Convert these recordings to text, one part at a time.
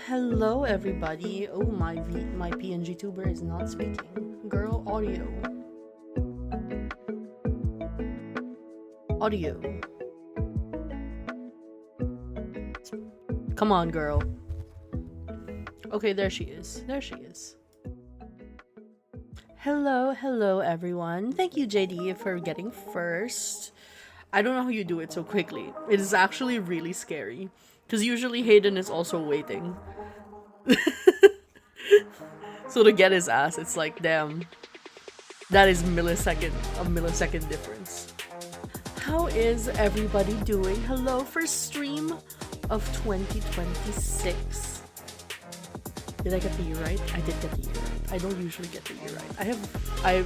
Hello, everybody. Oh, my PNG tuber is not speaking. Girl, audio. Come on, girl. Okay, there she is. There she is. Hello, everyone. Thank you, JD, for getting first. I don't know how you do it so quickly. It is actually really scary. Because usually Hayden is also waiting. So to get his ass, it's like, damn. That is a millisecond difference. How is everybody doing? Hello, first stream of 2026. Did I get the year right? I did get the year right. I don't usually get the year right.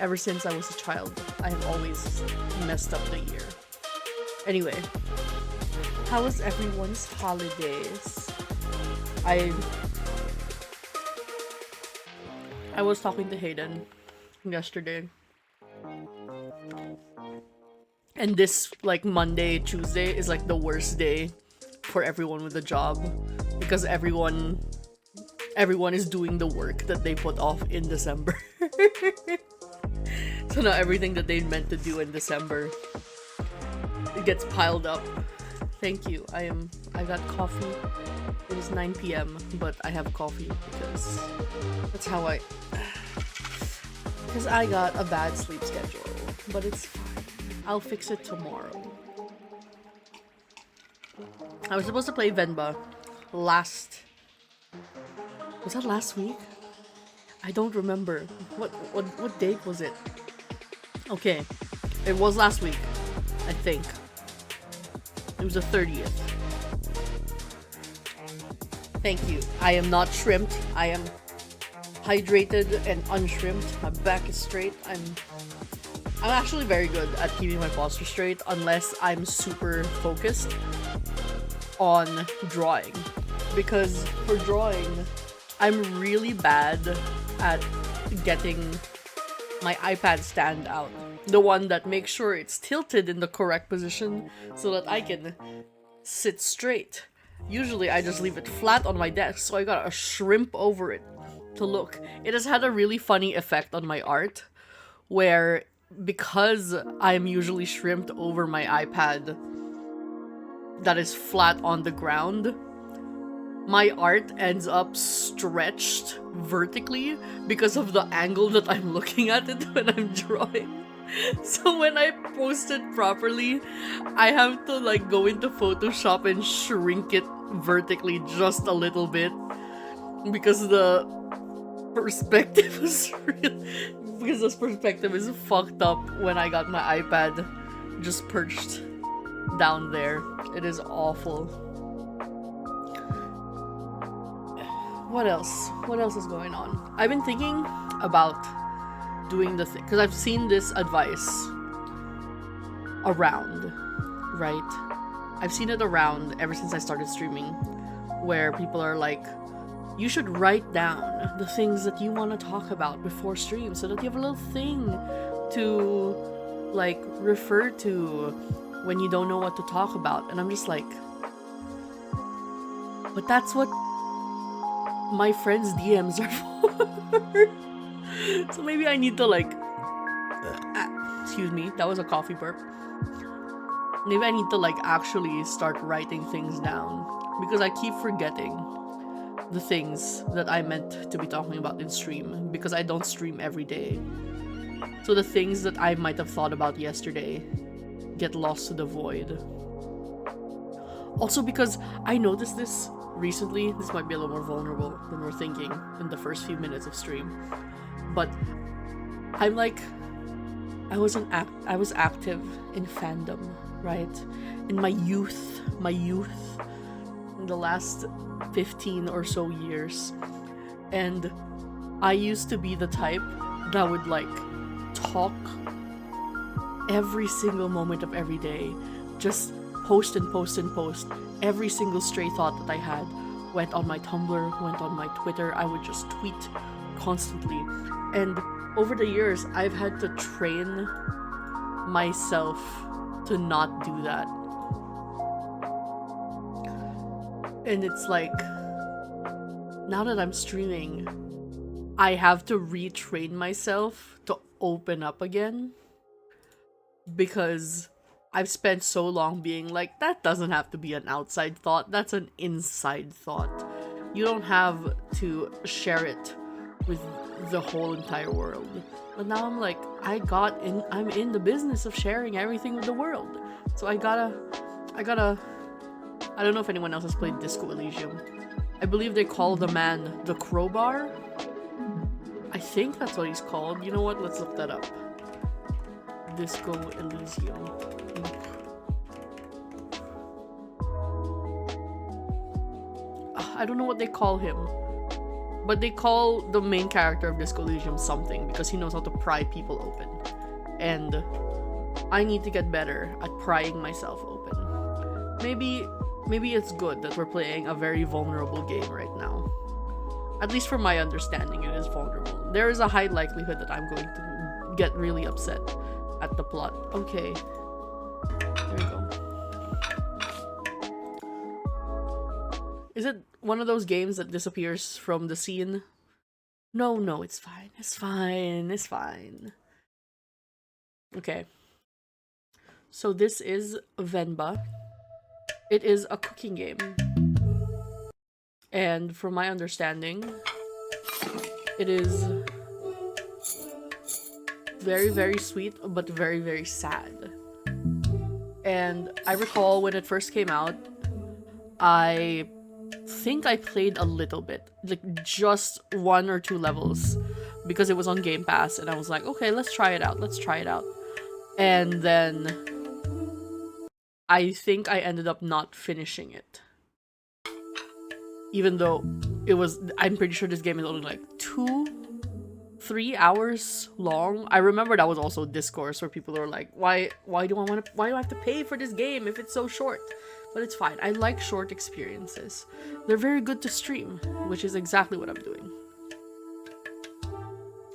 Ever since I was a child, I have always messed up the year. Anyway, how was everyone's holidays? I was talking to Hayden yesterday. And this, like, Monday, Tuesday is like the worst day for everyone with a job. Because everyone is doing the work that they put off in December. So now everything that they meant to do in December, it gets piled up. Thank you. I got coffee. It is 9 p.m. but I have coffee because that's how because I got a bad sleep schedule. But it's fine. I'll fix it tomorrow. I was supposed to play Venba was that last week? I don't remember. What date was it? Okay. It was last week, I think. It was the 30th. Thank you. I am not shrimped. I am hydrated and unshrimped. My back is straight. I'm actually very good at keeping my posture straight unless I'm super focused on drawing. Because for drawing, I'm really bad at getting my iPad stand out. The one that makes sure it's tilted in the correct position so that I can sit straight. Usually I just leave it flat on my desk, so I gotta shrimp over it to look. It has had a really funny effect on my art, where because I'm usually shrimped over my iPad that is flat on the ground, my art ends up stretched vertically because of the angle that I'm looking at it when I'm drawing. So when I post it properly, I have to like go into Photoshop and shrink it vertically just a little bit because the perspective is fucked up when I got my iPad just perched down there. It is awful. What else? What else is going on? I've been thinking about doing the thing because I've seen this advice around, right? I've seen it around ever since I started streaming, where people are like, you should write down the things that you want to talk about before stream so that you have a little thing to like refer to when you don't know what to talk about. And I'm just like, but that's what my friends' DMs are for. So maybe I need to like excuse me, that was a coffee burp. Maybe I need to like actually start writing things down because I keep forgetting the things that I meant to be talking about in stream because I don't stream every day. So the things that I might have thought about yesterday get lost to the void. Also because I noticed this recently, this might be a little more vulnerable than we're thinking in the first few minutes of stream, but I'm like, I was active in fandom, right? In my youth, in the last 15 or so years, and I used to be the type that would like talk every single moment of every day, just post and post and post. Every single stray thought that I had went on my Tumblr, went on my Twitter. I would just tweet constantly. And over the years, I've had to train myself to not do that. And it's like, now that I'm streaming, I have to retrain myself to open up again. Because I've spent so long being like, that doesn't have to be an outside thought, that's an inside thought. You don't have to share it with the whole entire world. But now I'm like, I'm in the business of sharing everything with the world. So I gotta, I don't know if anyone else has played Disco Elysium. I believe they call the man the Crowbar. I think that's what he's called. You know what? Let's look that up. Disco Elysium. I don't know what they call him. But they call the main character of Disco Elysium something because he knows how to pry people open. And I need to get better at prying myself open. Maybe it's good that we're playing a very vulnerable game right now. At least from my understanding, it is vulnerable. There is a high likelihood that I'm going to get really upset at the plot. Okay. There we go. Is it one of those games that disappears from the scene? No, it's fine. It's fine. It's fine. Okay. So this is Venba. It is a cooking game. And from my understanding, it is very, very sweet, but very, very sad. And I recall when it first came out, I think I played a little bit, like just 1 or 2 levels, because it was on Game Pass, and I was like, okay, let's try it out. And then I think I ended up not finishing it. Even though I'm pretty sure this game is only like 2-3 hours long. I remember that was also discourse where people are like, why do I have to pay for this game if it's so short? But it's fine. I like short experiences. They're very good to stream, which is exactly what I'm doing.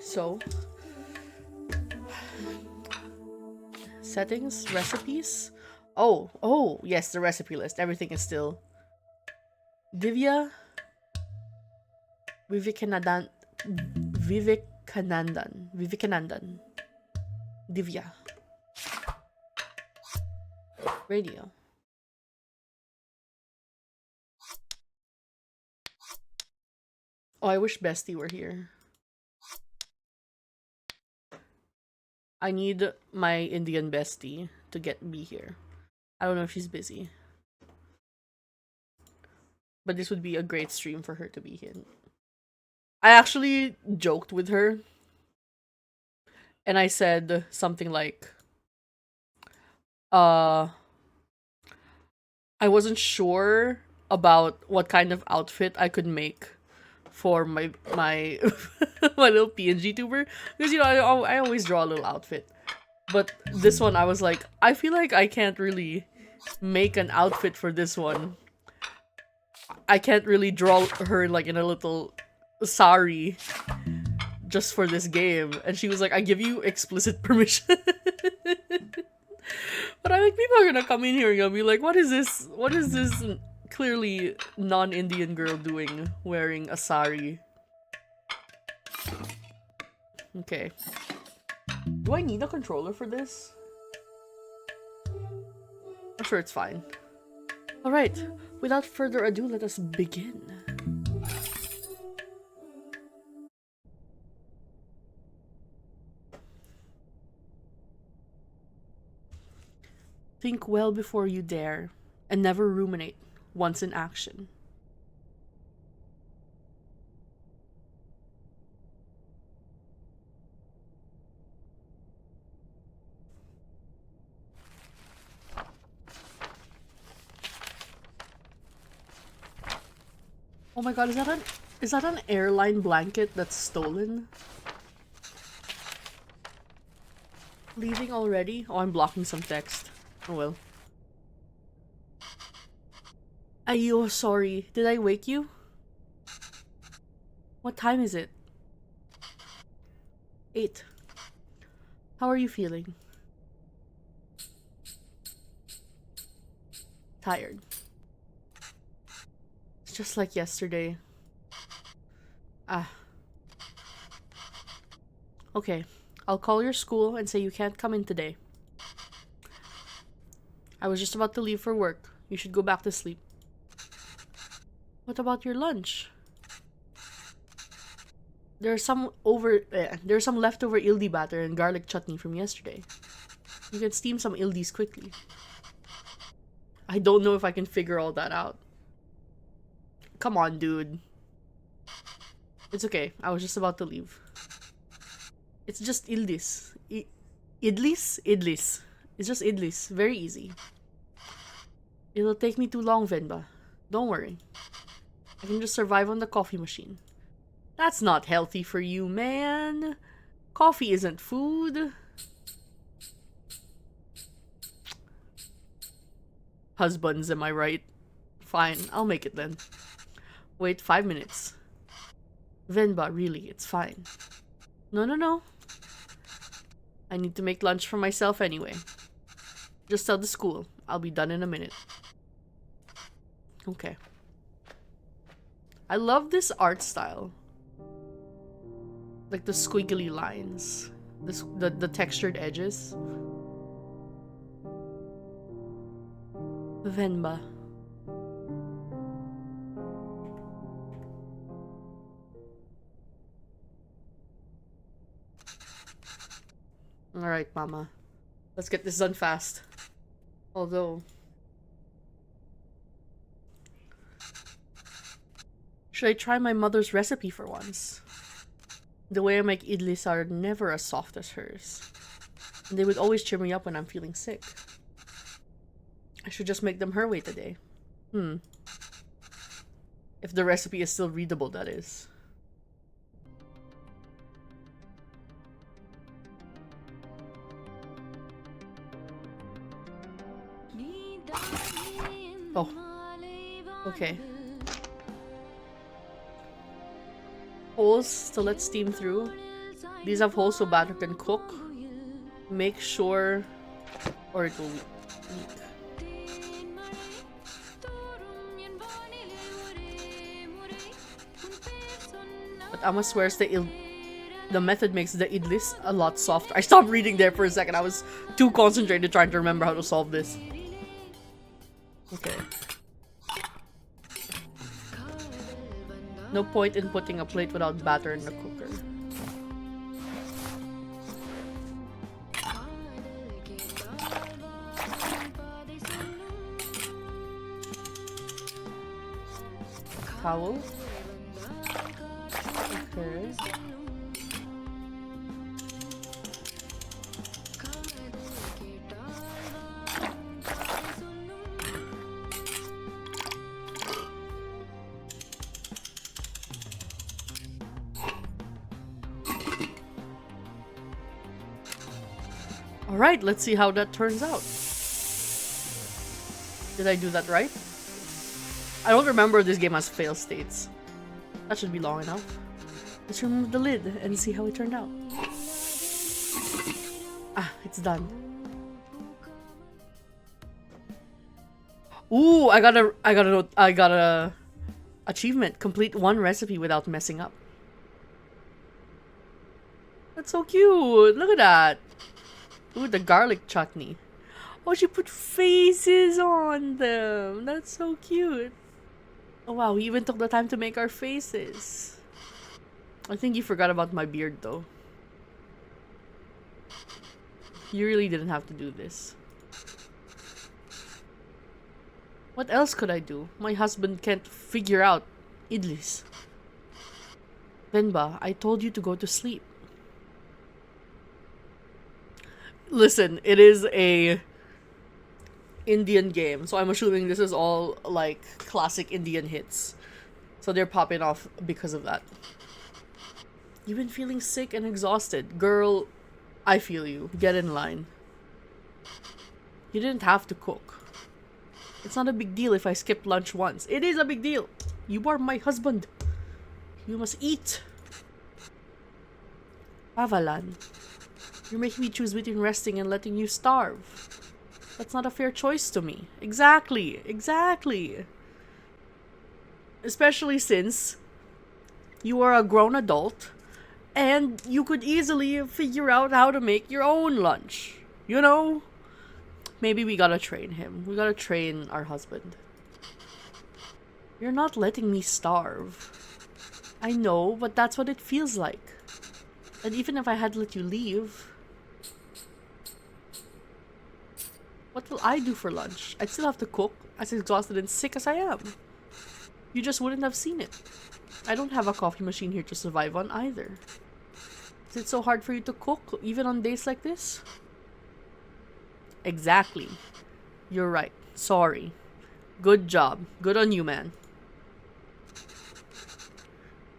So, settings, recipes. Oh, yes, the recipe list. Everything is still Divya Vivekanandan. Divya. Radio. Oh, I wish Bestie were here. I need my Indian bestie to be here. I don't know if she's busy. But this would be a great stream for her to be in. I actually joked with her. And I said something like, I wasn't sure about what kind of outfit I could make for my my little PNG tuber, because I always draw a little outfit, but this one I was like, I feel like I can't really make an outfit for this one. I can't really draw her like in a little sari just for this game. And she was like, I give you explicit permission. But I think people are gonna come in here and gonna be like, what is this clearly non-Indian girl doing wearing a sari? Okay. Do I need a controller for this? I'm sure it's fine. Alright, without further ado, let us begin. Think well before you dare, and never ruminate once in action. Oh my god, is that an airline blanket that's stolen? Leaving already? Oh, I'm blocking some text. Oh well. Ayo, sorry. Did I wake you? What time is it? 8. How are you feeling? Tired. It's just like yesterday. Ah. Okay. I'll call your school and say you can't come in today. I was just about to leave for work. You should go back to sleep. What about your lunch? There's some leftover ildi batter and garlic chutney from yesterday. You can steam some ildis quickly. I don't know if I can figure all that out. Come on, dude. It's okay. I was just about to leave. It's just ildis. Idlis? Idlis. It's just idlis. Very easy. It'll take me too long, Venba. Don't worry. I can just survive on the coffee machine. That's not healthy for you, man. Coffee isn't food. Husbands, am I right? Fine, I'll make it then. Wait 5 minutes. Venba, really, it's fine. No. I need to make lunch for myself anyway. Just tell the school. I'll be done in a minute. Okay. I love this art style. Like the squiggly lines. The textured edges. Venba. Alright, Mama. Let's get this done fast. Although... should I try my mother's recipe for once? The way I make idlis are never as soft as hers. And they would always cheer me up when I'm feeling sick. I should just make them her way today. If the recipe is still readable, that is. Oh. Okay. Holes to let steam through. These have holes so batter can cook. Make sure... or it will leak. But Amma swears the method makes the idlis a lot softer. I stopped reading there for a second. I was too concentrated trying to remember how to solve this. Okay. No point in putting a plate without batter in the cooker. Towel. Okay. Alright, let's see how that turns out. Did I do that right? I don't remember this game has fail states. That should be long enough. Let's remove the lid and see how it turned out. Ah, it's done. Ooh, I got a achievement. Complete one recipe without messing up. That's so cute. Look at that. Ooh, the garlic chutney. Oh, she put faces on them. That's so cute. Oh wow, we even took the time to make our faces. I think you forgot about my beard though. You really didn't have to do this. What else could I do? My husband can't figure out idlis. Venba, I told you to go to sleep. Listen, it is a Indian game, so I'm assuming this is all like classic Indian hits. So they're popping off because of that. You've been feeling sick and exhausted. Girl, I feel you. Get in line. You didn't have to cook. It's not a big deal if I skipped lunch once. It is a big deal. You are my husband. You must eat. Pavalan. You're making me choose between resting and letting you starve. That's not a fair choice to me. Exactly. Exactly. Especially since you are a grown adult and you could easily figure out how to make your own lunch. You know? Maybe we gotta train him. We gotta train our husband. You're not letting me starve. I know, but that's what it feels like. And even if I had let you leave, what will I do for lunch? I'd still have to cook, as exhausted and sick as I am. You just wouldn't have seen it. I don't have a coffee machine here to survive on either. Is it so hard for you to cook, even on days like this? Exactly. You're right. Sorry. Good job. Good on you, man.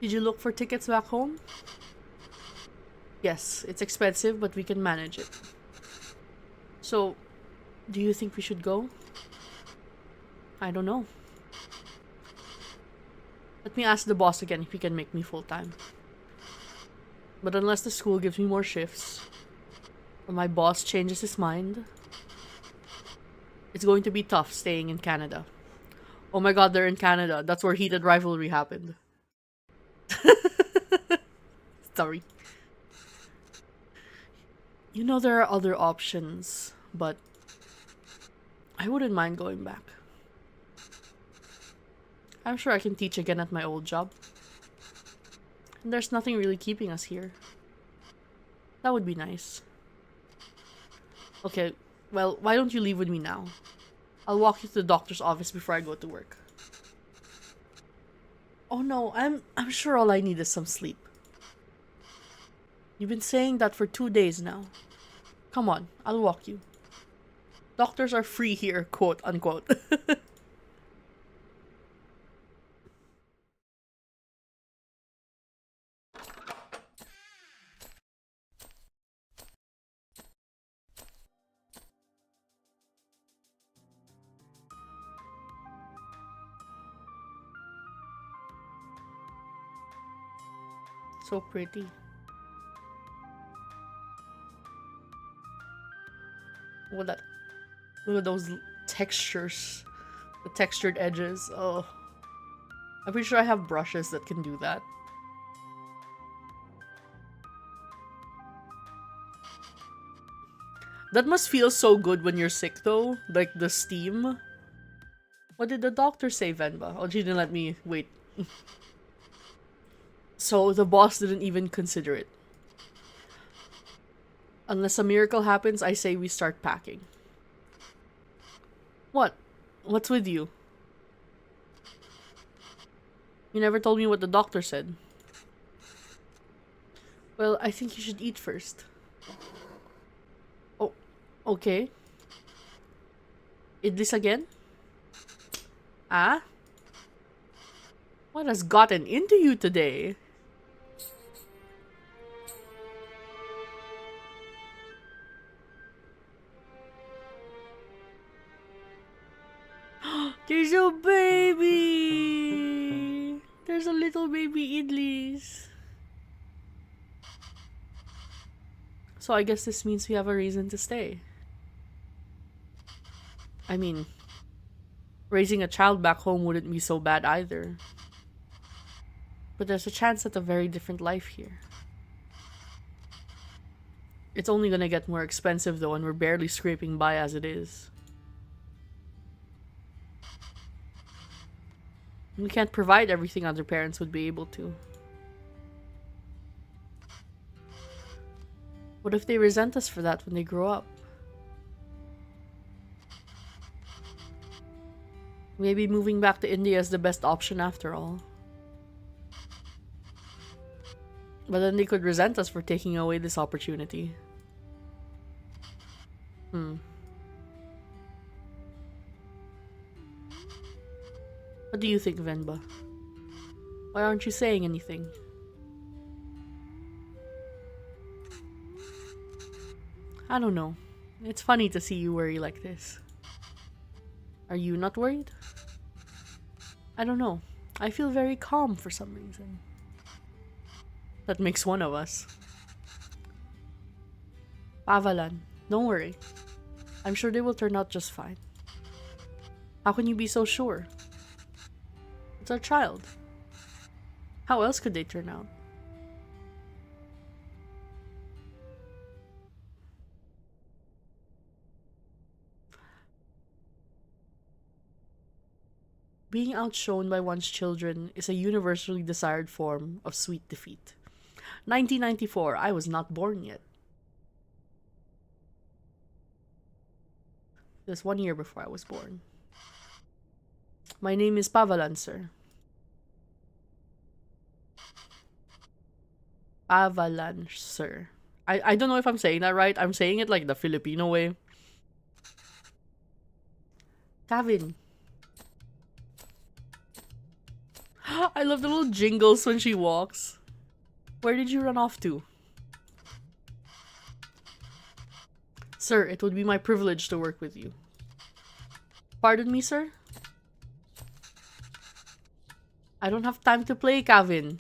Did you look for tickets back home? Yes, it's expensive, but we can manage it. So, do you think we should go? I don't know. Let me ask the boss again if he can make me full-time. But unless the school gives me more shifts, or my boss changes his mind, it's going to be tough staying in Canada. Oh my god, they're in Canada. That's where heated rivalry happened. Sorry. You know there are other options, but I wouldn't mind going back. I'm sure I can teach again at my old job. And there's nothing really keeping us here. That would be nice. Okay, well, why don't you leave with me now? I'll walk you to the doctor's office before I go to work. Oh no, I'm sure all I need is some sleep. You've been saying that for 2 days now. Come on, I'll walk you. Doctors are free here, quote unquote. So pretty. Look at that. Look at those textures. The textured edges. Oh. I'm pretty sure I have brushes that can do that. That must feel so good when you're sick though. Like the steam. What did the doctor say, Venba? Oh, she didn't let me wait. So the boss didn't even consider it. Unless a miracle happens, I say we start packing. What? What's with you? You never told me what the doctor said. Well, I think you should eat first. Oh, okay. Idlis again? Ah? What has gotten into you today? There's a baby! There's a little baby Idlis. So I guess this means we have a reason to stay. I mean, raising a child back home wouldn't be so bad either. But there's a chance at a very different life here. It's only gonna get more expensive though, and we're barely scraping by as it is. We can't provide everything other parents would be able to. What if they resent us for that when they grow up? Maybe moving back to India is the best option after all. But then they could resent us for taking away this opportunity. What do you think, Venba? Why aren't you saying anything? I don't know. It's funny to see you worry like this. Are you not worried? I don't know. I feel very calm for some reason. That makes one of us. Pavalan, don't worry. I'm sure they will turn out just fine. How can you be so sure? It's our child. How else could they turn out? Being outshone by one's children is a universally desired form of sweet defeat. 1994, I was not born yet. Just 1 year before I was born. My name is Pavalan, sir. Avalanche, sir. I don't know if I'm saying that right. I'm saying it like the Filipino way. Kevin. I love the little jingles when she walks. Where did you run off to? Sir, it would be my privilege to work with you. Pardon me, sir? I don't have time to play, Kevin.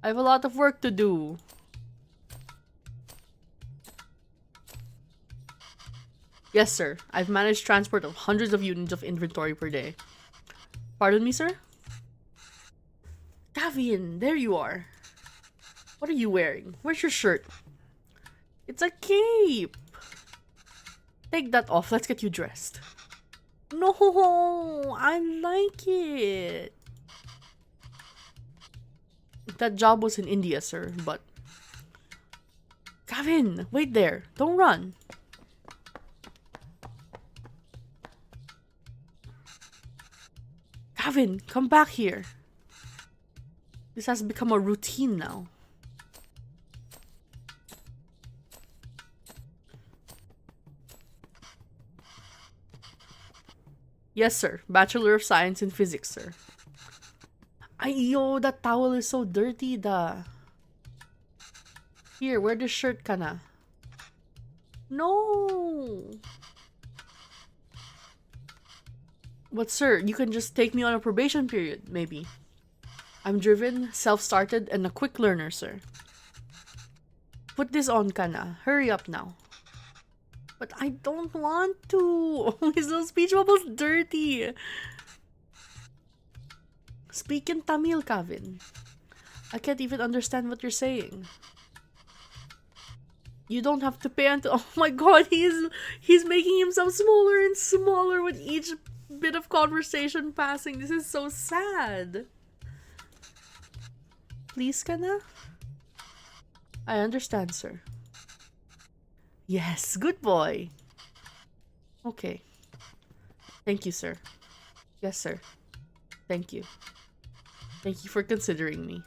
I have a lot of work to do. Yes, sir. I've managed transport of hundreds of units of inventory per day. Pardon me, sir? Davian, there you are. What are you wearing? Where's your shirt? It's a cape. Take that off. Let's get you dressed. No, I like it. That job was in India, sir, but... Gavin, wait there. Don't run. Gavin, come back here. This has become a routine now. Yes, sir. Bachelor of Science in Physics, sir. Ayo, that towel is so dirty, da. Here, wear this shirt ka na. No. But sir, you can just take me on a probation period, maybe. I'm driven, self-started, and a quick learner, sir. Put this on ka na. Hurry up now. But I don't want to. His little speech bubble's dirty. Speak in Tamil, Kevin. I can't even understand what you're saying. You don't have to pay until... Oh my god, he's making himself smaller and smaller with each bit of conversation passing. This is so sad. Please, Kana? I understand, sir. Yes, good boy. Okay. Thank you, sir. Yes, sir. Thank you. Thank you for considering me.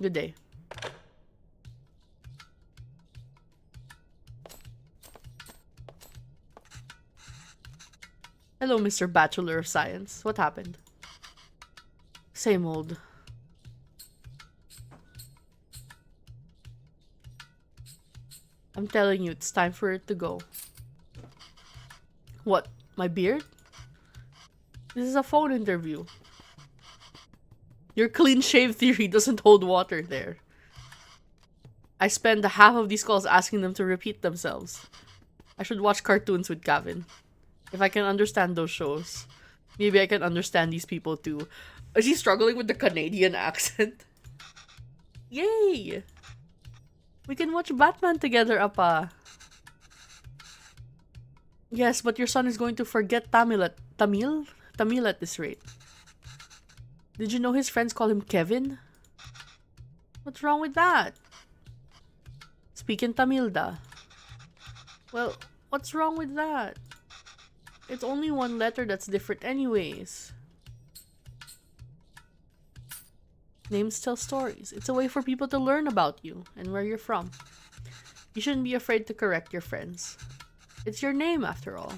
Good day. Hello, Mr. Bachelor of Science. What happened? Same old. I'm telling you, it's time for it to go. What? My beard? This is a phone interview. Your clean-shave theory doesn't hold water there. I spend half of these calls asking them to repeat themselves. I should watch cartoons with Gavin. If I can understand those shows, maybe I can understand these people too. Is he struggling with the Canadian accent? Yay! We can watch Batman together, Appa. Yes, but your son is going to forget Tamil at this rate. Did you know his friends call him Kevin? What's wrong with that? Speak in Tamil, da. Well, what's wrong with that? It's only one letter that's different anyways. Names tell stories. It's a way for people to learn about you and where you're from. You shouldn't be afraid to correct your friends. It's your name, after all.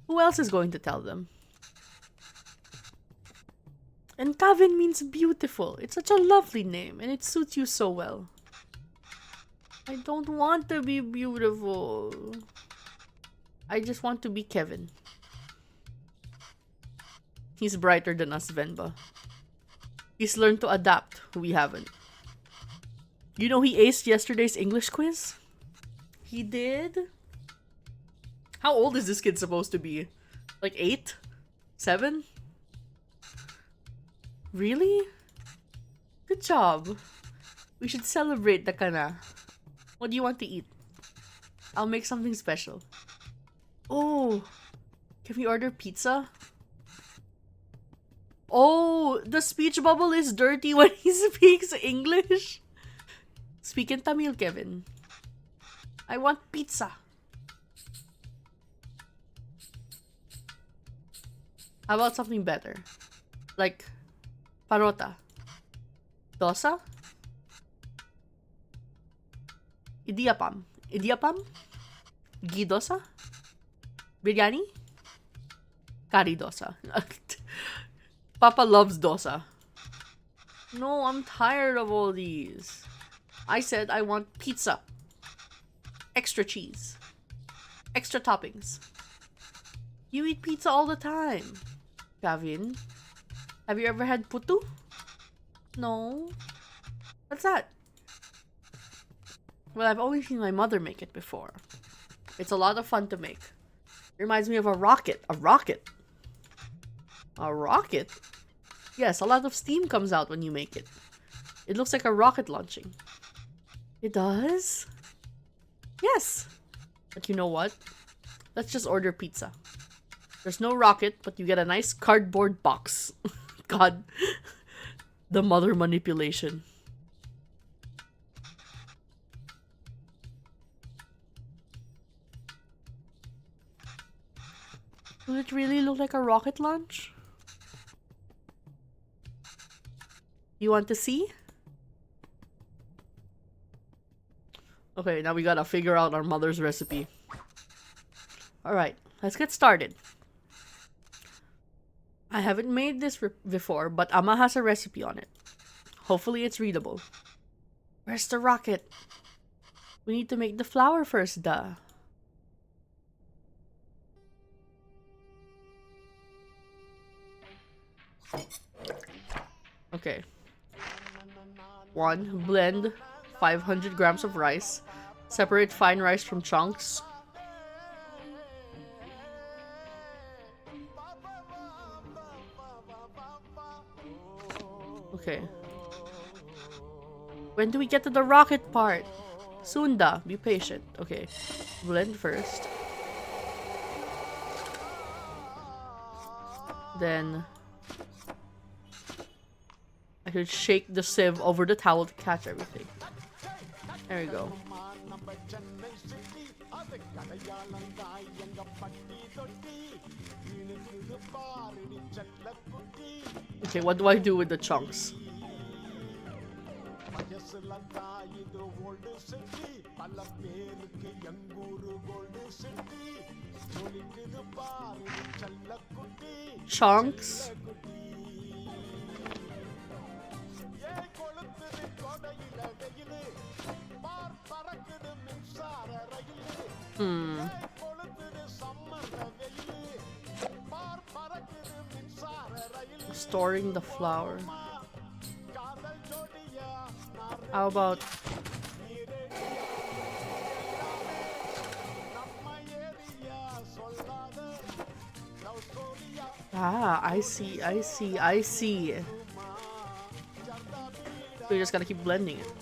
Who else is going to tell them? And Kavin means beautiful. It's such a lovely name, and it suits you so well. I don't want to be beautiful. I just want to be Kevin. He's brighter than us, Venba. He's learned to adapt. We haven't. You know he aced yesterday's English quiz? He did? How old is this kid supposed to be? Like 8? 7? Really? Good job. We should celebrate the kana. What do you want to eat? I'll make something special. Oh, Can we order pizza? Oh, the speech bubble is dirty when he speaks English. Speak in Tamil, Kevin. I want pizza. How about something better? Like, parota. Dosa? Idiapam. Idiapam? Ghee dosa? Biryani? Kari dosa. Papa loves dosa. No, I'm tired of all these. I said I want pizza. Extra cheese. Extra toppings. You eat pizza all the time. Gavin, have you ever had putu? No. What's that? Well, I've only seen my mother make it before. It's a lot of fun to make. It reminds me of a rocket. A rocket? A rocket? Yes, a lot of steam comes out when you make it. It looks like a rocket launching. It does? Yes. But you know what? Let's just order pizza. There's no rocket, but you get a nice cardboard box. God. The mother manipulation. Will it really look like a rocket launch? You want to see? Okay, now we gotta figure out our mother's recipe. Alright, let's get started. I haven't made this before, but Ama has a recipe on it. Hopefully it's readable. Where's the rocket? We need to make the flour first, duh. Okay. 1. Blend 500 grams of rice. Separate fine rice from chunks. Okay. When do we get to the rocket part? Soon da. Be patient. Okay. Blend first. Then I should shake the sieve over the towel to catch everything. There we go. Okay, what do I do with the chunks? Chunks? Storing the flour. How about I see. So you just gotta keep blending it.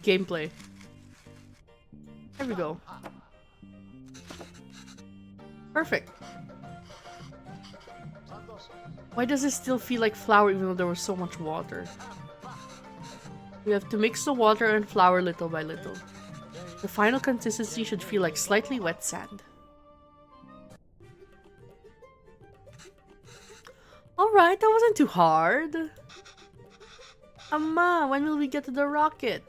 Gameplay. There we go. Perfect. Why does it still feel like flour even though there was so much water? We have to mix the water and flour little by little. The final consistency should feel like slightly wet sand. Alright, that wasn't too hard. Amma, when will we get to the rocket?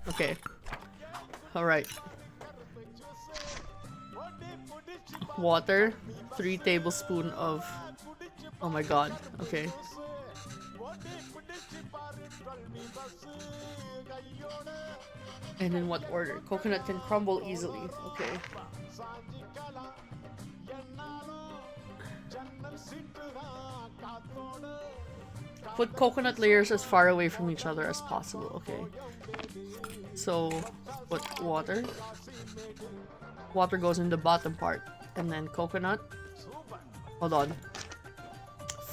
Okay. Alright. Water. 3 tablespoons of... Oh my god. Okay. And in what order? Coconut can crumble easily. Okay. Put coconut layers as far away from each other as possible. Okay. So, put water. Water goes in the bottom part. And then coconut. Hold on.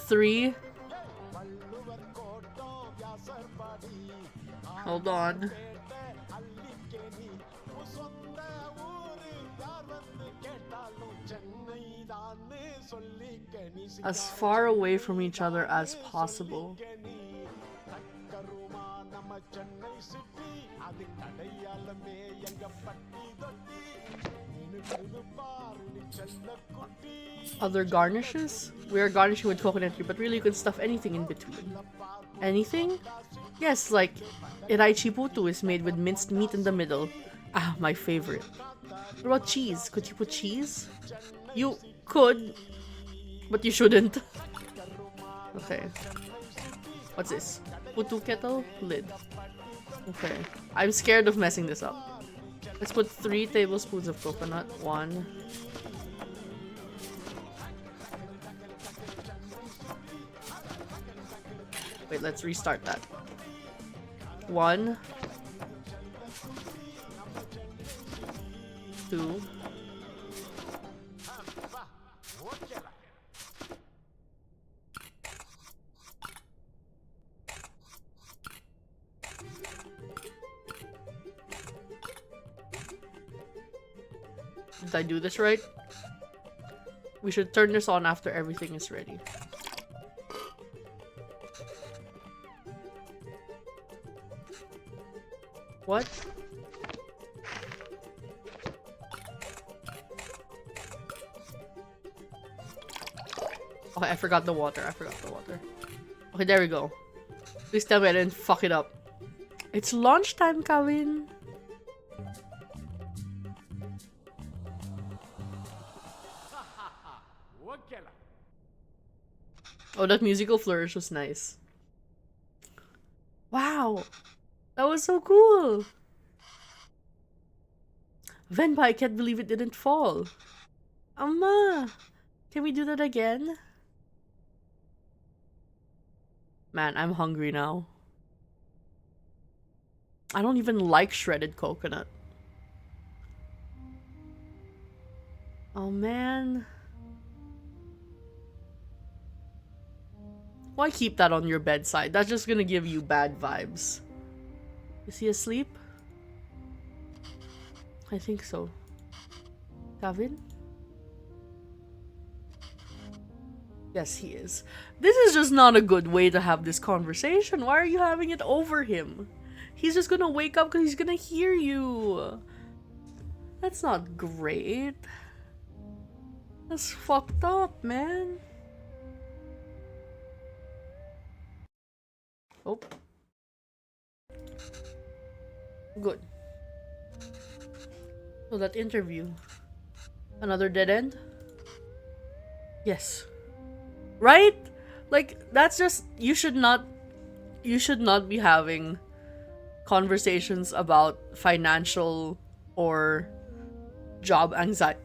3. Hold on. As far away from each other as possible. Other garnishes? We are garnishing with coconut here, but really you can stuff anything in between. Anything? Yes, like Iraichi putu is made with minced meat in the middle. Ah, my favorite. What about cheese? Could you put cheese? You could, but you shouldn't. Okay. What's this? Putu kettle? Lid. Okay. I'm scared of messing this up. Let's put 3 tablespoons of coconut. 1. Wait, let's restart that. 1. 2. Did I do this right? We should turn this on after everything is ready. What? Okay, I forgot the water. Okay, there we go. Please tell me I didn't fuck it up. It's lunchtime, Kevin. Oh, that musical flourish was nice. Wow. That was so cool. Venba, I can't believe it didn't fall. Amma, can we do that again? Man, I'm hungry now. I don't even like shredded coconut. Oh man. Why keep that on your bedside? That's just gonna give you bad vibes. Is he asleep? I think so. Gavin? Yes, he is. This is just not a good way to have this conversation. Why are you having it over him? He's just gonna wake up because he's gonna hear you. That's not great. That's fucked up, man. Oh. Good. So that interview. Another dead end? Yes. Right? Like, that's just, you should not be having conversations about financial or job anxiety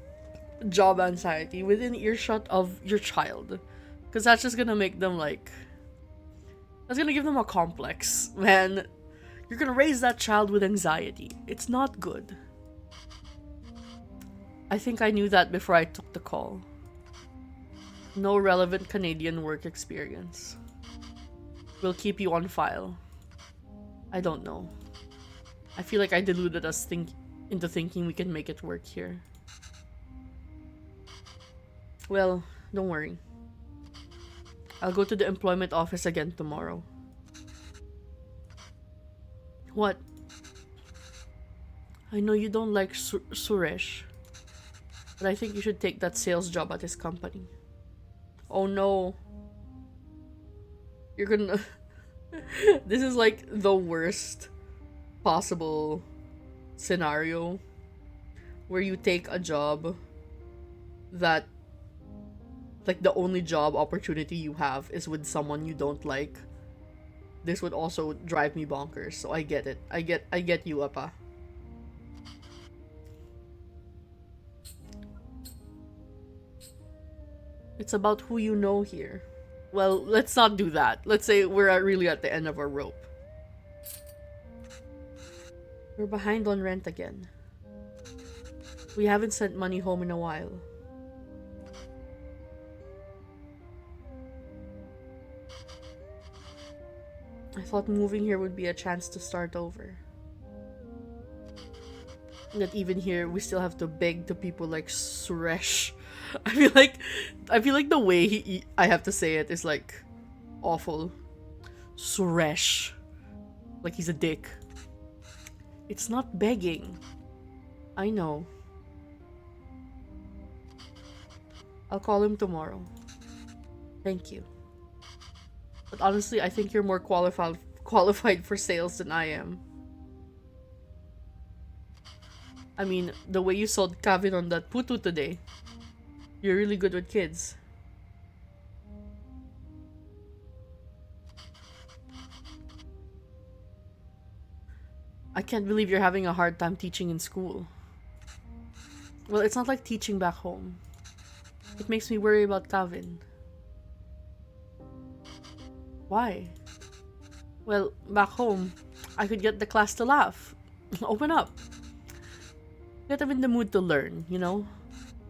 within earshot of your child. Because that's just gonna make them like, that's gonna give them a complex. Man, you're gonna raise that child with anxiety. It's not good. I think I knew that before I took the call. No relevant Canadian work experience. We'll keep you on file. I don't know. I feel like I deluded us into thinking we can make it work here. Well, don't worry. I'll go to the employment office again tomorrow. What? I know you don't like Suresh, but I think you should take that sales job at his company. Oh no. You're gonna... This is like the worst possible scenario where you take a job that, like, the only job opportunity you have is with someone you don't like. This would also drive me bonkers, so I get it. I get you, Appa. It's about who you know here. Well, let's not do that. Let's say we're really at the end of our rope. We're behind on rent again. We haven't sent money home in a while. I thought moving here would be a chance to start over. That even here we still have to beg to people like Suresh. I feel like I feel like the way I have to say it is like awful. Suresh. Like he's a dick. It's not begging. I know. I'll call him tomorrow. Thank you. But honestly, I think you're more qualified for sales than I am. I mean, the way you sold Kavin on that putu today. You're really good with kids. I can't believe you're having a hard time teaching in school. Well, it's not like teaching back home. It makes me worry about Kavin. Why? Well, back home, I could get the class to laugh. Open up. Get them in the mood to learn, you know?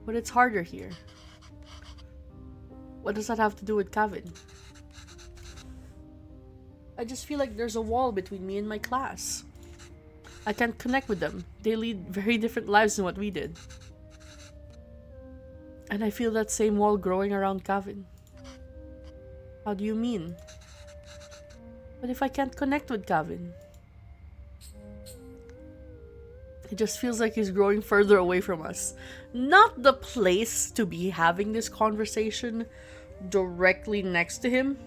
But it's harder here. What does that have to do with Kavin? I just feel like there's a wall between me and my class. I can't connect with them. They lead very different lives than what we did. And I feel that same wall growing around Kavin. How do you mean? But if I can't connect with Kavin? It just feels like he's growing further away from us. Not the place to be having this conversation directly next to him.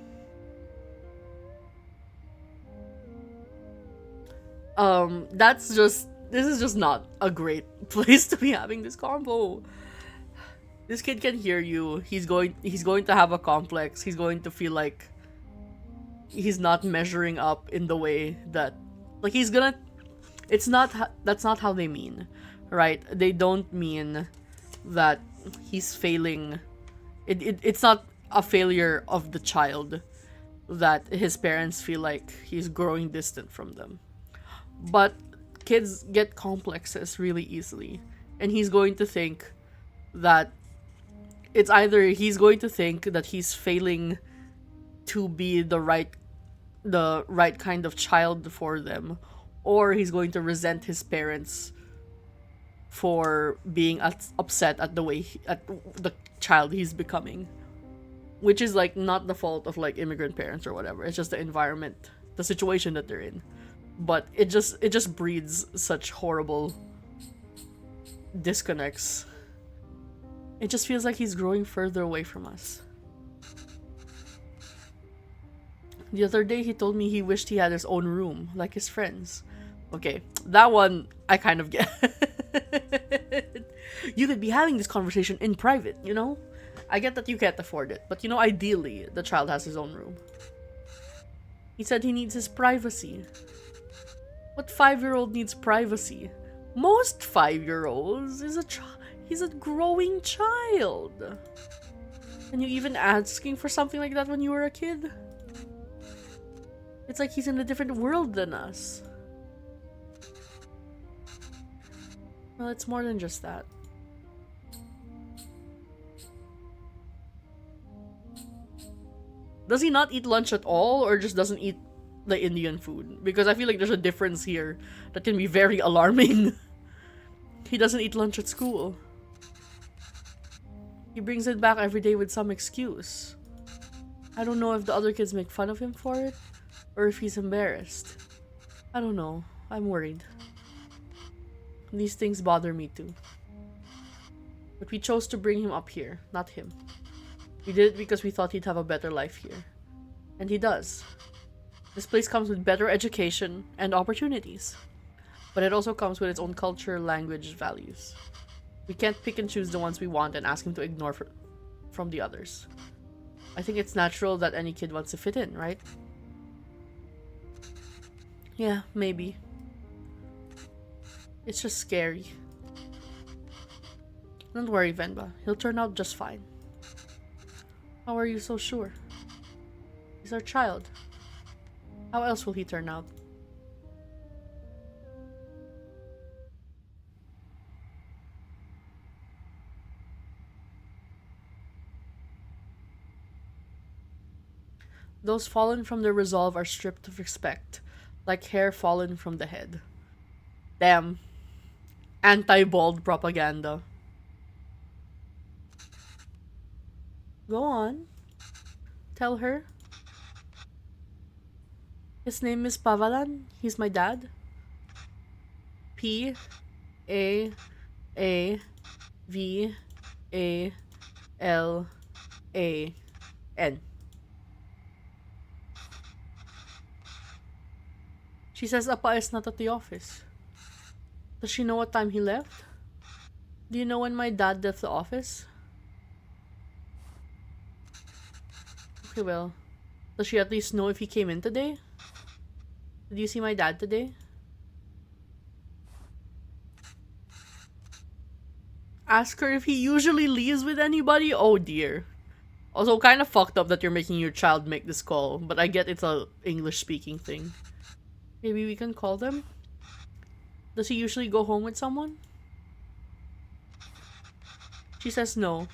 This is just not a great place to be having this convo. This kid can hear you. He's going to have a complex. He's going to feel like he's not measuring up in the way that, like, he's gonna, that's not how they mean, right? They don't mean that he's failing. It's not a failure of the child that his parents feel like he's growing distant from them. But kids get complexes really easily, and he's going to think that it's either he's going to think that he's failing to be the right kind of child for them, or he's going to resent his parents for being upset at the way at the child he's becoming, which is like not the fault of like immigrant parents or whatever. It's just the environment, the situation that they're in. But it just breeds such horrible disconnects. It just feels like he's growing further away from us. The other day he told me he wished he had his own room, like his friends. Okay, that one I kind of get. You could be having this conversation in private, you know? I get that you can't afford it, but you know, ideally, the child has his own room. He said he needs his privacy. What 5-year-old needs privacy? Most 5-year-olds he's a growing child. And you even asking for something like that when you were a kid? It's like he's in a different world than us. Well, it's more than just that. Does he not eat lunch at all, or just doesn't eat the Indian food? Because I feel like there's a difference here that can be very alarming. He doesn't eat lunch at school. He brings it back every day with some excuse. I don't know if the other kids make fun of him for it, or if he's embarrassed. I don't know. I'm worried. These things bother me too. But we chose to bring him up here, not him. We did it because we thought he'd have a better life here. And he does. This place comes with better education and opportunities. But it also comes with its own culture, language, values. We can't pick and choose the ones we want and ask him to ignore from the others. I think it's natural that any kid wants to fit in, right? Yeah, maybe. It's just scary. Don't worry, Venba. He'll turn out just fine. How are you so sure? He's our child. How else will he turn out? Those fallen from their resolve are stripped of respect, like hair fallen from the head. Damn. Anti-bald propaganda. Go on. Tell her. His name is Pavalan. He's my dad. P A A V A L A N. She says Appa is not at the office. Does she know what time he left? Do you know when my dad left the office? Okay, well. Does she at least know if he came in today? Did you see my dad today? Ask her if he usually leaves with anybody? Oh dear. Also, kind of fucked up that you're making your child make this call, but I get it's a English speaking thing. Maybe we can call them? Does he usually go home with someone? She says no.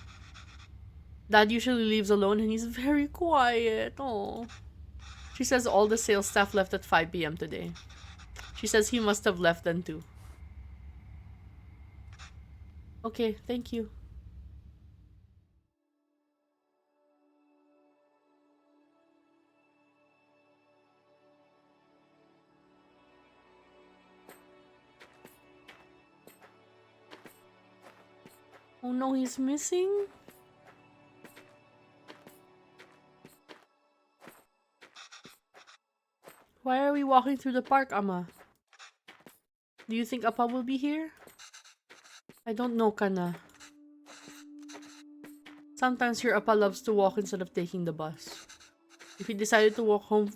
Dad usually leaves alone and he's very quiet. Oh. She says all the sales staff left at 5 p.m. today. She says he must have left then too. Okay, thank you. Oh no, he's missing? Why are we walking through the park, Ama? Do you think Appa will be here? I don't know, Kana. Sometimes your Appa loves to walk instead of taking the bus. If he decided to walk home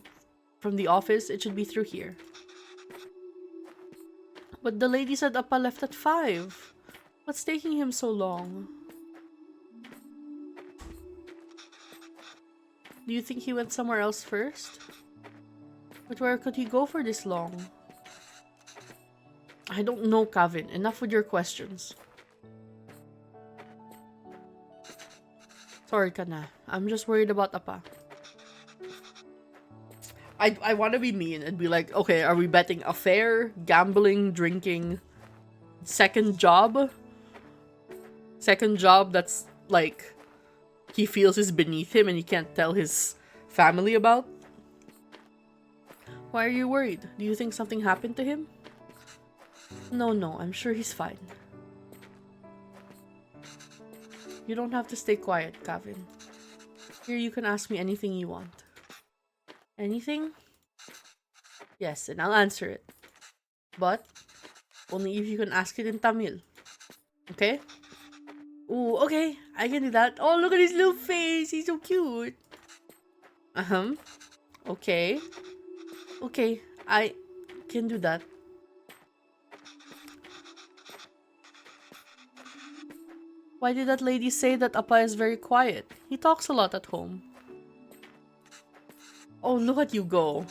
from the office, it should be through here. But the lady said Appa left at 5. What's taking him so long? Do you think he went somewhere else first? But where could he go for this long? I don't know, Kavin. Enough with your questions. Sorry, Kana. I'm just worried about Appa. I want to be mean and be like, okay, are we betting affair, gambling, drinking, second job? Second job that's like he feels is beneath him and he can't tell his family about? Why are you worried? Do you think something happened to him? No, I'm sure he's fine. You don't have to stay quiet, Kavin. Here you can ask me anything you want. Anything? Yes, and I'll answer it. But only if you can ask it in Tamil. Okay? Ooh, okay. I can do that. Oh, look at his little face. He's so cute. Okay. Okay, I can do that. Why did that lady say that Appa is very quiet? He talks a lot at home. Oh, look at you go.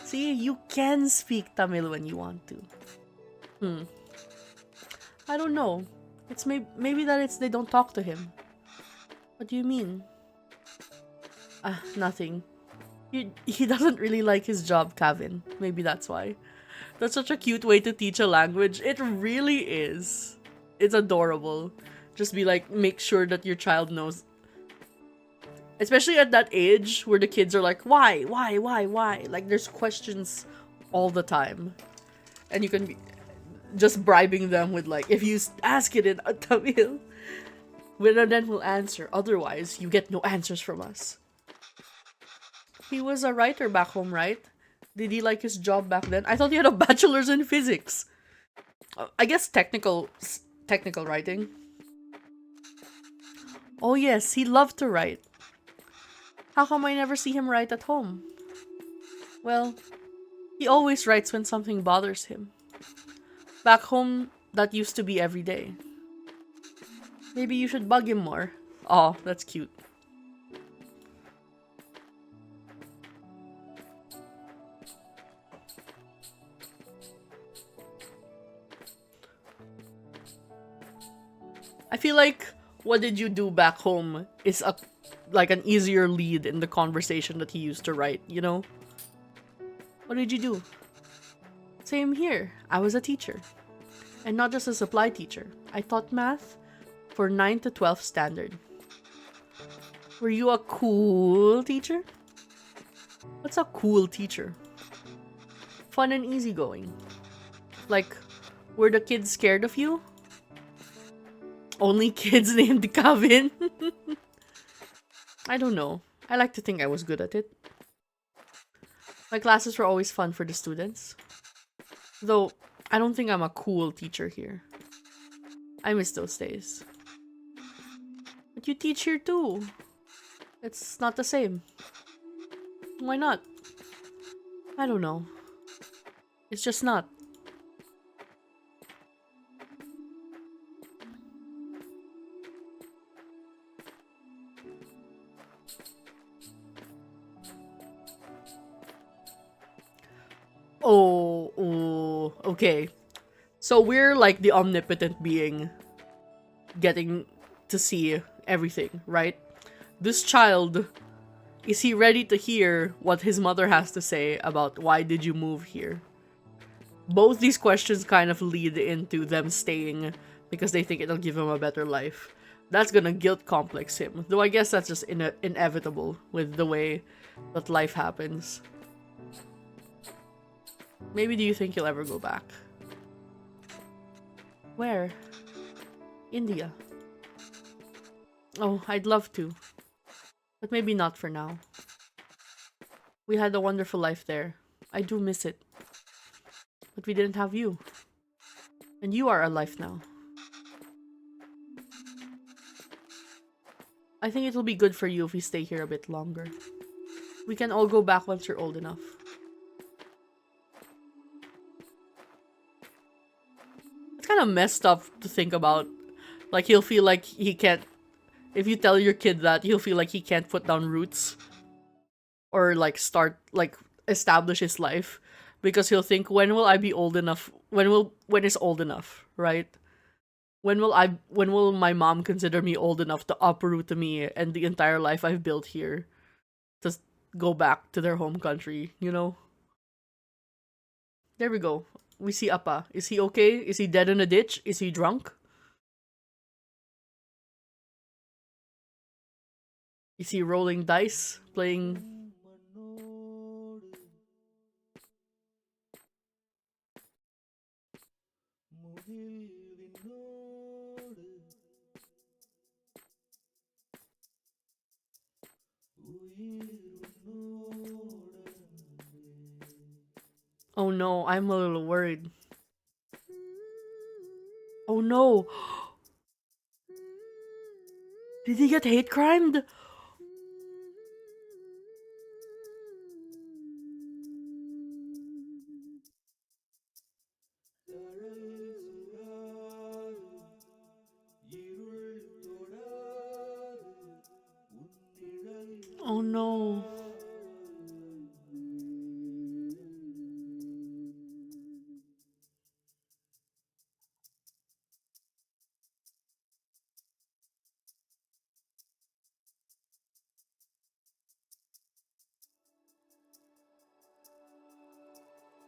See, you can speak Tamil when you want to. I don't know. It's maybe that it's they don't talk to him. What do you mean? Nothing. He doesn't really like his job, Kavin. Maybe that's why. That's such a cute way to teach a language. It really is. It's adorable. Just be like, make sure that your child knows. Especially at that age where the kids are like, why? Like, there's questions all the time. And you can be just bribing them with like, if you ask it in Tamil, then we'll answer. Otherwise, you get no answers from us. He was a writer back home, right? Did he like his job back then? I thought he had a bachelor's in physics. I guess technical writing. Oh yes, he loved to write. How come I never see him write at home? Well, he always writes when something bothers him. Back home, that used to be every day. Maybe you should bug him more. Oh, that's cute. I feel like what did you do back home is a like an easier lead in the conversation that he used to write, What did you do? Same here. I was a teacher. And not just a supply teacher. I taught math for 9 to 12 standard. Were you a cool teacher? What's a cool teacher? Fun and easygoing. Like, were the kids scared of you? Only kids named Kevin? I don't know. I like to think I was good at it. My classes were always fun for the students. Though, I don't think I'm a cool teacher here. I miss those days. But you teach here too. It's not the same. Why not? I don't know. It's just not. Oh, okay. So we're like the omnipotent being getting to see everything, right? This child, is he ready to hear what his mother has to say about why did you move here? Both these questions kind of lead into them staying because they think it'll give him a better life. That's gonna guilt complex him. Though I guess that's just inevitable with the way that life happens. Maybe do you think you'll ever go back? Where? India. Oh, I'd love to. But maybe not for now. We had a wonderful life there. I do miss it. But we didn't have you. And you are alive now. I think it'll be good for you if we stay here a bit longer. We can all go back once you're old enough. It's kind of messed up to think about. Like, he'll feel like he can't... If you tell your kid that, he'll feel like he can't put down roots. Or, like, establish his life. Because he'll think, when will I be old enough? When is old enough, right? When will my mom consider me old enough to uproot me and the entire life I've built here to go back to their home country, There we go. We see Appa. Is he okay? Is he dead in a ditch? Is he drunk? Is he rolling dice? Playing... Oh no, I'm a little worried. Oh no! Did he get hate crimed? Oh no.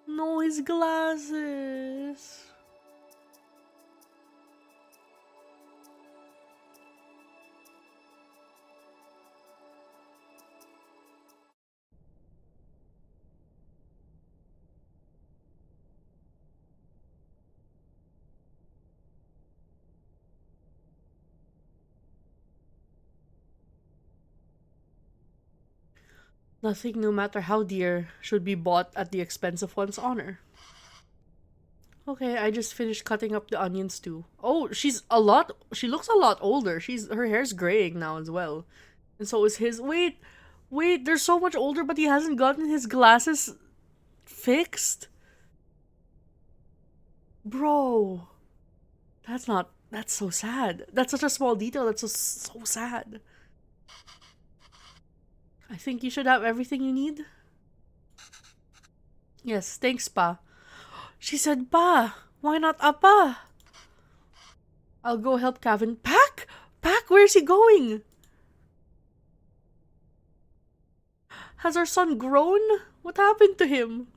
No, his glasses. Nothing, no matter how dear, should be bought at the expense of one's honor. Okay, I just finished cutting up the onions too. Oh, she looks a lot older. Her hair's graying now as well. And so is his. Wait, they're so much older, but he hasn't gotten his glasses fixed? Bro. That's so sad. That's such a small detail. That's so sad. I think you should have everything you need. Yes, thanks, Pa. She said, Pa. Why not Appa? I'll go help Kevin. Pack? Where's he going? Has our son grown? What happened to him?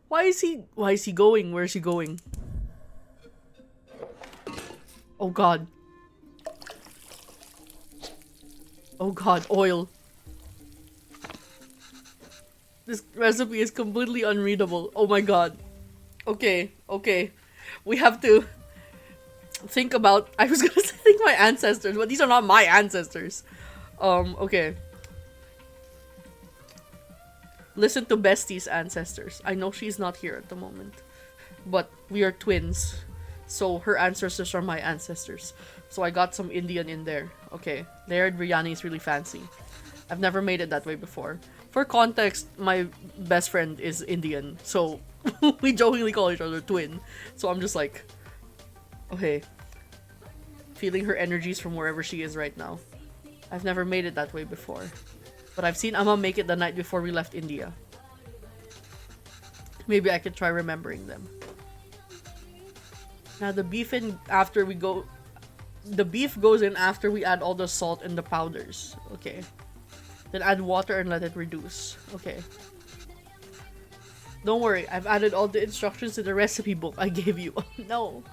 Why is he going? Where is he going? Oh god. Oh god, oil. This recipe is completely unreadable. Oh my god. Okay, okay. We have to think about... I was gonna say think my ancestors, but these are not my ancestors. Okay. Listen to Bestie's ancestors. I know she's not here at the moment, but we are twins. So her ancestors are my ancestors. So I got some Indian in there. Okay. Layered biryani is really fancy. I've never made it that way before. For context, my best friend is Indian. So we jokingly call each other twin. So I'm just like, okay. Feeling her energies from wherever she is right now. I've never made it that way before. But I've seen Amma make it the night before we left India. Maybe I could try remembering them. Now the beef in after we go... The beef goes in after we add all the salt and the powders. Okay. Then add water and let it reduce. Okay. Don't worry, I've added all the instructions to the recipe book I gave you. No.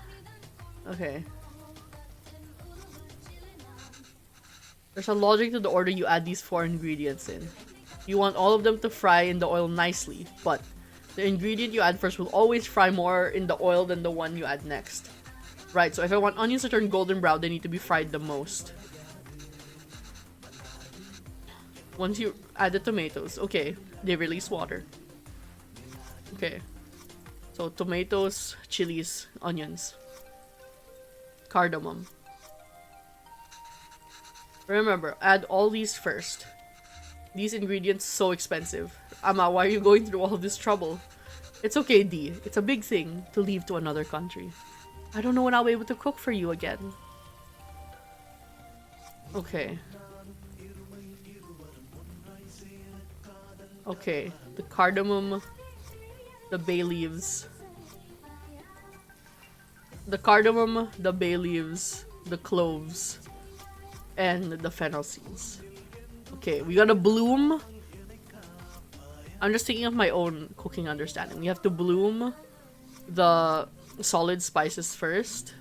Okay. There's a logic to the order you add these 4 ingredients in. You want all of them to fry in the oil nicely, but the ingredient you add first will always fry more in the oil than the one you add next. Right, so if I want onions to turn golden brown, they need to be fried the most. Once you add the tomatoes, okay, they release water. Okay. So tomatoes, chilies, onions. Cardamom. Remember, add all these first. These ingredients so expensive. Amma, why are you going through all this trouble? It's okay, D. It's a big thing to leave to another country. I don't know when I'll be able to cook for you again. Okay. Okay, the cardamom, the bay leaves. The cardamom, the bay leaves, the cloves, and the fennel seeds. Okay, we gotta bloom. I'm just thinking of my own cooking understanding. We have to bloom the solid spices first.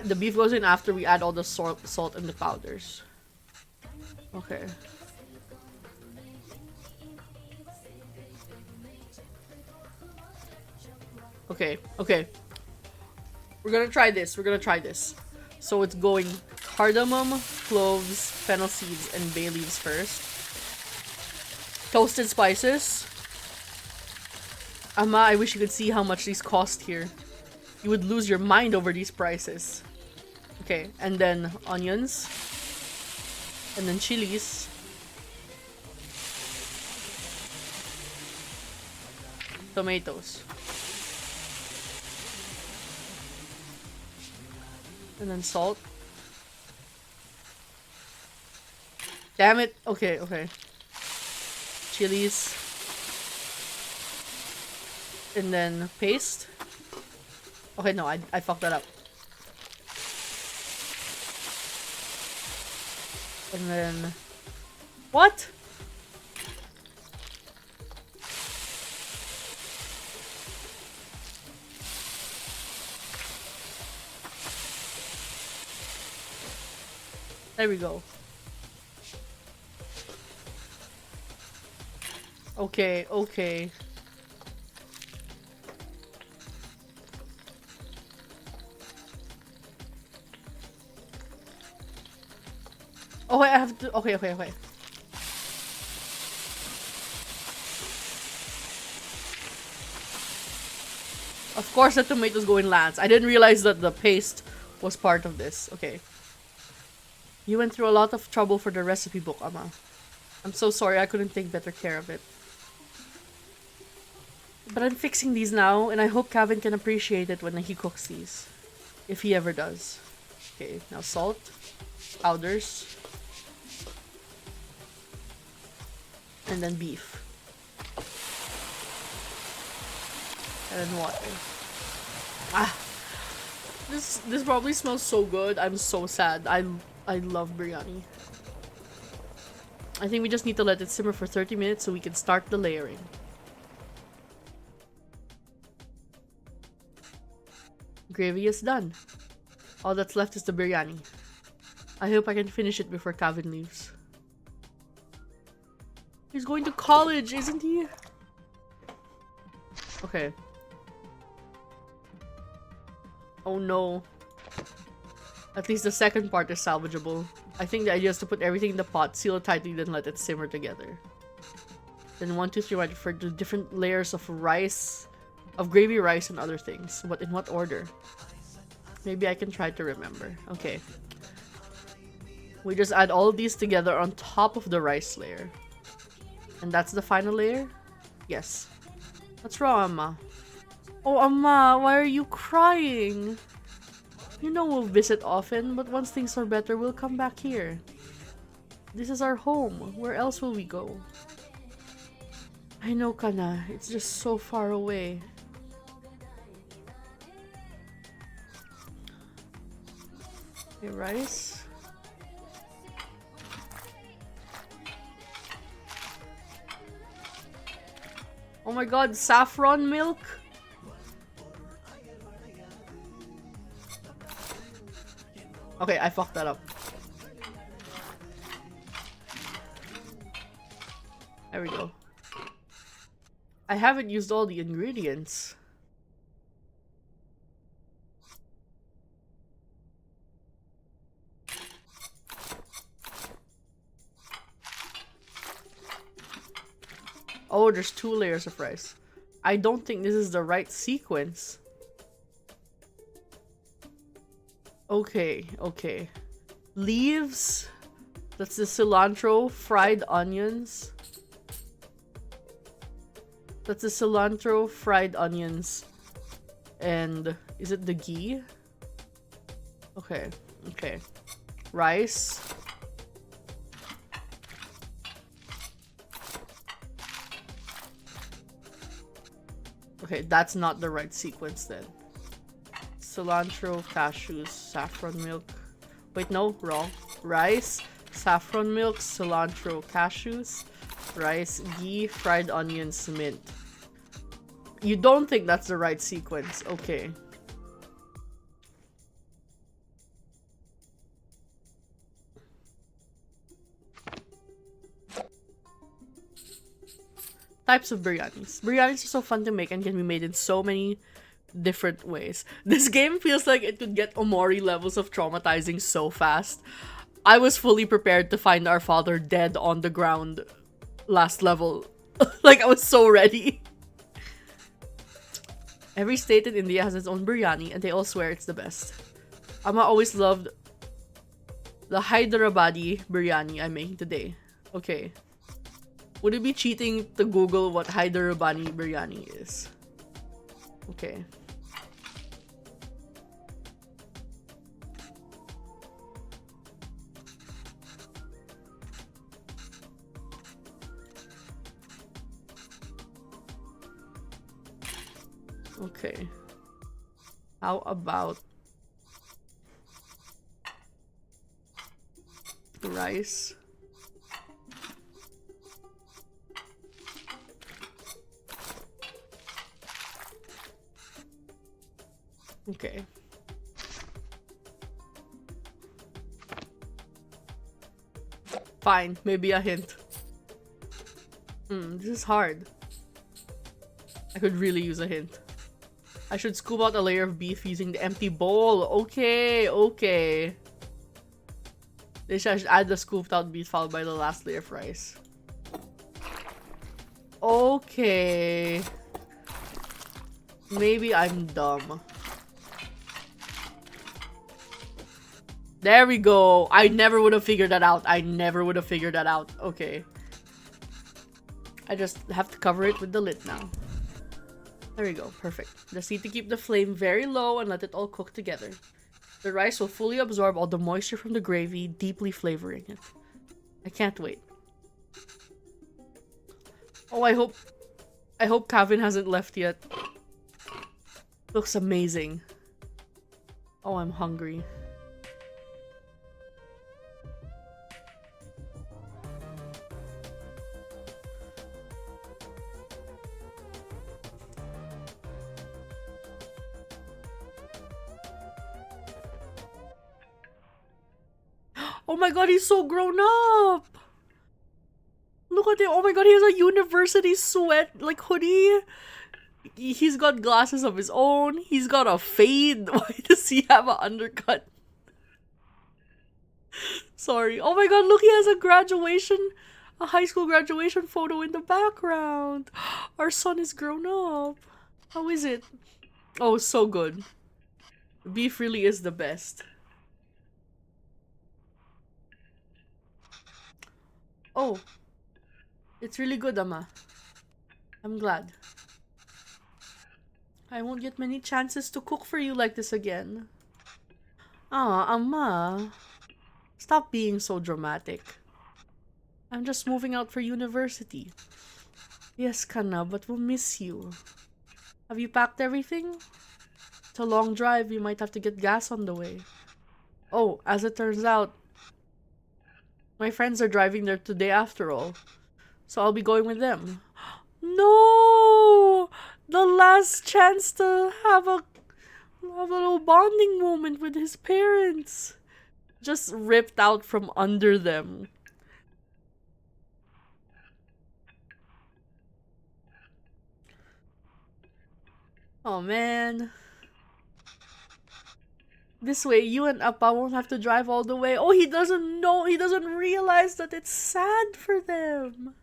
The beef goes in after we add all the salt and the powders. Okay. Okay, okay. We're gonna try this. We're gonna try this. So it's going cardamom, cloves, fennel seeds, and bay leaves first. Toasted spices. Amma, I wish you could see how much these cost here. You would lose your mind over these prices. Okay, and then onions. And then chilies. Tomatoes. And then salt. Damn it. Okay, okay. Chilies. And then paste. Okay, no, I fucked that up. And then... What? There we go. Okay, okay. Oh, wait, I have to... Okay, okay, okay. Of course the tomatoes go in last. I didn't realize that the paste was part of this. Okay. You went through a lot of trouble for the recipe book, Amma. I'm so sorry I couldn't take better care of it. But I'm fixing these now, and I hope Kevin can appreciate it when he cooks these. If he ever does. Okay, now salt. Powders. And then beef. And then water. Ah! This probably smells so good. I'm so sad. I love biryani. I think we just need to let it simmer for 30 minutes so we can start the layering. Gravy is done. All that's left is the biryani. I hope I can finish it before Kevin leaves. He's going to college, isn't he? Okay. Oh no. At least the second part is salvageable. I think the idea is to put everything in the pot, seal it tightly, then let it simmer together. Then 1, 2, 3 might refer to different layers of rice, of gravy, rice, and other things. But in what order? Maybe I can try to remember. Okay. We just add all of these together on top of the rice layer. And that's the final layer? Yes. What's wrong, Amma? Oh, Amma, why are you crying? You know we'll visit often, but once things are better, we'll come back here. This is our home. Where else will we go? I know, Kana. It's just so far away. Okay, rice. Oh my god, saffron milk? Okay, I fucked that up. There we go. I haven't used all the ingredients. Oh, there's 2 layers of rice. I don't think this is the right sequence. Okay, okay. Leaves. That's the cilantro, fried onions. That's the cilantro, fried onions. And is it the ghee? Okay, okay. Rice. Okay, that's not the right sequence then. Cilantro, cashews, saffron milk. Wait, no, wrong. Rice, saffron milk, cilantro, cashews, rice, ghee, fried onions, mint. You don't think that's the right sequence? Okay. Types of biryanis. Biryanis are so fun to make and can be made in so many different ways. This game feels like it could get Omori levels of traumatizing so fast. I was fully prepared to find our father dead on the ground last level. Like, I was so ready. Every state in India has its own biryani and they all swear it's the best. Amma always loved the Hyderabadi biryani I'm making today. Okay. Would it be cheating to Google what Hyderabadi biryani is? Okay. Okay. How about rice? Okay. Fine, maybe a hint. This is hard. I could really use a hint. I should scoop out a layer of beef using the empty bowl. Okay, okay. I should add the scooped out beef followed by the last layer of rice. Okay. Maybe I'm dumb. There we go. I never would have figured that out. I never would have figured that out. Okay. I just have to cover it with the lid now. There we go. Perfect. Just need to keep the flame very low and let it all cook together. The rice will fully absorb all the moisture from the gravy, deeply flavoring it. I can't wait. Oh, I hope Kevin hasn't left yet. Looks amazing. Oh, I'm hungry. Oh my god, he's so grown up! Look at him. Oh my god, he has a university sweat, like, hoodie. He's got glasses of his own. He's got a fade. Why does he have an undercut? Sorry. Oh my god, look, he has a high school graduation photo in the background. Our son is grown up. How is it? Oh, so good. Beef really is the best. Oh, it's really good, Ama. I'm glad. I won't get many chances to cook for you like this again. Ah, Ama. Stop being so dramatic. I'm just moving out for university. Yes, Kana, but we'll miss you. Have you packed everything? It's a long drive. You might have to get gas on the way. Oh, as it turns out, my friends are driving there today after all. So I'll be going with them. No! The last chance to have a little bonding moment with his parents. Just ripped out from under them. Oh man. This way, you and Appa won't have to drive all the way. Oh, he doesn't know. He doesn't realize that it's sad for them.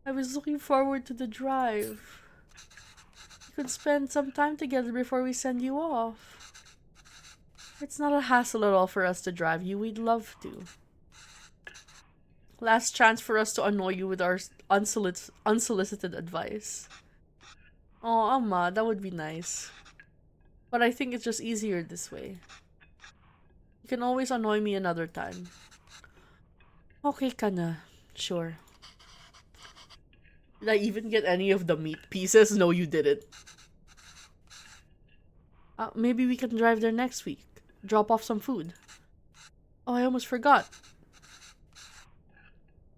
I was looking forward to the drive. We could spend some time together before we send you off. It's not a hassle at all for us to drive you. We'd love to. Last chance for us to annoy you with our unsolicited advice. Oh, Amma, that would be nice. But I think it's just easier this way. You can always annoy me another time. Okay, Kana. Sure. Did I even get any of the meat pieces? No, you didn't. Maybe we can drive there next week. Drop off some food. Oh, I almost forgot.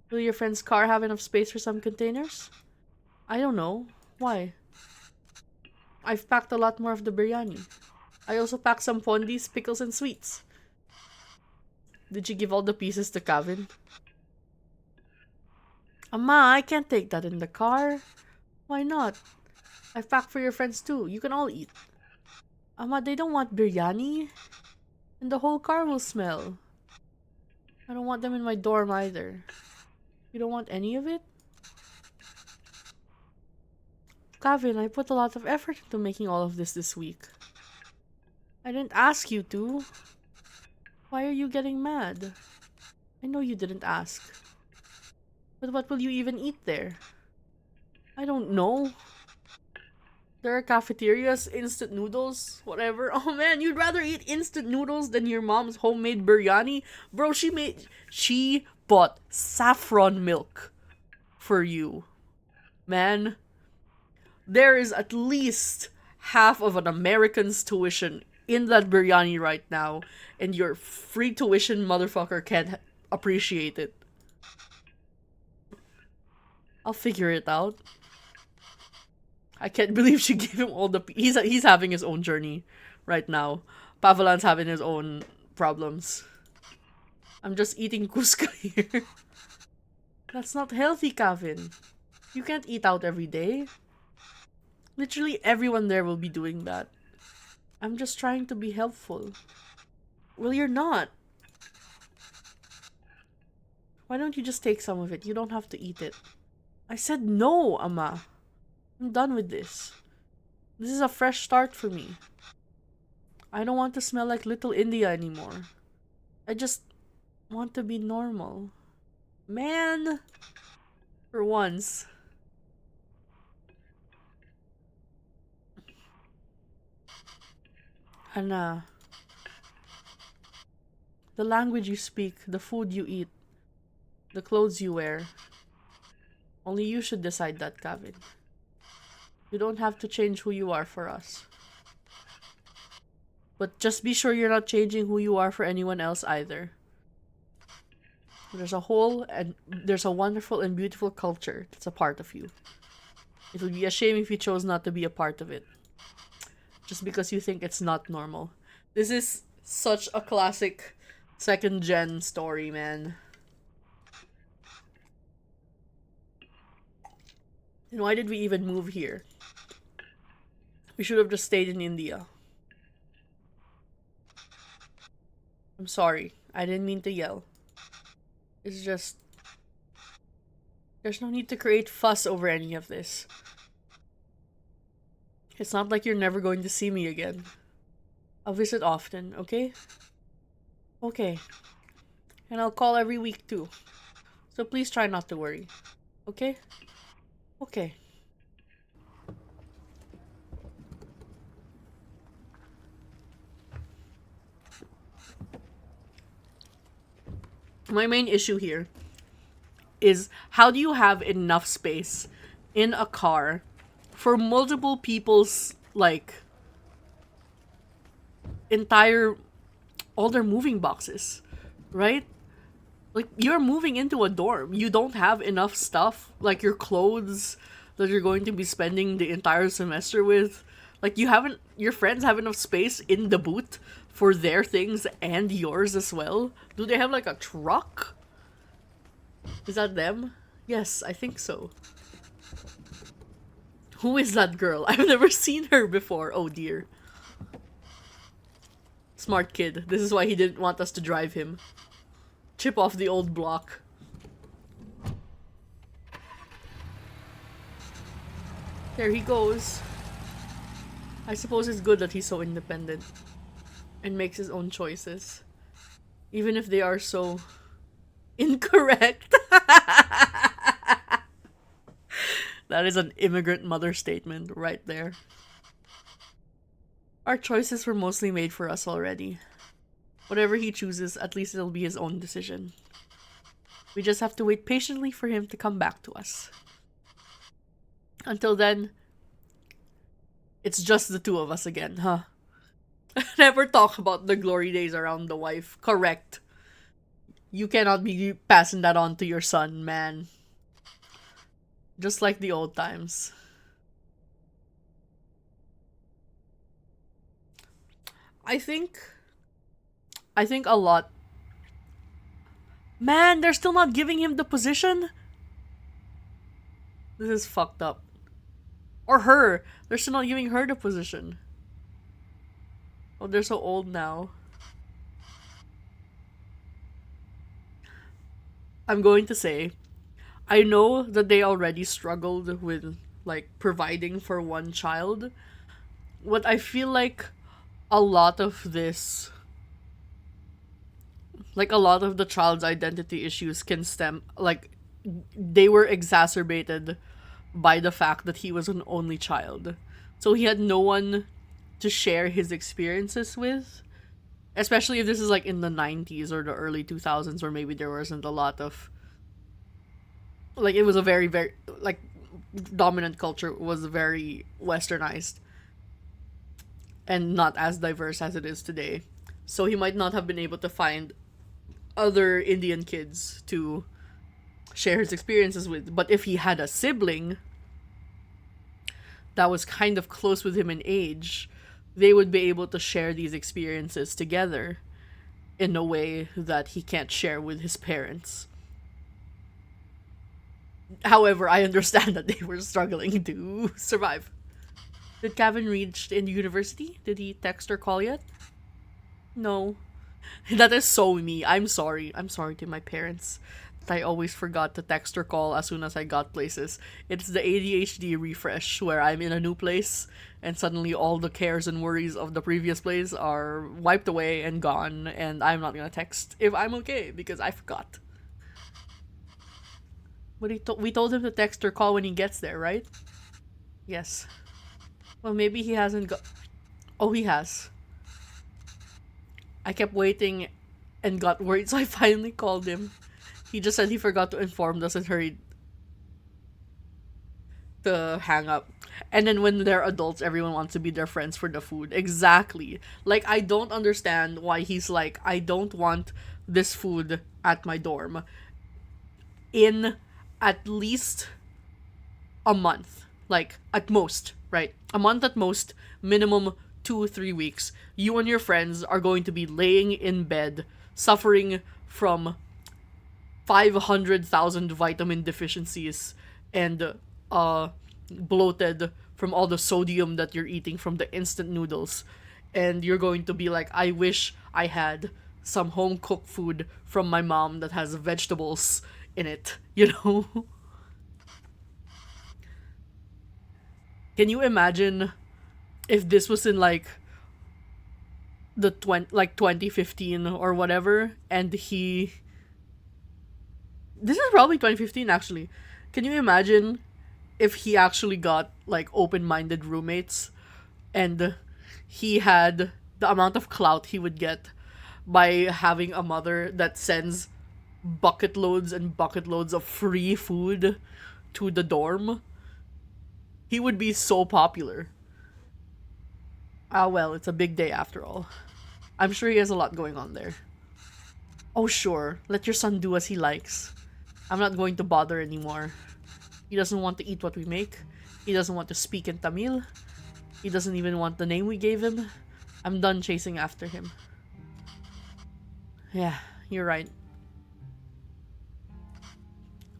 Will your friend's car have enough space for some containers? I don't know. Why? I've packed a lot more of the biryani. I also packed some fondis, pickles, and sweets. Did you give all the pieces to Kevin? Amma, I can't take that in the car. Why not? I've packed for your friends too. You can all eat. Amma, they don't want biryani. And the whole car will smell. I don't want them in my dorm either. You don't want any of it? Kevin, I put a lot of effort into making all of this week. I didn't ask you to. Why are you getting mad? I know you didn't ask. But what will you even eat there? I don't know. There are cafeterias, instant noodles, whatever. Oh man, you'd rather eat instant noodles than your mom's homemade biryani? Bro, she bought saffron milk for you. Man, there is at least half of an American's tuition in that biryani right now, and your free tuition motherfucker can't appreciate it. I'll figure it out. I can't believe she gave him all the... He's having his own journey right now. Pavalan's having his own problems. I'm just eating Cusca here. That's not healthy, Kevin. You can't eat out every day. Literally everyone there will be doing that. I'm just trying to be helpful. Well, you're not. Why don't you just take some of it? You don't have to eat it. I said no, Amma. I'm done with this. This is a fresh start for me. I don't want to smell like Little India anymore. I just want to be normal. Man! For once. Anna. The language you speak, the food you eat, the clothes you wear. Only you should decide that, Kevin. You don't have to change who you are for us. But just be sure you're not changing who you are for anyone else either. There's a wonderful and beautiful culture that's a part of you. It would be a shame if you chose not to be a part of it. Just because you think it's not normal. This is such a classic second gen story, man. And why did we even move here? We should have just stayed in India. I'm sorry. I didn't mean to yell. It's just... There's no need to create fuss over any of this. It's not like you're never going to see me again. I'll visit often, okay? Okay. And I'll call every week too. So please try not to worry. Okay? Okay. My main issue here is how do you have enough space in a car for multiple people's, like, entire, all their moving boxes, right? Like, you're moving into a dorm. You don't have enough stuff, like your clothes that you're going to be spending the entire semester with. Like, your friends have enough space in the boot for their things and yours as well. Do they have like a truck? Is that them? Yes, I think so. Who is that girl? I've never seen her before. Oh dear. Smart kid. This is why he didn't want us to drive him. Chip off the old block. There he goes. I suppose it's good that he's so independent and makes his own choices, even if they are so incorrect. That is an immigrant mother statement right there. Our choices were mostly made for us already. Whatever he chooses, at least it'll be his own decision. We just have to wait patiently for him to come back to us. Until then, it's just the two of us again, huh? Never talk about the glory days around the wife. Correct. You cannot be passing that on to your son, man. Just like the old times. I think a lot. Man, they're still not giving him the position? This is fucked up. Or her. They're still not giving her the position. Oh, they're so old now. I'm going to say, I know that they already struggled with, like, providing for one child. But I feel like a lot of this, like, a lot of the child's identity issues can stem, like, they were exacerbated by the fact that he was an only child. So he had no one to share his experiences with. Especially if this is like in the 90s or the early 2000s, where maybe there wasn't a lot of, like, it was a very, very, like, dominant culture was very westernized and not as diverse as it is today. So he might not have been able to find other Indian kids to share his experiences with. But if he had a sibling that was kind of close with him in age, they would be able to share these experiences together in a way that he can't share with his parents. However, I understand that they were struggling to survive. Did Kevin reach in university? Did he text or call yet? No. That is so me. I'm sorry. I'm sorry to my parents. I always forgot to text or call as soon as I got places. It's the ADHD refresh where I'm in a new place and suddenly all the cares and worries of the previous place are wiped away and gone, and I'm not gonna text if I'm okay because I forgot. But we told him to text or call when he gets there, right? Yes. Well, maybe he hasn't got... Oh, he has. I kept waiting and got worried, so I finally called him. He just said he forgot to inform us and hurried. to hang up. And then when they're adults, everyone wants to be their friends for the food. Exactly. Like, I don't understand why he's like, I don't want this food at my dorm in at least a month. Like, at most, right? A month at most, minimum 2 3 weeks. You and your friends are going to be laying in bed, suffering from 500,000 vitamin deficiencies and bloated from all the sodium that you're eating from the instant noodles. And you're going to be like, I wish I had some home cooked food from my mom that has vegetables in it, you know? Can you imagine if this was in like the 2015 or whatever, and he this is probably 2015 actually. Can you imagine if he actually got like open-minded roommates, and he had the amount of clout he would get by having a mother that sends bucket loads and bucket loads of free food to the dorm? He would be so popular. Ah, well, it's a big day after all. I'm sure he has a lot going on there. Oh, sure, let your son do as he likes. I'm not going to bother anymore. He doesn't want to eat what we make. He doesn't want to speak in Tamil. He doesn't even want the name we gave him. I'm done chasing after him. Yeah, you're right.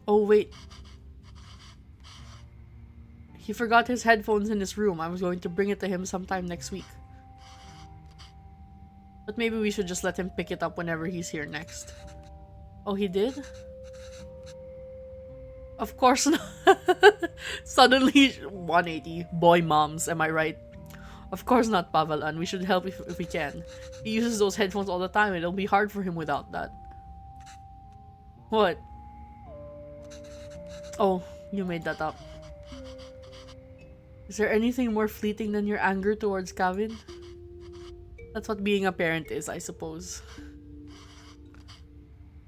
Oh, wait. He forgot his headphones in his room. I was going to bring it to him sometime next week. But maybe we should just let him pick it up whenever he's here next. Oh, he did? Of course not. Suddenly, 180. Boy moms, am I right? Of course not, Pavalan. We should help if we can. He uses those headphones all the time. It'll be hard for him without that. What? Oh, you made that up. Is there anything more fleeting than your anger towards Kevin? That's what being a parent is, I suppose.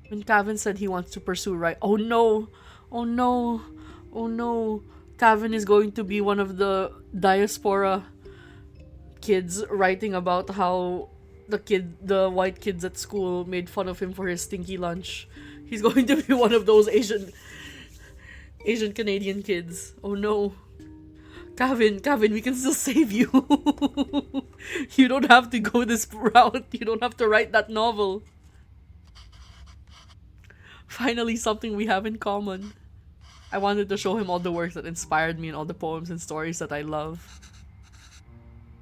When Kevin said he wants to pursue right... Oh no! Oh no! Oh no! Kevin is going to be one of the diaspora kids writing about how the white kids at school made fun of him for his stinky lunch. He's going to be one of those Asian Canadian kids. Oh no. Kevin, we can still save you. You don't have to go this route. You don't have to write that novel. Finally, something we have in common. I wanted to show him all the work that inspired me and all the poems and stories that I love.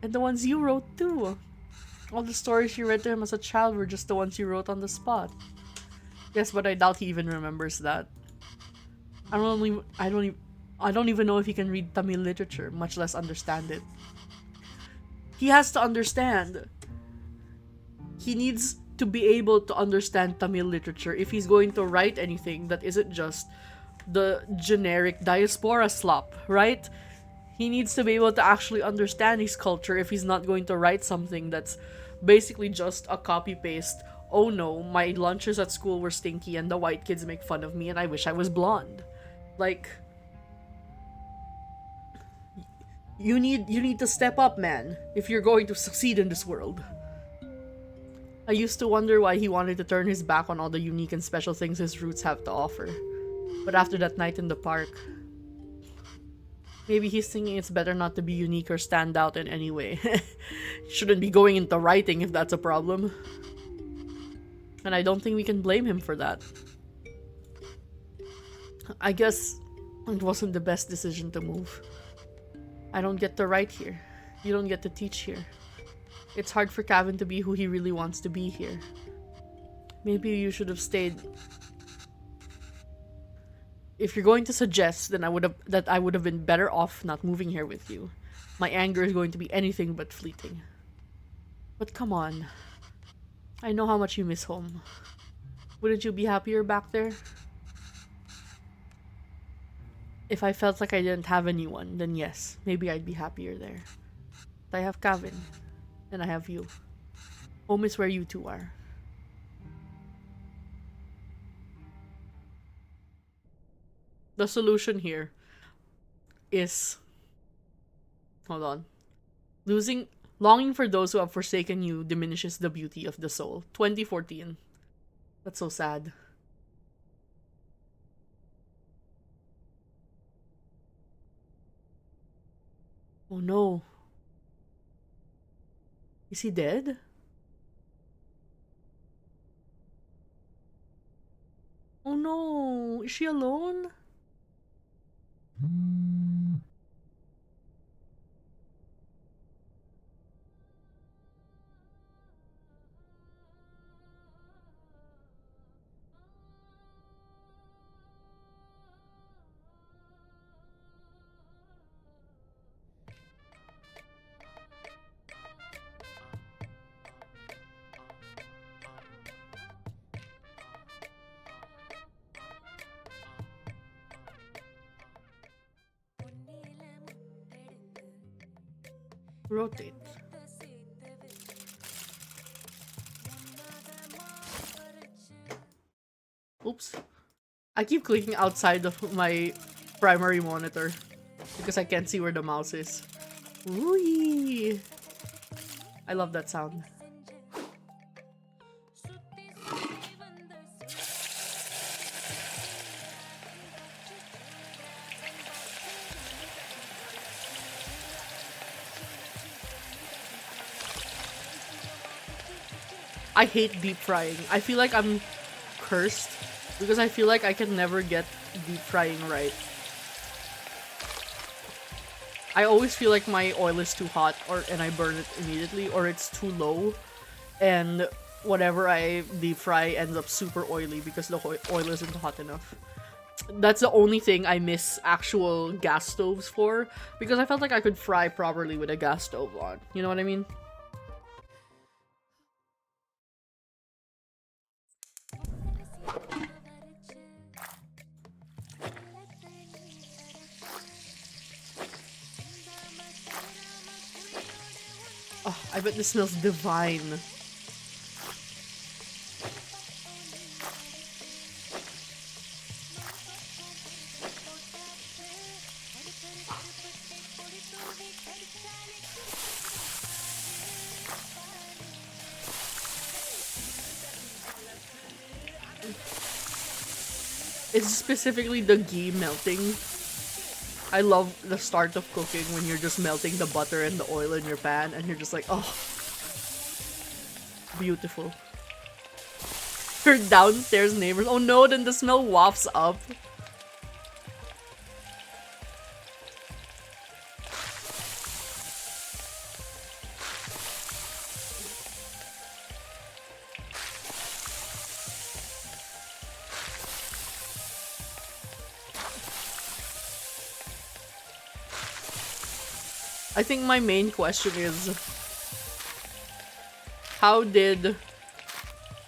And the ones you wrote too. All the stories you read to him as a child were just the ones you wrote on the spot. Yes, but I doubt he even remembers that. I don't even know if he can read Tamil literature, much less understand it. He has to understand. He needs to be able to understand Tamil literature if he's going to write anything that isn't just the generic diaspora slop, right? He needs to be able to actually understand his culture if he's not going to write something that's basically just a copy-paste. Oh no, my lunches at school were stinky and the white kids make fun of me and I wish I was blonde. Like, you need to step up, man, if you're going to succeed in this world. I used to wonder why he wanted to turn his back on all the unique and special things his roots have to offer. But after that night in the park, maybe he's thinking it's better not to be unique or stand out in any way. Shouldn't be going into writing if that's a problem. And I don't think we can blame him for that. I guess it wasn't the best decision to move. I don't get to write here. You don't get to teach here. It's hard for Kevin to be who he really wants to be here. Maybe you should have stayed. If you're going to suggest, then I would have been better off not moving here with you. My anger is going to be anything but fleeting. But come on. I know how much you miss home. Wouldn't you be happier back there? If I felt like I didn't have anyone, then yes, maybe I'd be happier there. But I have Kevin. And I have you. Home is where you two are. The solution here. is, hold on. Longing for those who have forsaken you diminishes the beauty of the soul. 2014. That's so sad. Oh no. Is he dead? Oh no. Is she alone? Rotate. Oops. I keep clicking outside of my primary monitor because I can't see where the mouse is. Ooh. I love that sound. I hate deep frying. I feel like I'm cursed because I feel like I can never get deep frying right. I always feel like my oil is too hot and I burn it immediately, or it's too low and whatever I deep fry ends up super oily because the oil isn't hot enough. That's the only thing I miss actual gas stoves for, because I felt like I could fry properly with a gas stove on. You know what I mean? Oh, I bet this smells divine. It's specifically the ghee melting. I love the start of cooking when you're just melting the butter and the oil in your pan and you're just like, oh, beautiful. Her downstairs neighbors. Oh no, then the smell wafts up. I think my main question is, how did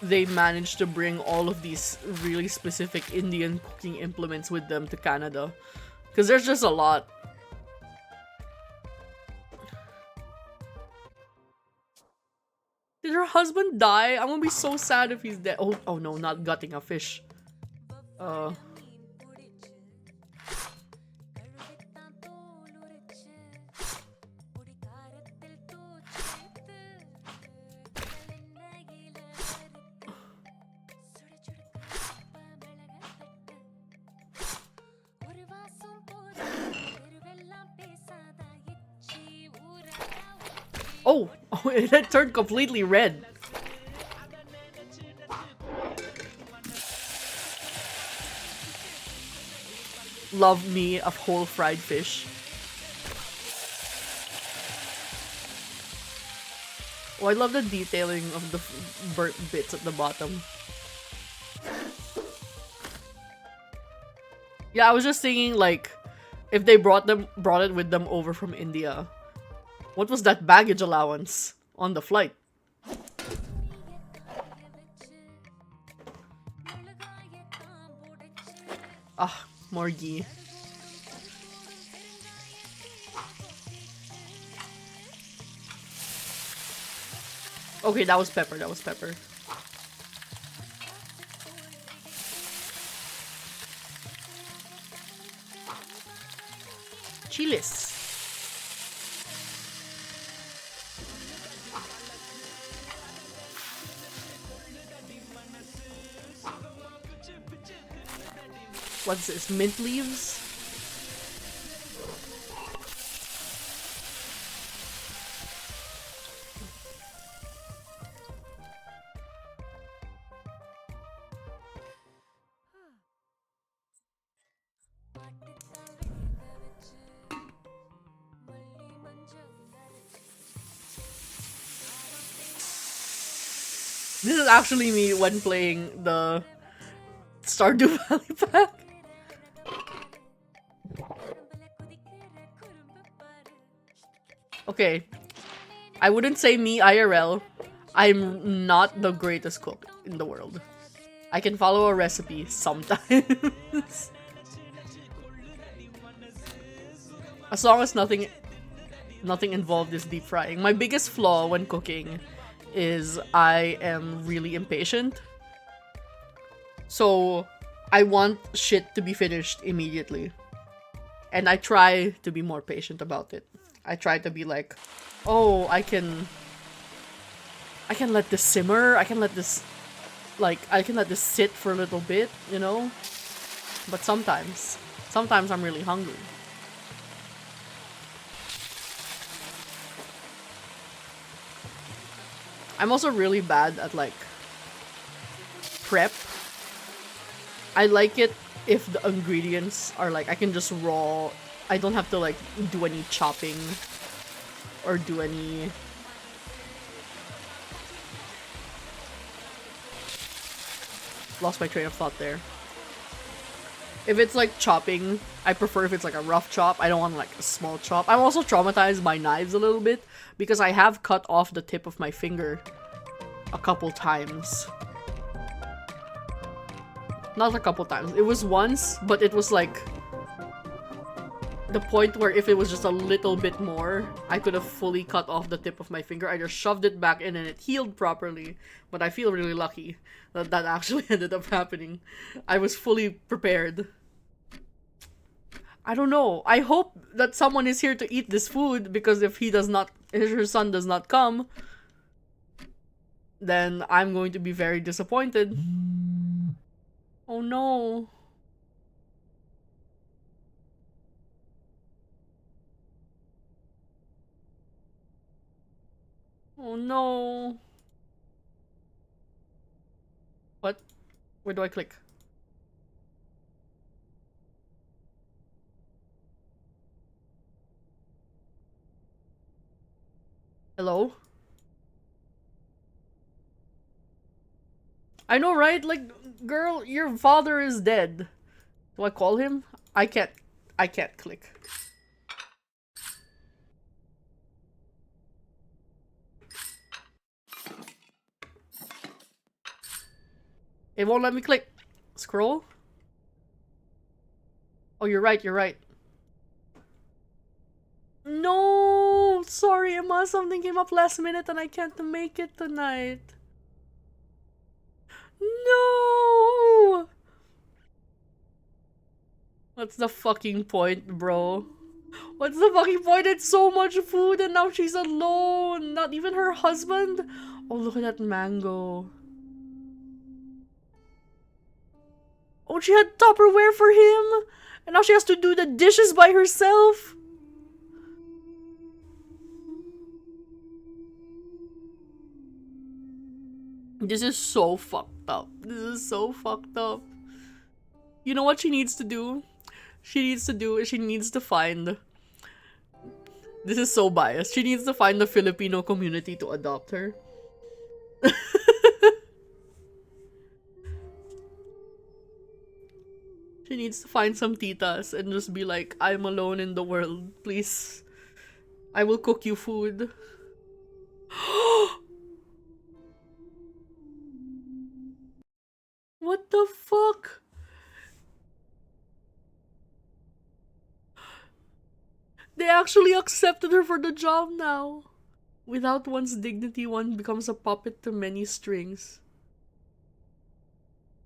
they manage to bring all of these really specific Indian cooking implements with them to Canada? Because there's just a lot. Did her husband die? I'm gonna be so sad if he's dead. Oh no, not gutting a fish. Oh, it turned completely red. Love me a whole fried fish. Oh, I love the detailing of the burnt bits at the bottom. Yeah, I was just thinking, like, if they brought it with them over from India, what was that baggage allowance on the flight? Ah, more ghee. Okay, that was pepper, that was pepper. chiles. What's this? Mint leaves? This is actually me when playing the Stardew Valley pack. Okay, I wouldn't say me IRL. I'm not the greatest cook in the world. I can follow a recipe sometimes. As long as nothing involved is deep frying. My biggest flaw when cooking is I am really impatient. So I want shit to be finished immediately. And I try to be more patient about it. I try to be like, oh, I can let this simmer. I can let this sit for a little bit, you know? But sometimes I'm really hungry. I'm also really bad at like prep. I like it if the ingredients are like I can just raw. I don't have to like do any chopping or do any lost my train of thought there. If it's like chopping, I prefer if it's like a rough chop. I don't want like a small chop. I'm also traumatized by knives a little bit because I have cut off the tip of my finger a couple times. Not a couple times. It was once, but it was like the point where if it was just a little bit more, I could have fully cut off the tip of my finger. I just shoved it back in and it healed properly. But I feel really lucky that that actually ended up happening. I was fully prepared. I don't know. I hope that someone is here to eat this food, because if her son does not come, then I'm going to be very disappointed. Oh no. Oh no. What? Where do I click? Hello? I know, right? Like, girl, your father is dead. Do I call him? I can't click. It won't let me click. Scroll? Oh, you're right, you're right. No! Sorry, Emma. Something came up last minute and I can't make it tonight. No! What's the fucking point, bro? What's the fucking point? It's so much food and now she's alone. Not even her husband. Oh, look at that mango. Oh, she had Tupperware for him. And now she has to do the dishes by herself. This is so fucked up. This is so fucked up. You know what she needs to do? She needs to find... This is so biased. She needs to find the Filipino community to adopt her. She needs to find some titas and just be like, I'm alone in the world. Please. I will cook you food. What the fuck? They actually accepted her for the job now. Without one's dignity, one becomes a puppet to many strings.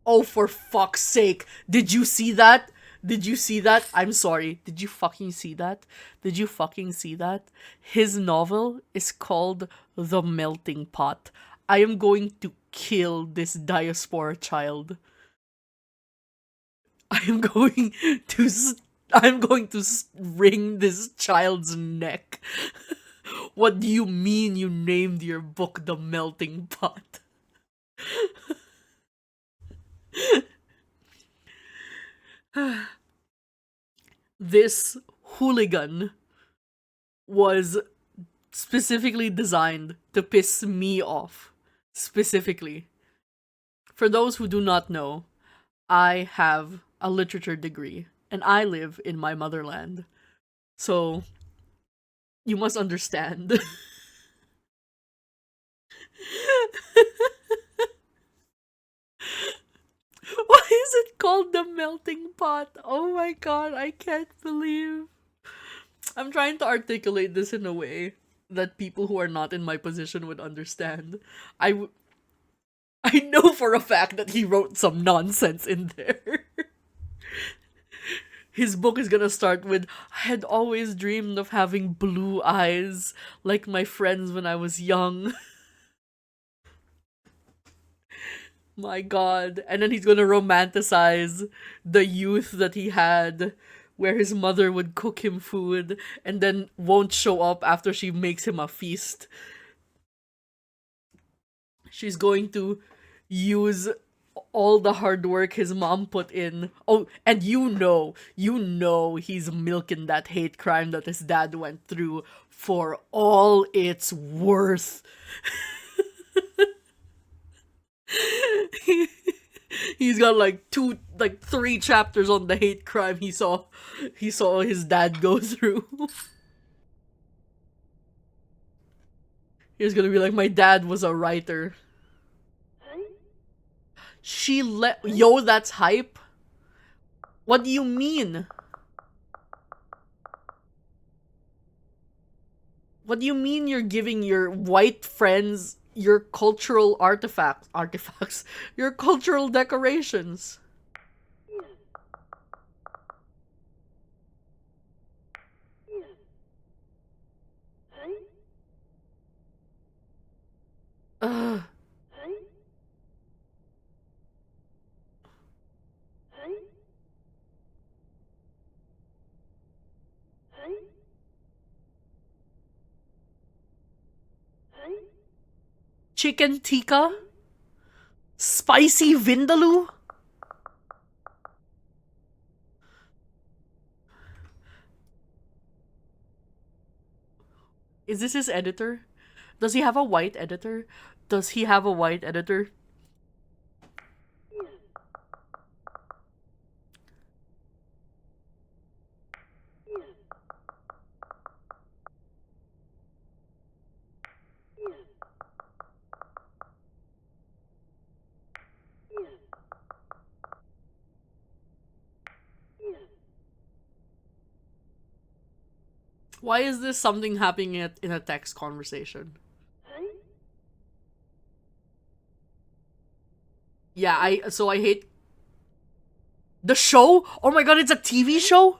Oh, for fuck's sake. Did you see that? Did you see that? I'm sorry. Did you fucking see that? Did you fucking see that? His novel is called The Melting Pot. I am going to kill this diaspora child. I am going to I'm going to wring this child's neck. What do you mean you named your book The Melting Pot? This hooligan was specifically designed to piss me off. Specifically. For those who do not know, I have a literature degree and I live in my motherland. So, you must understand. Why is it called the melting pot? Oh my god, I can't believe. I'm trying to articulate this in a way that people who are not in my position would understand. I know for a fact that he wrote some nonsense in there. His book is gonna start with, I had always dreamed of having blue eyes like my friends when I was young. My god. And then he's gonna romanticize the youth that he had, where his mother would cook him food and then won't show up after she makes him a feast. She's going to use all the hard work his mom put in. Oh, and you know he's milking that hate crime that his dad went through for all it's worth. He's got like three chapters on the hate crime he saw his dad go through. He's gonna be like, my dad was a writer. Yo, that's hype. What do you mean? What do you mean you're giving your white friends your cultural artifacts, your cultural decorations? Ugh. Chicken tikka? Spicy vindaloo? Is this his editor? Does he have a white editor? Does he have a white editor? Why is this something happening in a text conversation? Yeah, I hate the show? Oh my god, it's a TV show?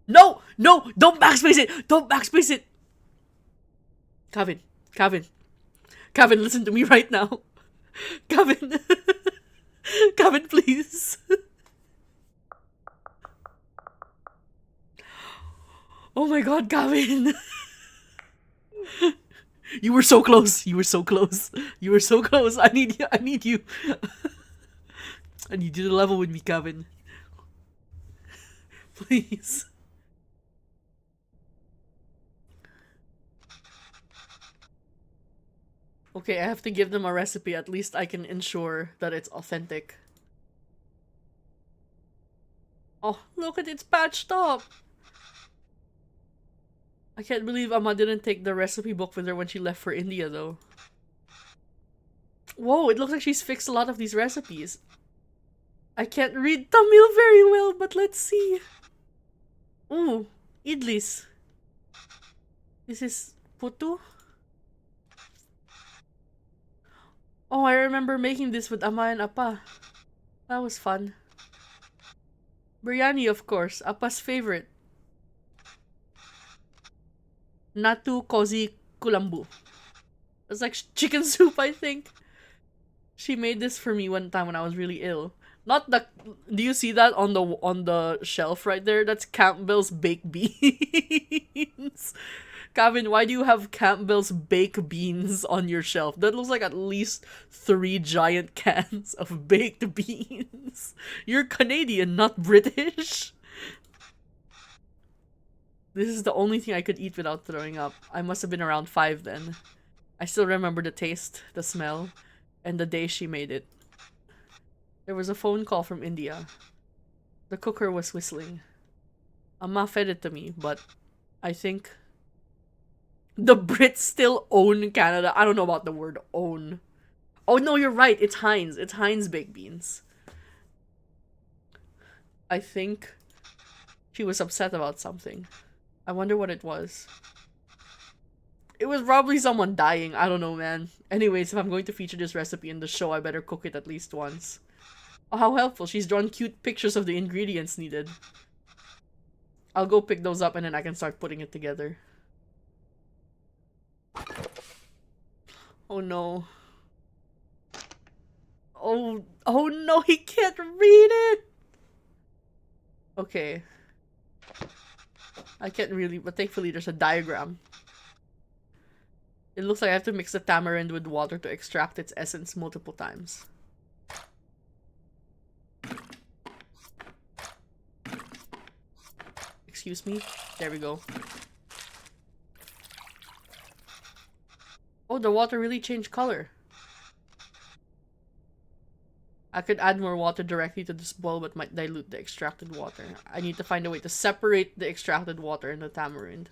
No! No! Don't backspace it! Don't backspace it! Kevin. Kevin. Kevin, listen to me right now. Kevin. Kevin, please. Oh my god, Kevin. You were so close. You were so close. You were so close. I need you. I need you. I need you to level with me, Kevin. Please. Okay, I have to give them a recipe. At least I can ensure that it's authentic. Oh, look at it's patched up. I can't believe Amma didn't take the recipe book with her when she left for India, though. Whoa, it looks like she's fixed a lot of these recipes. I can't read Tamil very well, but let's see. Ooh, idlis. This is putu. Oh, I remember making this with Ama and Appa. That was fun. Biryani, of course. Appa's favorite. Natu Kozi Kulambu. It's like chicken soup, I think. She made this for me one time when I was really ill. Not the. Do you see that on the shelf right there? That's Campbell's baked beans. Kevin, why do you have Campbell's baked beans on your shelf? That looks like at least 3 giant cans of baked beans. You're Canadian, not British. This is the only thing I could eat without throwing up. I must have been around 5 then. I still remember the taste, the smell, and the day she made it. There was a phone call from India. The cooker was whistling. Amma fed it to me, but I think the Brits still own Canada. I don't know about the word own. Oh no, you're right. It's Heinz. It's Heinz baked beans. I think she was upset about something. I wonder what it was. It was probably someone dying. I don't know, man. Anyways, if I'm going to feature this recipe in the show, I better cook it at least once. Oh, how helpful. She's drawn cute pictures of the ingredients needed. I'll go pick those up and then I can start putting it together. Oh no. Oh no, he can't read it! Okay. I can't really, but thankfully there's a diagram. It looks like I have to mix the tamarind with water to extract its essence multiple times. Excuse me? There we go. Oh, the water really changed color. I could add more water directly to this boil, but might dilute the extracted water. I need to find a way to separate the extracted water and the tamarind.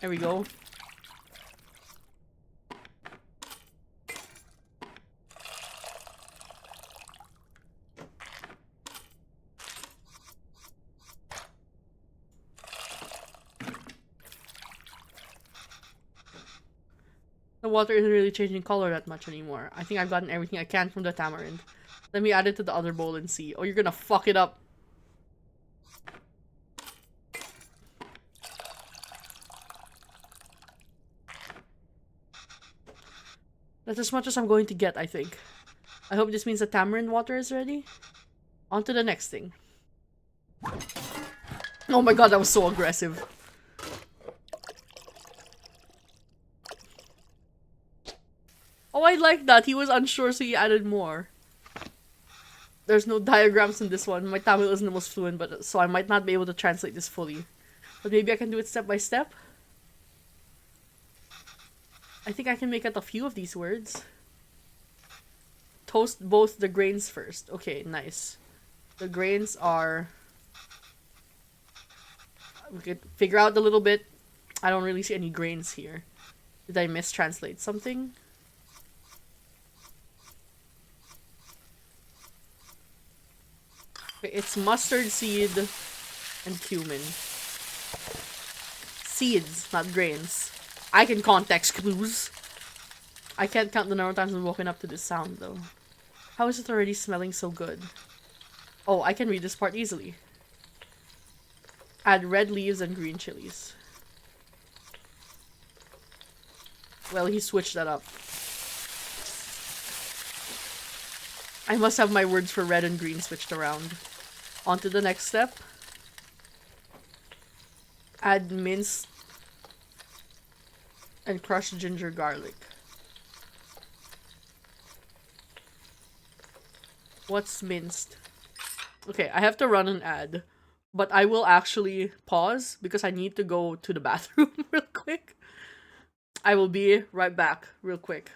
There we go. The water isn't really changing color that much anymore. I think I've gotten everything I can from the tamarind. Let me add it to the other bowl and see. Oh, you're gonna fuck it up. That's as much as I'm going to get, I think. I hope this means the tamarind water is ready. On to the next thing. Oh my god, that was so aggressive. Oh, I like that. He was unsure, so he added more. There's no diagrams in this one. My Tamil isn't the most fluent, but so I might not be able to translate this fully. But maybe I can do it step by step. I think I can make out a few of these words. Toast both the grains first. Okay, nice. The grains are... We could figure out a little bit. I don't really see any grains here. Did I mistranslate something? Okay, it's mustard seed and cumin. Seeds, not grains. I can context clues. I can't count the number of times I've woken up to this sound, though. How is it already smelling so good? Oh, I can read this part easily. Add red leaves and green chilies. Well, he switched that up. I must have my words for red and green switched around. On to the next step. Add minced and crushed ginger garlic. What's minced? Okay, I have to run an ad. But I will actually pause because I need to go to the bathroom real quick. I will be right back real quick.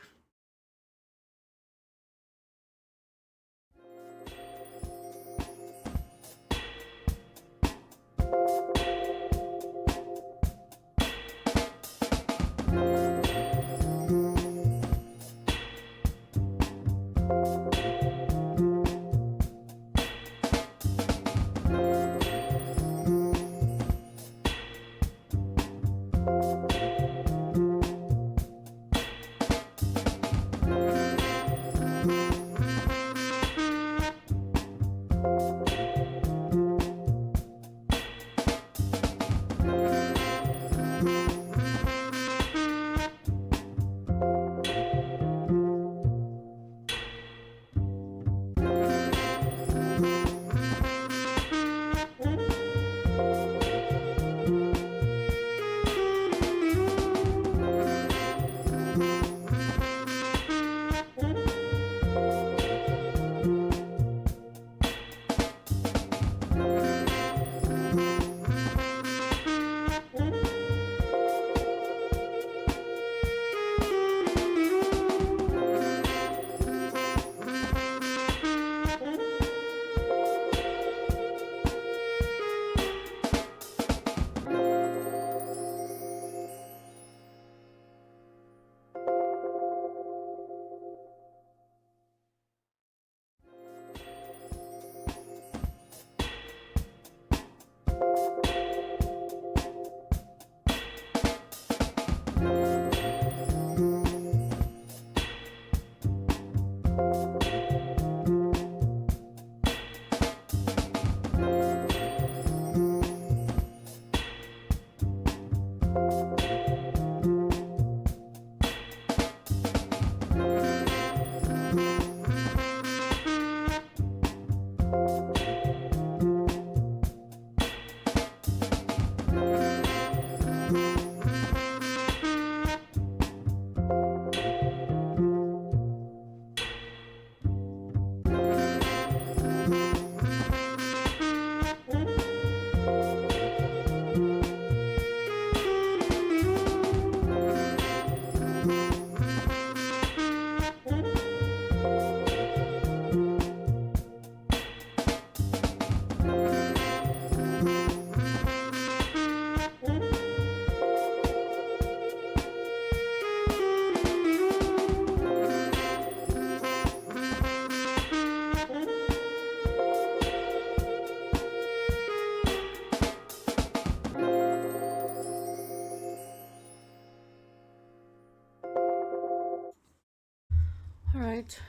All right,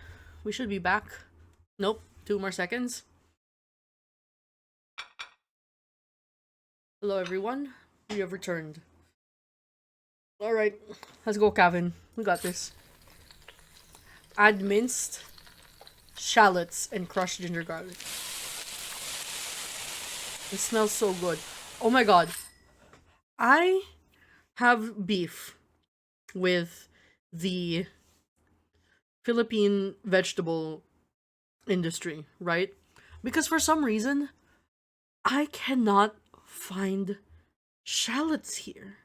we should be back. Nope, 2 more seconds. Hello, everyone. We have returned. All right, let's go, Kevin. We got this. Add minced shallots and crushed ginger garlic. It smells so good. Oh my god. I have beef with the Philippine vegetable industry, right? Because for some reason, I cannot find shallots here.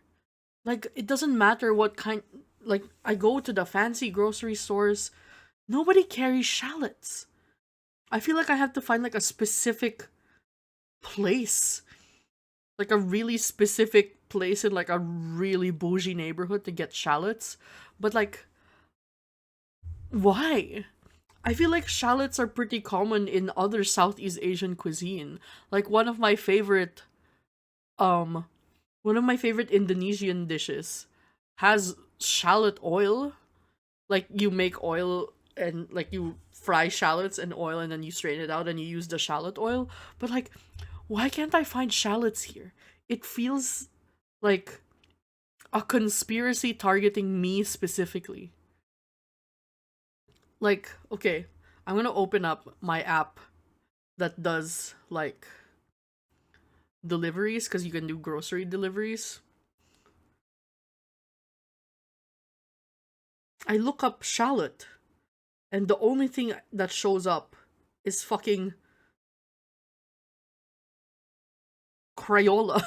Like, it doesn't matter what kind. Like, I go to the fancy grocery stores, nobody carries shallots. I feel like I have to find like a specific place, like a really specific place in like a really bougie neighborhood to get shallots. But like, why? I feel like shallots are pretty common in other Southeast Asian cuisine. Like um one of my favorite Indonesian dishes has shallot oil. Like you make oil and like you fry shallots in oil and then you strain it out and you use the shallot oil. But like, why can't I find shallots here? It feels like a conspiracy targeting me specifically. Like, okay, I'm gonna open up my app that does like deliveries because you can do grocery deliveries. I look up shallot, and the only thing that shows up is fucking Crayola.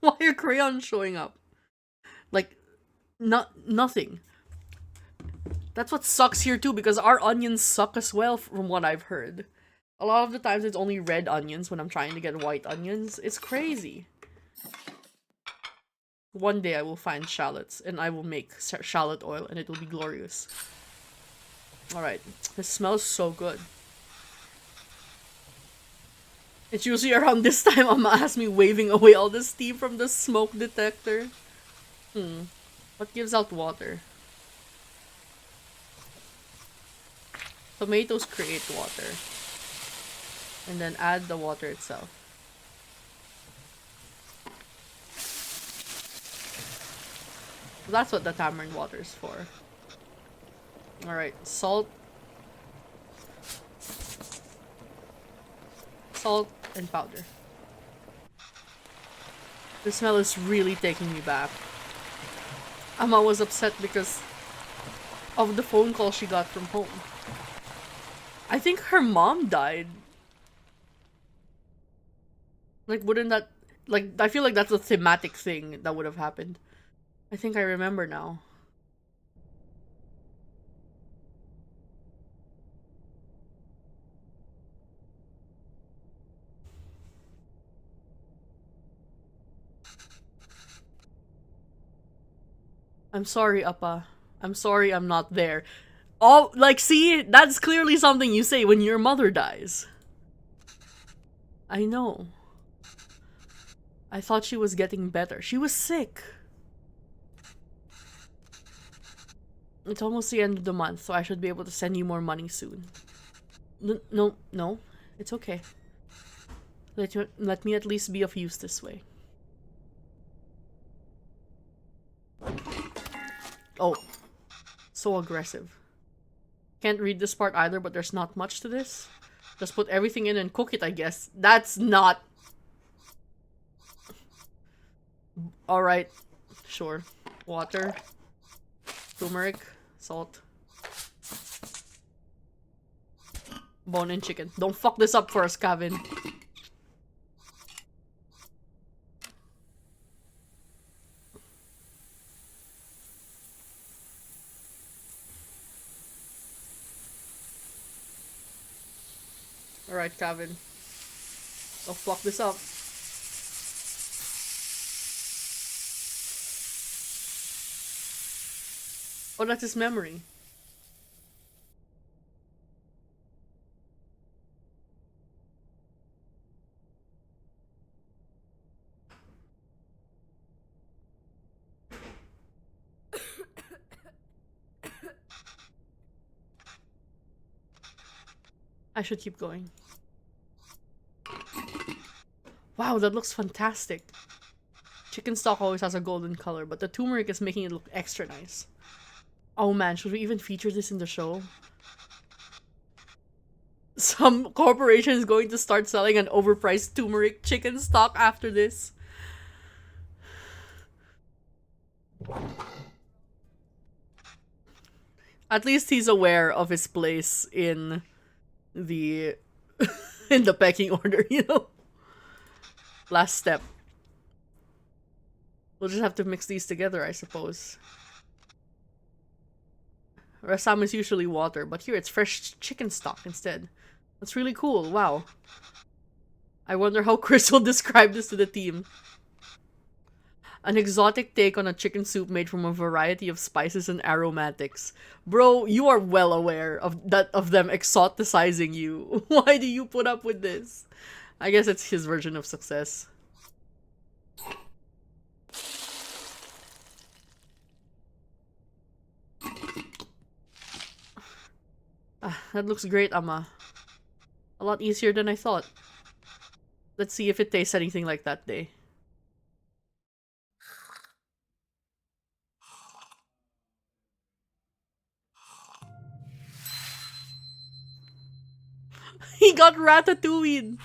Why are crayons showing up? Like, nothing. That's what sucks here too, because our onions suck as well, from what I've heard. A lot of the times it's only red onions when I'm trying to get white onions. It's crazy. One day I will find shallots and I will make shallot oil and it will be glorious. Alright, this smells so good. It's usually around this time Mama has me waving away all the steam from the smoke detector. What gives out water? Tomatoes create water. And then add the water itself. That's what the tamarind water is for. Alright, salt. Salt and powder. The smell is really taking me back. Amma was upset because of the phone call she got from home. I think her mom died. Like, wouldn't that... Like, I feel like that's a thematic thing that would have happened. I think I remember now. I'm sorry, Appa. I'm sorry I'm not there. Oh, like, see? That's clearly something you say when your mother dies. I know. I thought she was getting better. She was sick. It's almost the end of the month, so I should be able to send you more money soon. No. It's okay. Let me at least be of use this way. Oh. So aggressive. Can't read this part either, but there's not much to this. Just put everything in and cook it, I guess. That's not... Alright. Sure. Water. Turmeric. Salt. Bone-in chicken. Don't fuck this up for us, Kevin. Alright, Kevin. Don't fuck this up. Oh, that's his memory. I should keep going. Wow, that looks fantastic. Chicken stock always has a golden color, but the turmeric is making it look extra nice. Oh man, should we even feature this in the show? Some corporation is going to start selling an overpriced turmeric chicken stock after this. At least he's aware of his place in the in the pecking order, you know? Last step. We'll just have to mix these together, I suppose. Rasam is usually water, but here it's fresh chicken stock instead. That's really cool, wow. I wonder how Chris will describe this to the team. An exotic take on a chicken soup made from a variety of spices and aromatics. Bro, you are well aware of them exoticizing you. Why do you put up with this? I guess it's his version of success. That looks great, Amma. A lot easier than I thought. Let's see if it tastes anything like that day. He got ratatouille!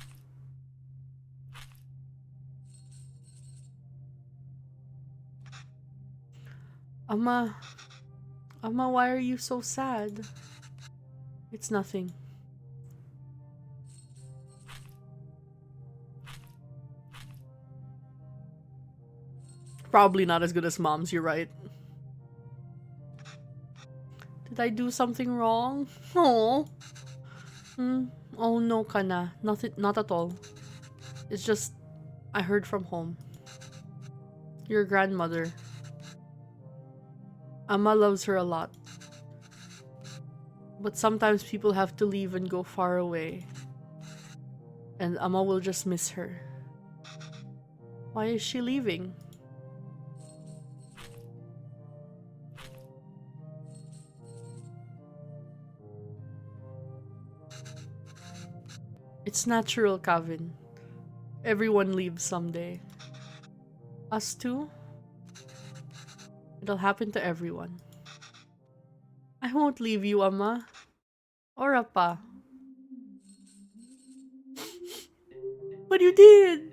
Amma, why are you so sad? It's nothing. Probably not as good as Mom's, you're right. Did I do something wrong? Oh. Hmm. Oh no, Kana. Nothing, not at all. It's just, I heard from home. Your grandmother. Amma loves her a lot. But sometimes people have to leave and go far away. And Amma will just miss her. Why is she leaving? It's natural, Kevin. Everyone leaves someday. Us too? It'll happen to everyone. I won't leave you, Amma. Or Appa. But you did!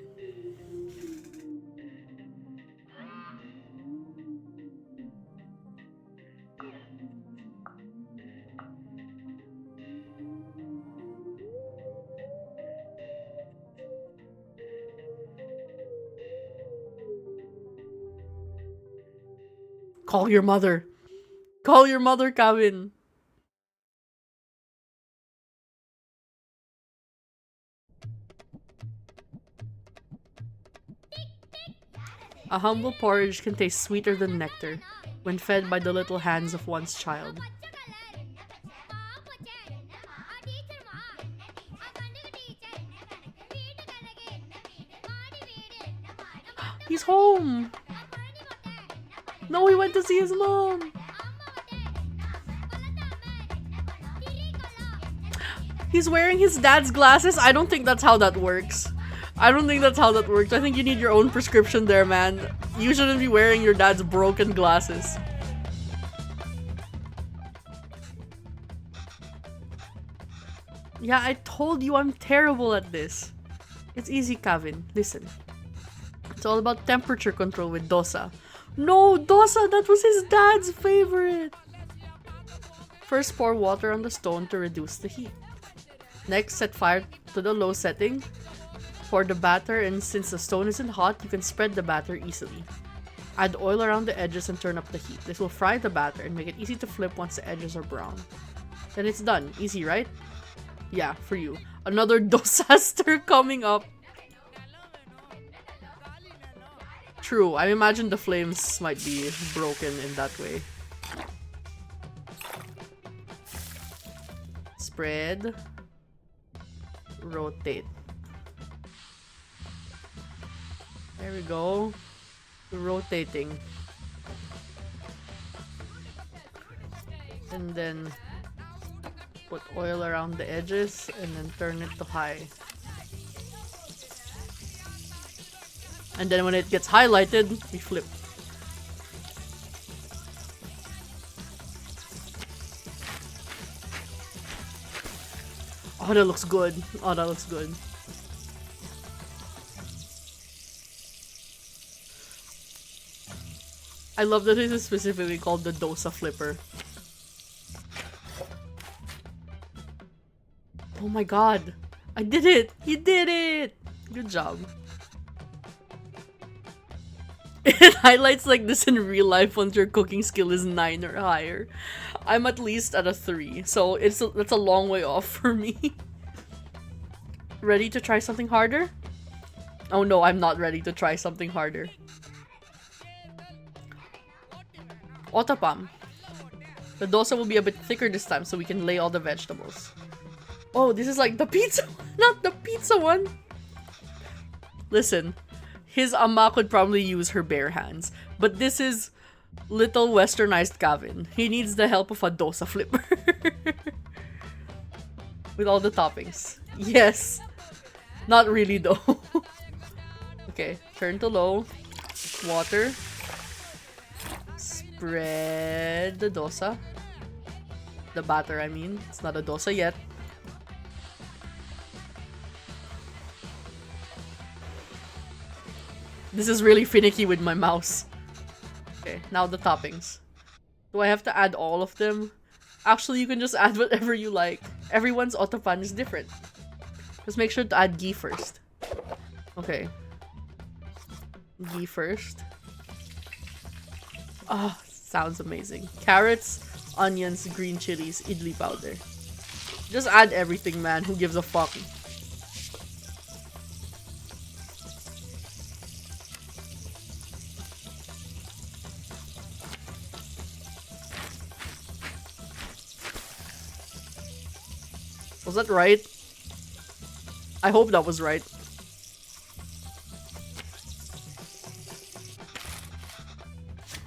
Call your mother. Call your mother, Kevin. A humble porridge can taste sweeter than nectar when fed by the little hands of one's child. He's home! No, he went to see his mom! He's wearing his dad's glasses? I don't think that's how that works. I don't think that's how that works. I think you need your own prescription there, man. You shouldn't be wearing your dad's broken glasses. Yeah, I told you I'm terrible at this. It's easy, Kevin. Listen. It's all about temperature control with dosa. No, dosa! That was his dad's favorite! First, pour water on the stone to reduce the heat. Next, set fire to the low setting. Pour the batter, and since the stone isn't hot, you can spread the batter easily. Add oil around the edges and turn up the heat. This will fry the batter and make it easy to flip once the edges are brown. Then it's done. Easy, right? Yeah, for you. Another disaster coming up. True, I imagine the flames might be broken in that way. Spread. Rotate. There we go. Rotating. And then put oil around the edges and then turn it to high. And then when it gets highlighted, we flip. Oh, that looks good. Oh, that looks good. I love that this is specifically called the dosa flipper. Oh my god. I did it! You did it! Good job. It highlights like this in real life once your cooking skill is 9 or higher. I'm at least at a 3, so that's a long way off for me. Ready to try something harder? Oh no, I'm not ready to try something harder. Otapam. The dosa will be a bit thicker this time so we can lay all the vegetables. Oh, this is like the pizza, not the pizza one. Listen, his ama could probably use her bare hands, but this is little westernized Gavin. He needs the help of a dosa flipper. With all the toppings. Yes. Not really though. Okay, turn to low. Water. Spread the dosa. The batter, I mean. It's not a dosa yet. This is really finicky with my mouse. Okay, now the toppings. Do I have to add all of them? Actually, you can just add whatever you like. Everyone's otopan is different. Just make sure to add ghee first. Okay. Ghee first. Ah, sounds amazing. Carrots, onions, green chilies, idli powder. Just add everything, man. Who gives a fuck? Was that right? I hope that was right.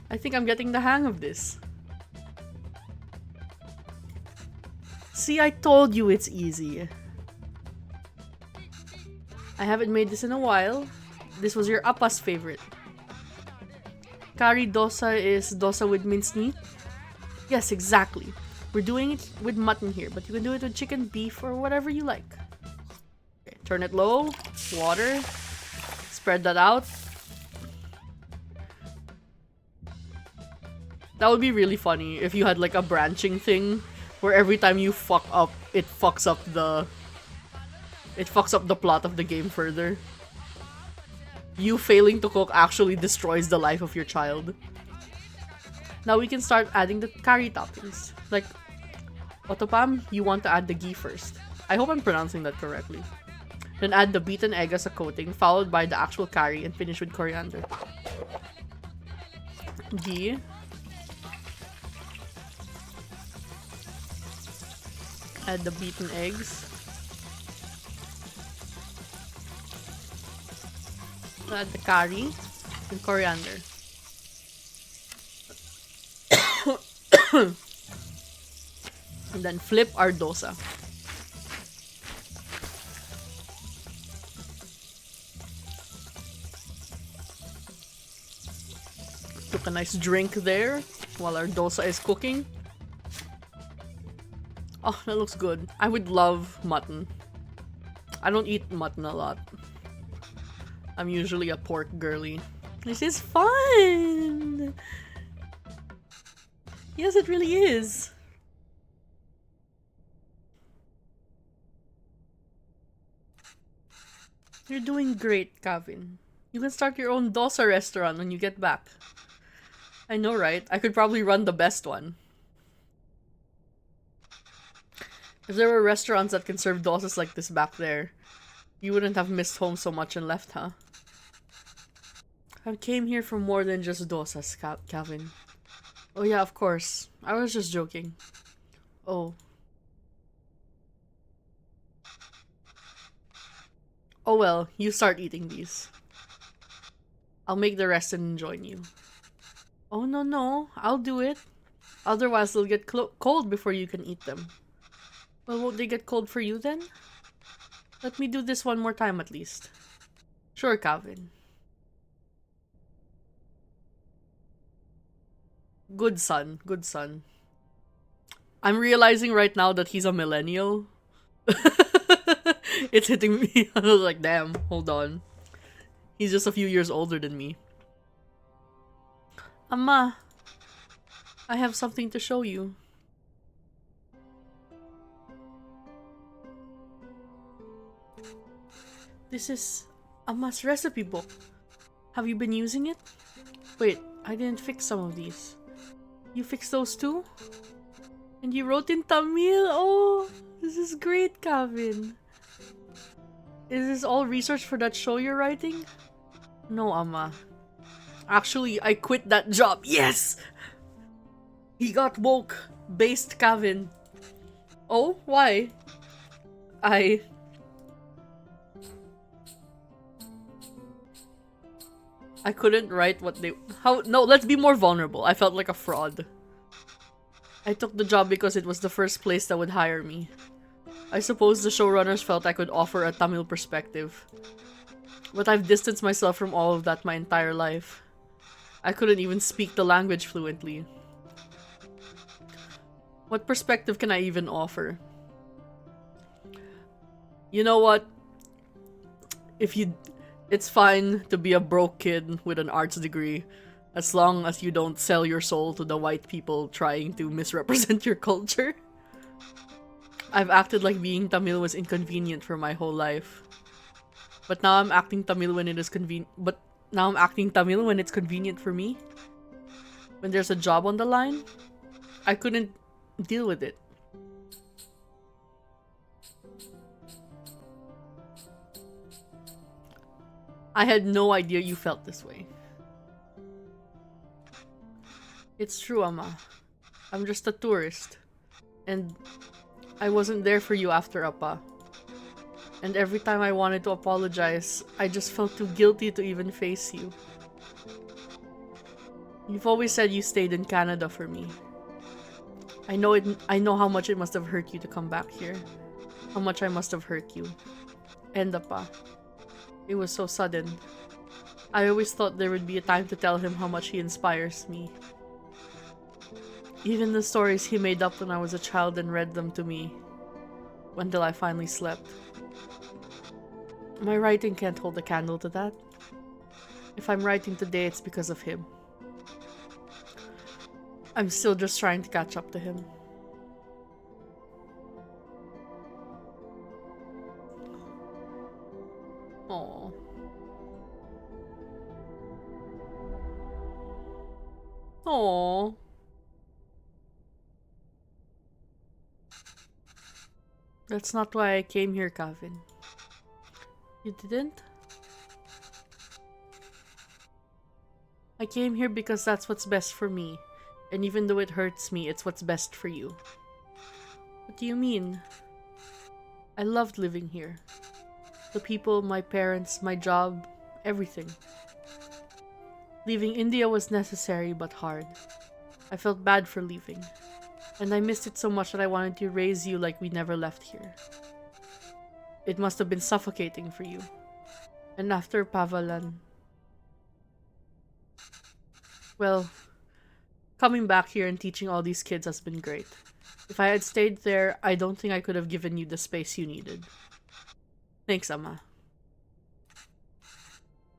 I think I'm getting the hang of this. See, I told you it's easy. I haven't made this in a while. This was your appa's favorite. Curry dosa is dosa with minced meat? Yes, exactly. We're doing it with mutton here, but you can do it with chicken, beef, or whatever you like. Okay, turn it low, water, spread that out. That would be really funny if you had like a branching thing where every time you fuck up, it fucks up the plot of the game further. You failing to cook actually destroys the life of your child. Now we can start adding the curry toppings. Like, Otopam, you want to add the ghee first. I hope I'm pronouncing that correctly. Then add the beaten egg as a coating, followed by the actual curry, and finish with coriander. Ghee. Add the beaten eggs. Add the curry and coriander. And then flip our dosa. Took a nice drink there while our dosa is cooking. Oh, that looks good. I would love mutton. I don't eat mutton a lot. I'm usually a pork girly. This is fun! Yes, it really is. You're doing great, Kevin. You can start your own dosa restaurant when you get back. I know, right? I could probably run the best one. If there were restaurants that can serve dosas like this back there, you wouldn't have missed home so much and left, huh? I came here for more than just dosas, Kevin. Oh yeah, of course. I was just joking. Oh. Oh well, you start eating these. I'll make the rest and join you. Oh no, I'll do it. Otherwise they'll get cold before you can eat them. Well, won't they get cold for you then? Let me do this one more time at least. Sure, Calvin. Good son, good son. I'm realizing right now that he's a millennial. It's hitting me. I was like, damn, hold on. He's just a few years older than me. Amma, I have something to show you. This is Amma's recipe book. Have you been using it? Wait, I didn't fix some of these. You fixed those too? And you wrote in Tamil? Oh, this is great, Kevin. Is this all research for that show you're writing? No, Amma. Actually, I quit that job. Yes! He got woke. Based Kevin. Oh, why? I couldn't write what they... How? No, let's be more vulnerable. I felt like a fraud. I took the job because it was the first place that would hire me. I suppose the showrunners felt I could offer a Tamil perspective. But I've distanced myself from all of that my entire life. I couldn't even speak the language fluently. What perspective can I even offer? You know what? It's fine to be a broke kid with an arts degree, as long as you don't sell your soul to the white people trying to misrepresent your culture. I've acted like being Tamil was inconvenient for my whole life. But now I'm acting Tamil when it is now I'm acting Tamil when it's convenient for me. When there's a job on the line, I couldn't deal with it. I had no idea you felt this way. It's true, Ama. I'm just a tourist. And I wasn't there for you after Appa. And every time I wanted to apologize, I just felt too guilty to even face you. You've always said you stayed in Canada for me. I know how much it must have hurt you to come back here. How much I must have hurt you. And Appa. It was so sudden. I always thought there would be a time to tell him how much he inspires me. Even the stories he made up when I was a child and read them to me. Until I finally slept. My writing can't hold a candle to that. If I'm writing today, it's because of him. I'm still just trying to catch up to him. Aww. Aww. That's not why I came here, Kevin. You didn't? I came here because that's what's best for me. And even though it hurts me, it's what's best for you. What do you mean? I loved living here. The people, my parents, my job, everything. Leaving India was necessary but hard. I felt bad for leaving. And I missed it so much that I wanted to raise you like we never left here. It must have been suffocating for you. And after Pavalan... Well, coming back here and teaching all these kids has been great. If I had stayed there, I don't think I could have given you the space you needed. Thanks, Ama.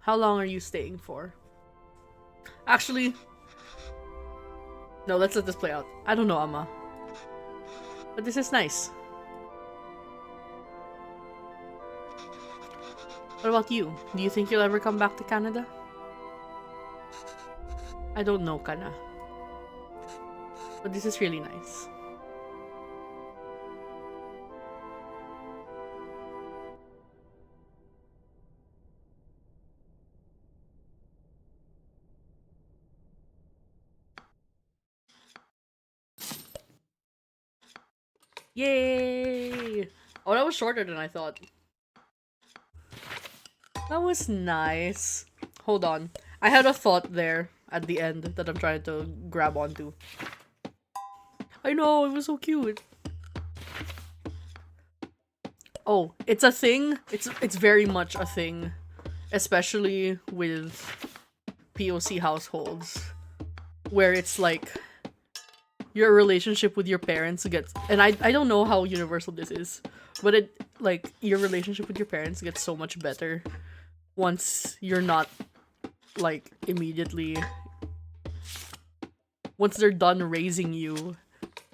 How long are you staying for? Actually... No, let's let this play out. I don't know, Ama. But this is nice. What about you? Do you think you'll ever come back to Canada? I don't know, Kana. But this is really nice. Yay! Oh, that was shorter than I thought. That was nice. Hold on. I had a thought there at the end that I'm trying to grab onto. I know, it was so cute. Oh, it's a thing. It's very much a thing. Especially with POC households. Where it's like your relationship with your parents gets, and I don't know how universal this is, but it, like, your relationship with your parents gets so much better once you're not, like, immediately, once they're done raising you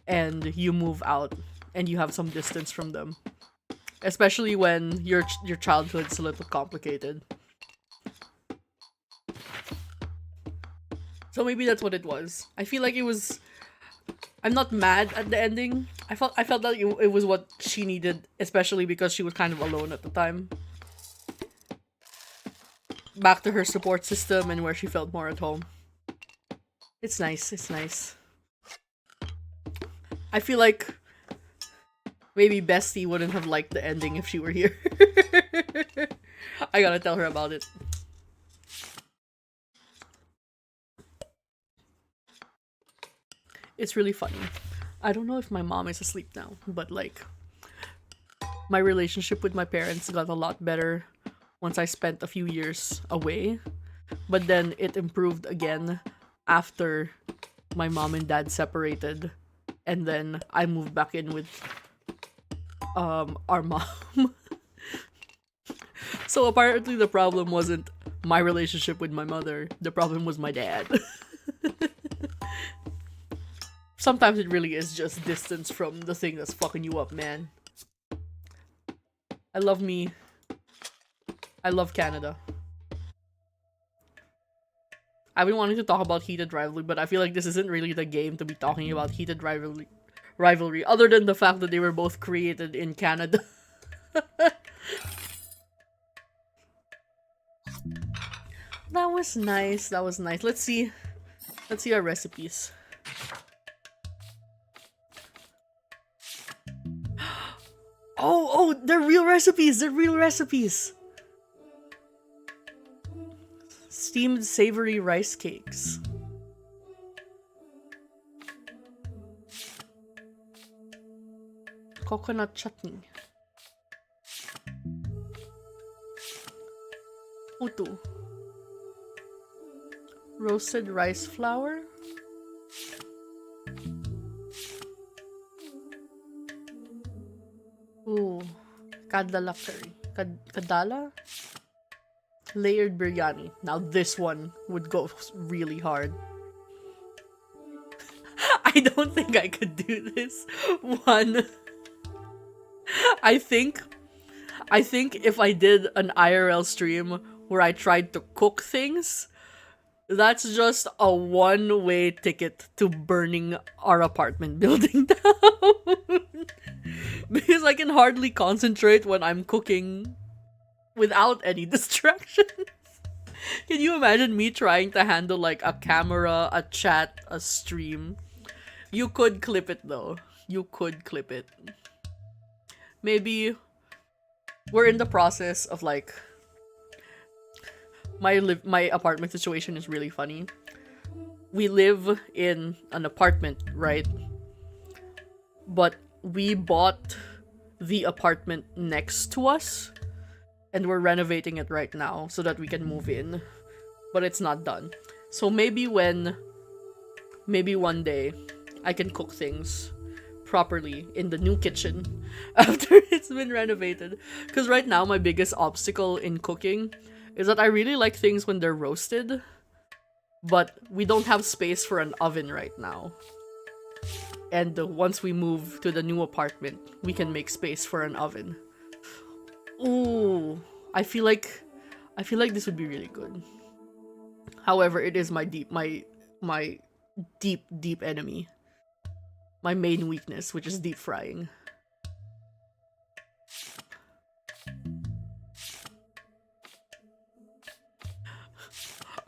and you move out and you have some distance from them, especially when your childhood's a little complicated. So maybe that's what it was. I feel like it was, I'm not mad at the ending. I felt that it was what she needed, especially because she was kind of alone at the time. Back to her support system and where she felt more at home. It's nice, it's nice. I feel like maybe Bestie wouldn't have liked the ending if she were here. I gotta tell her about it. It's really funny. I don't know if my mom is asleep now, but like, my relationship with my parents got a lot better once I spent a few years away, but then it improved again after my mom and dad separated, and then I moved back in with our mom. So apparently the problem wasn't my relationship with my mother, the problem was my dad. Sometimes it really is just distance from the thing that's fucking you up, man. I love me. I love Canada. I've been wanting to talk about heated rivalry, but I feel like this isn't really the game to be talking about heated rivalry, other than the fact that they were both created in Canada. That was nice. That was nice. Let's see. Let's see our recipes. Oh, they're real recipes. They're real recipes. Steamed savory rice cakes. Coconut chutney. Putu. Roasted rice flour. Ooh. Kadala curry. Kadala? Layered biryani. Now this one would go really hard. I don't think I could do this one. I think if I did an IRL stream where I tried to cook things, that's just a one-way ticket to burning our apartment building down. Because I can hardly concentrate when I'm cooking without any distractions. Can you imagine me trying to handle like a camera, a chat, a stream? You could clip it though. You could clip it. Maybe we're in the process of like my apartment situation is really funny. We live in an apartment, right? But we bought the apartment next to us and we're renovating it right now so that we can move in. But it's not done. So maybe one day I can cook things properly in the new kitchen after it's been renovated. Because right now my biggest obstacle in cooking is that I really like things when they're roasted, but we don't have space for an oven right now. And once we move to the new apartment, we can make space for an oven. Ooh, I feel like this would be really good. However, it is my deep enemy. My main weakness, which is deep frying.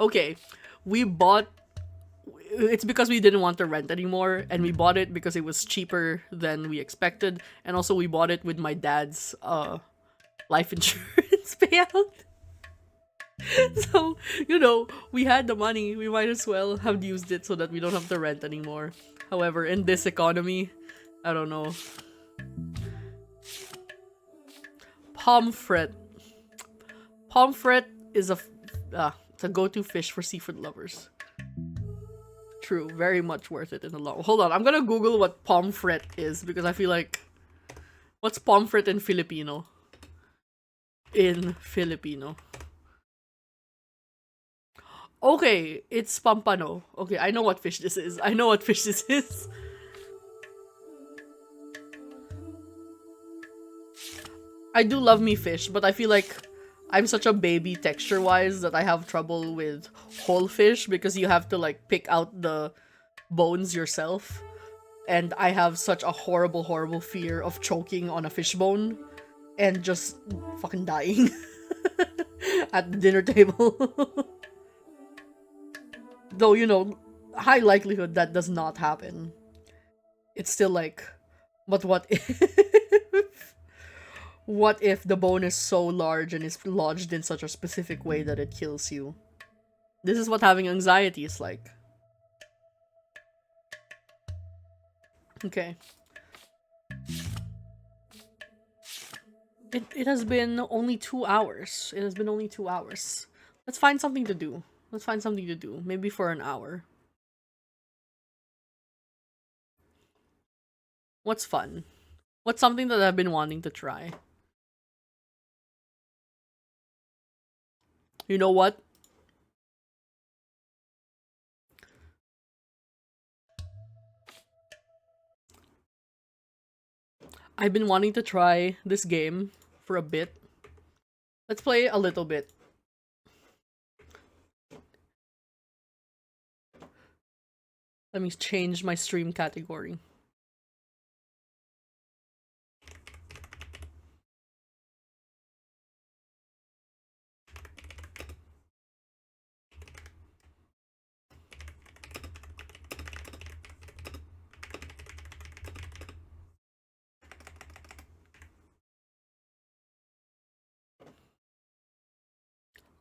Okay, it's because we didn't want to rent anymore, and we bought it because it was cheaper than we expected, and also we bought it with my dad's life insurance payout. So, you know, we had the money, we might as well have used it so that we don't have to rent anymore. However, in this economy, I don't know. Pomfret. Pomfret is it's a go-to fish for seafood lovers. True, very much worth it in the long. Hold on, I'm gonna Google what pomfret is because I feel like, what's pomfret in Filipino? In Filipino. Okay, it's pampano. Okay, I know what fish this is. I know what fish this is. I do love me fish, but I feel like I'm such a baby texture-wise that I have trouble with whole fish because you have to like pick out the bones yourself. And I have such a horrible, horrible fear of choking on a fish bone and just fucking dying at the dinner table. Though, you know, high likelihood that does not happen. It's still like, but what if? What if the bone is so large and is lodged in such a specific way that it kills you? This is what having anxiety is like. Okay. It has been only 2 hours. It has been only 2 hours. Let's find something to do. Let's find something to do. Maybe for an hour. What's fun? What's something that I've been wanting to try? You know what? I've been wanting to try this game for a bit. Let's play a little bit. Let me change my stream category.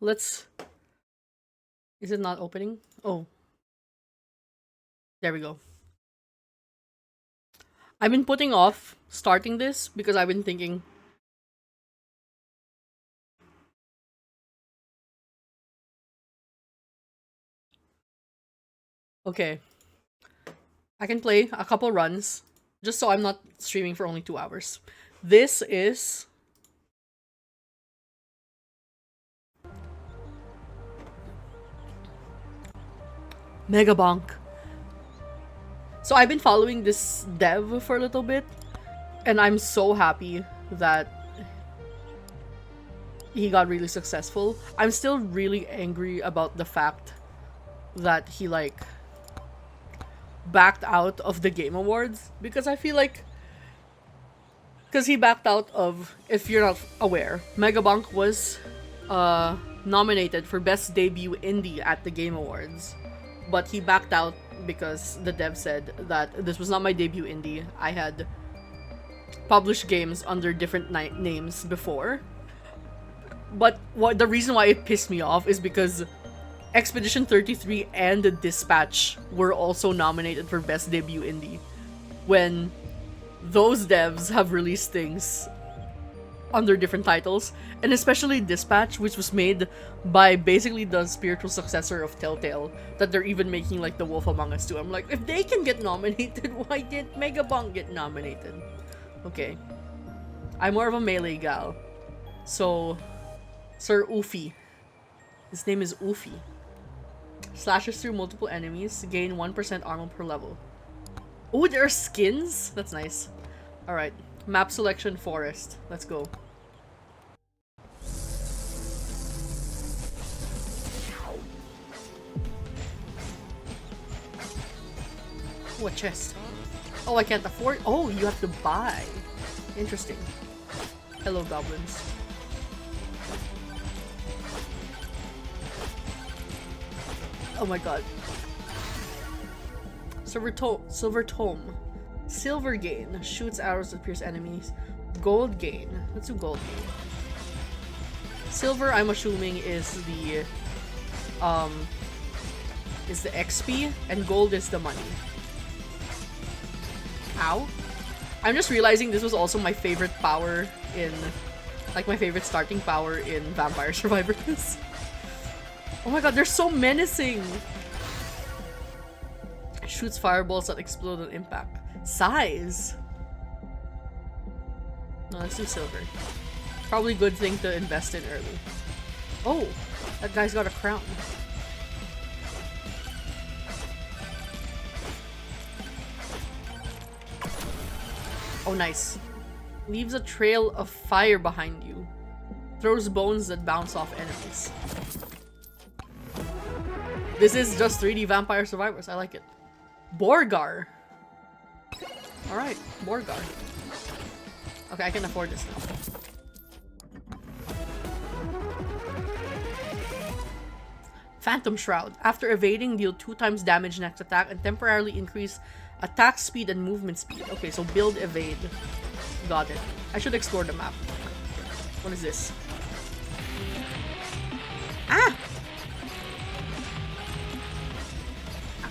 Let's... Is it not opening? Oh. There we go. I've been putting off starting this because I've been thinking... Okay. I can play a couple runs just so I'm not streaming for only 2 hours. This is... Mega Bonk. So I've been following this dev for a little bit, and I'm so happy that he got really successful. I'm still really angry about the fact that he like backed out of the Game Awards, because I feel like he backed out of, if you're not aware, Megabunk was nominated for Best Debut Indie at the Game Awards, but he backed out because the dev said that this was not my debut indie. I had published games under different names before. But the reason why it pissed me off is because Expedition 33 and The Dispatch were also nominated for Best Debut Indie, when those devs have released things under different titles, and especially Dispatch, which was made by basically the spiritual successor of Telltale, that they're even making like The Wolf Among Us 2. I'm like, if they can get nominated, why didn't Megabunk get nominated? Okay. I'm more of a melee gal. So, Sir Oofy. His name is Oofy. Slashes through multiple enemies, gain 1% armor per level. Oh, there are skins? That's nice. Alright. Map selection, forest. Let's go. Oh, a chest. Oh, I can't afford. Oh, you have to buy. Interesting. Hello, goblins. Oh my god. Silver Tome. Silver gain. Shoots arrows that pierce enemies. Gold gain. Let's do gold gain. Silver, I'm assuming, is the XP, and gold is the money. Ow. I'm just realizing this was also my favorite power in, like, my favorite starting power in Vampire Survivors. Oh my god, they're so menacing! Shoots fireballs that explode on impact. Size! No, let's do silver. Probably a good thing to invest in early. Oh! That guy's got a crown. Oh, nice. Leaves a trail of fire behind you. Throws bones that bounce off enemies. This is just 3D Vampire Survivors. I like it. Borgar. Alright, Borgar. Okay, I can afford this now. Phantom Shroud. After evading, deal 2 times damage next attack and temporarily increase attack speed and movement speed. Okay, so build, evade. Got it. I should explore the map. What is this? Ah!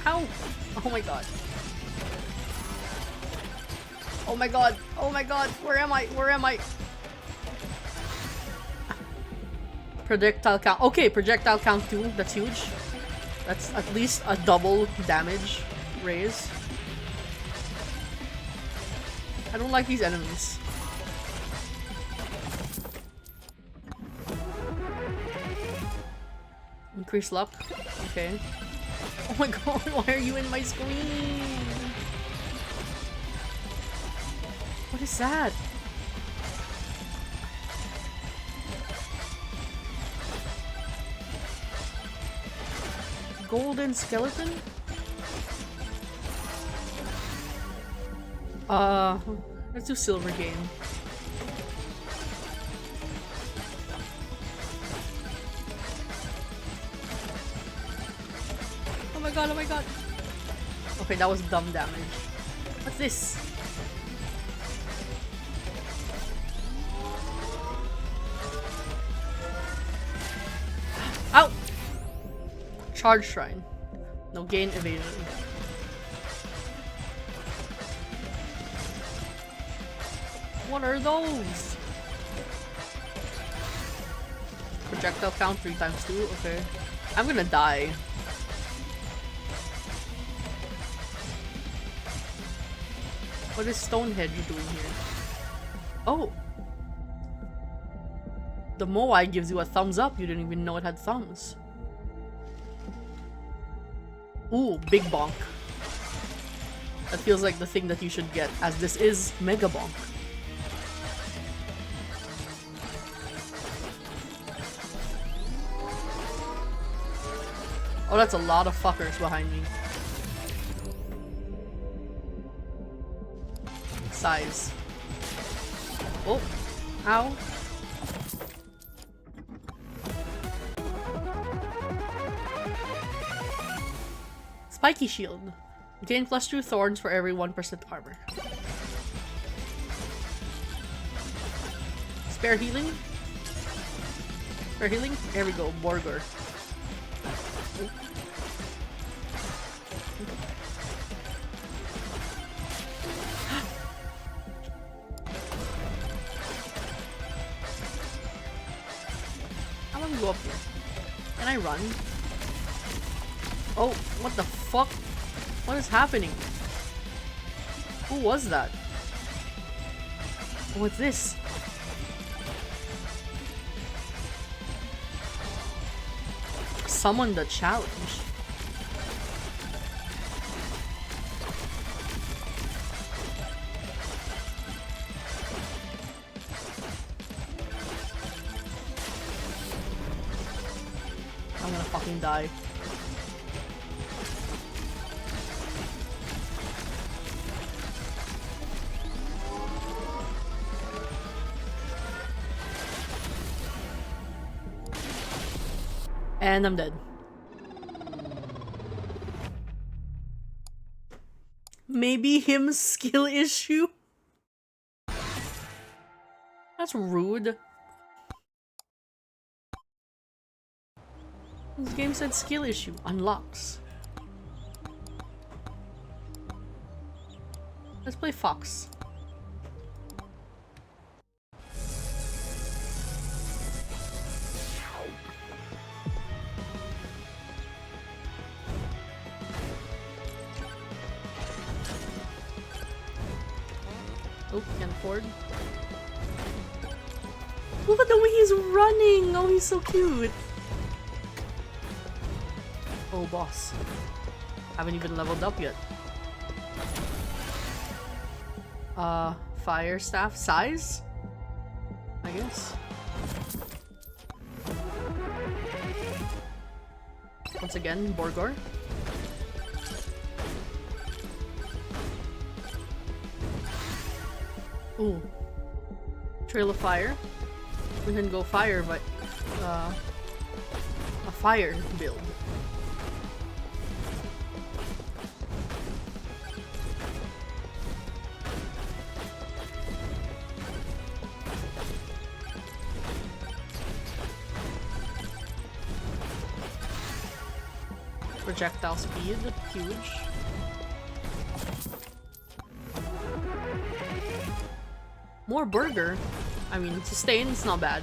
Ow! Oh my god. Oh my god. Oh my god. Where am I? Where am I? Projectile count. Okay, projectile count 2. That's huge. That's at least a double damage raise. I don't like these enemies. Increase luck. Okay. Oh my god, why are you in my screen? What is that? Golden skeleton? Let's do silver game. Oh my god, oh my god. Okay, that was dumb damage. What's this? Charge Shrine. No, gain evasion. What are those? Projectile count 3 times 2, okay. I'm gonna die. What is Stonehenge doing here? Oh! The Moai gives you a thumbs up. You didn't even know it had thumbs. Ooh, Big Bonk. That feels like the thing that you should get, as this is Mega Bonk. Oh, that's a lot of fuckers behind me. Size. Oh, ow. Spiky Shield. Gain +2 thorns for every 1% armor. Spare healing? Spare healing? There we go, Borgor. How long go up here? Can I run? Oh, what the fuck? What is happening? Who was that? What's this? Summon the challenge. I'm gonna fucking die. And I'm dead. Maybe him's skill issue? That's rude. This game said skill issue. Unlocks. Let's play Fox. Oh, can't afford. Look at the way he's running! Oh, he's so cute! Oh, boss. Haven't even leveled up yet. Fire staff size? I guess. Once again, Borgor. Ooh. Trail of Fire. We can go fire, but a fire build. Projectile speed, huge. More burger. I mean, sustain's not bad.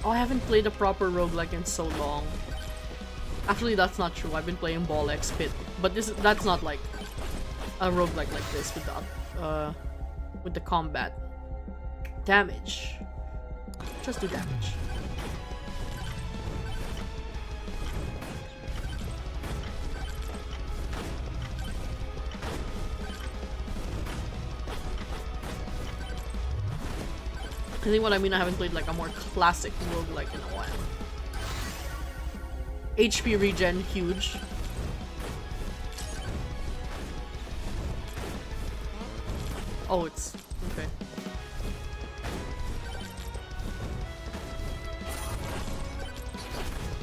Oh, I haven't played a proper roguelike in so long. Actually, that's not true. I've been playing Ball X Pit, but that's not like a roguelike like this with the combat. Damage. Just do damage. I think what I mean, I haven't played like a more classic roguelike in a while. HP regen, huge. Oh, it's okay.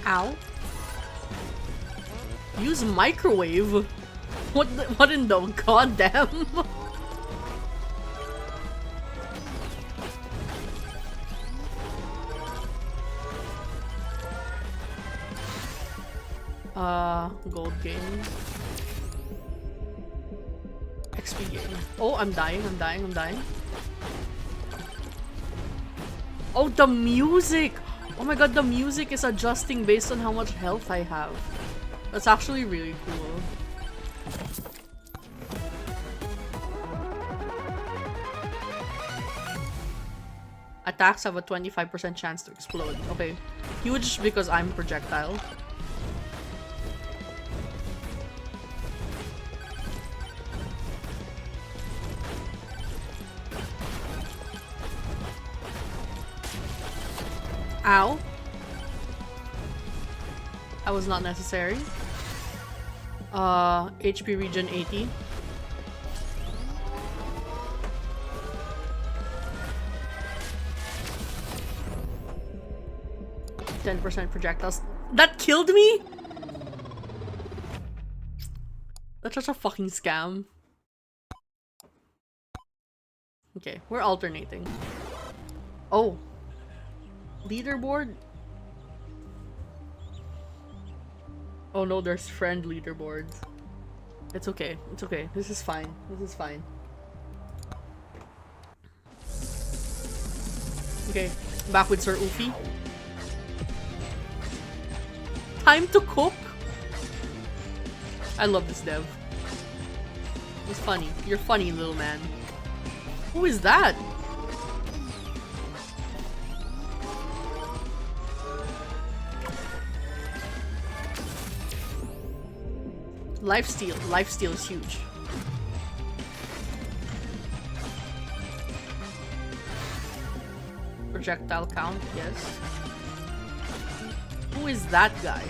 Ow. Use microwave? What in the goddamn? Gold gain. XP gain. Oh, I'm dying, I'm dying, I'm dying. Oh, the music! Oh my god, the music is adjusting based on how much health I have. That's actually really cool. Attacks have a 25% chance to explode. Okay. Huge because I'm projectile. Ow. That was not necessary. HP regen 80. %10 projectiles. That killed me? That's such a fucking scam. Okay, we're alternating. Oh. Leaderboard? Oh no, there's friend leaderboards. It's okay. It's okay. This is fine. This is fine. Okay, back with Sir Ufi. Time to cook? I love this dev. He's funny. You're funny, little man. Who is that? Lifesteal. Lifesteal is huge. Projectile count, yes. Who is that guy?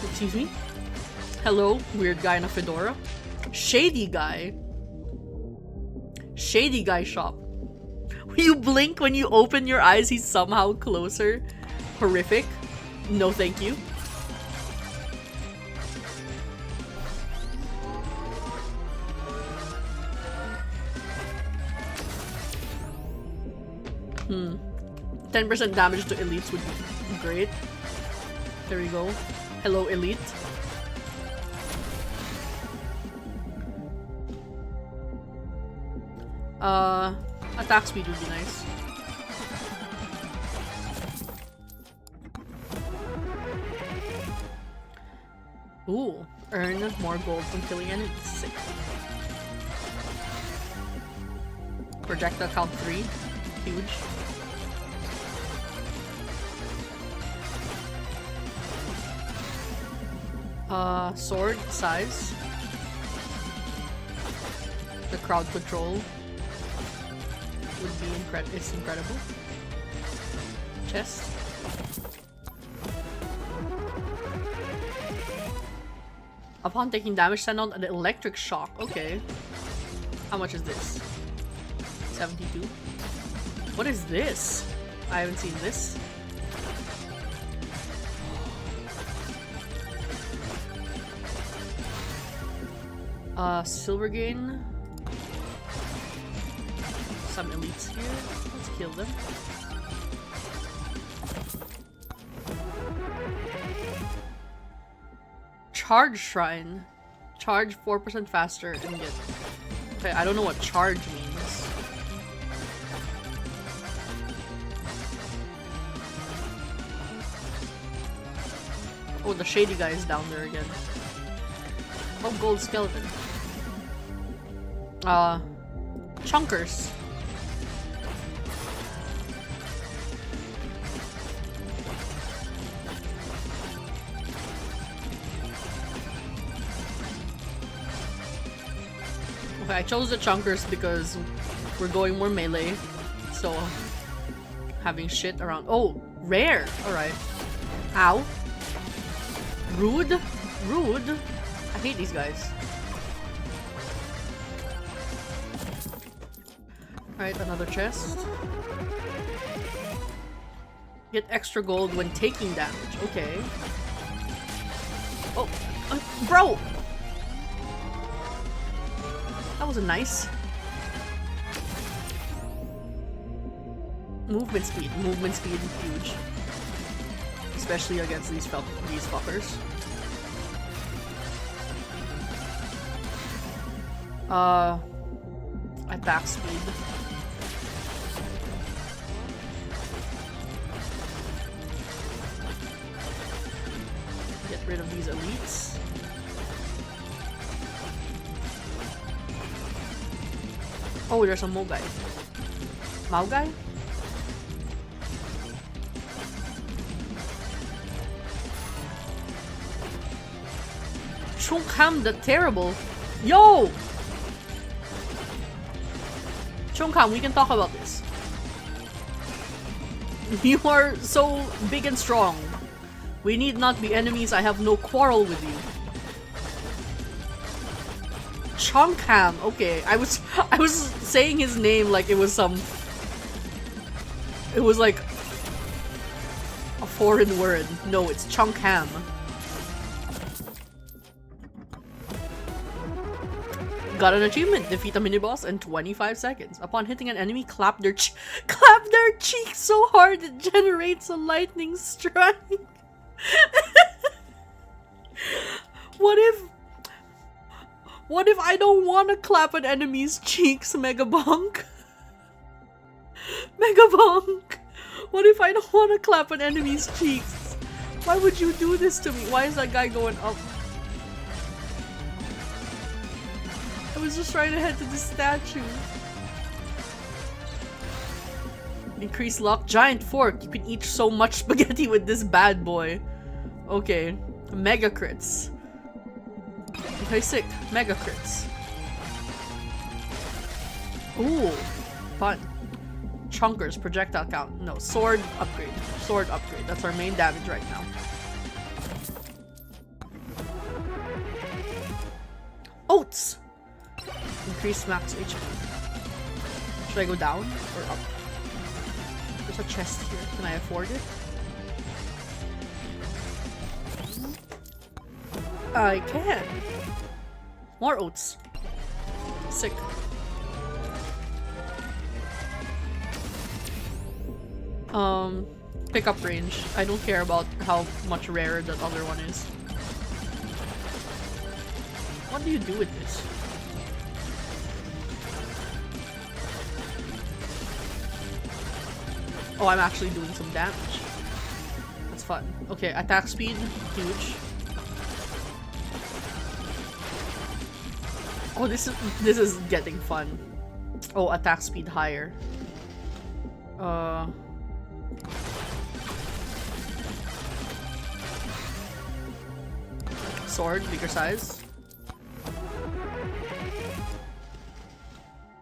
Excuse me? Hello, weird guy in a fedora. Shady guy. Shady guy shop. When you blink, when you open your eyes, he's somehow closer. Horrific. No thank you. Hmm. 10% damage to elites would be great. There we go. Hello, elite. Attack speed would be nice. Ooh, earn more gold from killing enemies. Sick. Projectile count 3. Huge. Sword size. The crowd control would be incredible. Chest. Upon taking damage, send out an electric shock. Okay. How much is this? 72. What is this? I haven't seen this. Silver gain. Some elites here. Let's kill them. Charge shrine. Charge 4% faster and get... Okay, I don't know what charge means. Oh, the shady guy is down there again. Oh, gold skeleton. Chunkers. Okay, I chose the chunkers because we're going more melee. So, having shit around. Oh, rare. Alright. Ow. Rude. Rude. I hate these guys. Alright, another chest. Get extra gold when taking damage. Okay. Oh, bro! That wasn't nice. Movement speed. Movement speed, huge. especially against these fuckers. Attack speed. Get rid of these elites. Oh, there's a Mo guy. Mao guy? Chungham the Terrible. Yo! Chungham, we can talk about this. You are so big and strong. We need not be enemies. I have no quarrel with you. Chungham. Okay, I was saying his name like it was some. It was like a foreign word. No, it's Chungham. Got an achievement. Defeat a mini-boss in 25 seconds. Upon hitting an enemy, clap their cheek so hard it generates a lightning strike. What if I don't want to clap an enemy's cheeks, Megabonk? Megabonk! What if I don't want to clap an enemy's cheeks? Why would you do this to me? Why is that guy going up? I was just trying to head to the statue. Increase luck. Giant fork. You can eat so much spaghetti with this bad boy. Okay. Mega crits. Okay, sick. Mega crits. Ooh. Fun. Chunkers. Projectile count. No. Sword upgrade. Sword upgrade. That's our main damage right now. Oats! Increase max HP. Should I go down or up? There's a chest here. Can I afford it? I can. More oats. Sick. Pickup range. I don't care about how much rarer that other one is. What do you do with this? Oh, I'm actually doing some damage. That's fun. Okay, attack speed, huge. Oh, this is getting fun. Oh, attack speed higher. Sword, bigger size.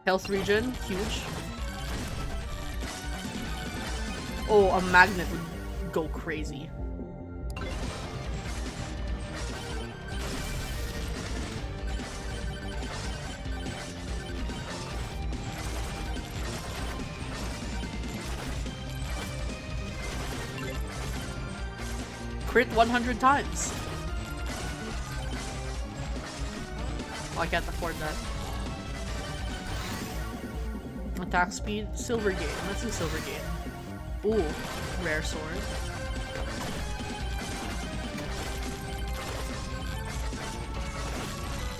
Health regen, huge. Oh, a magnet would go crazy. Crit 100 times. Oh, I can't afford that. Attack speed, silver game. Let's do silver game. Ooh, rare sword.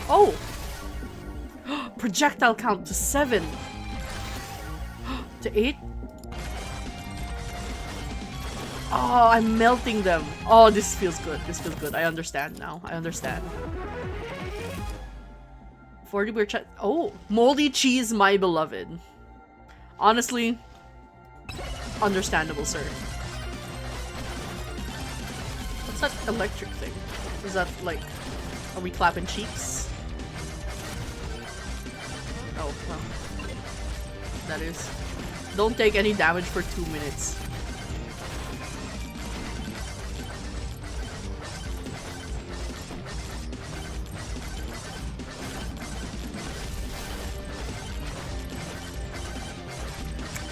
Oh! Projectile count to 7. To 8? Oh, I'm melting them. Oh, this feels good. This feels good. I understand now. I understand. 40 beer chat. Oh, moldy cheese, my beloved. Honestly, understandable, sir. What's that electric thing? Is that like, are we clapping cheeks? Oh, well. That is. Don't take any damage for 2 minutes.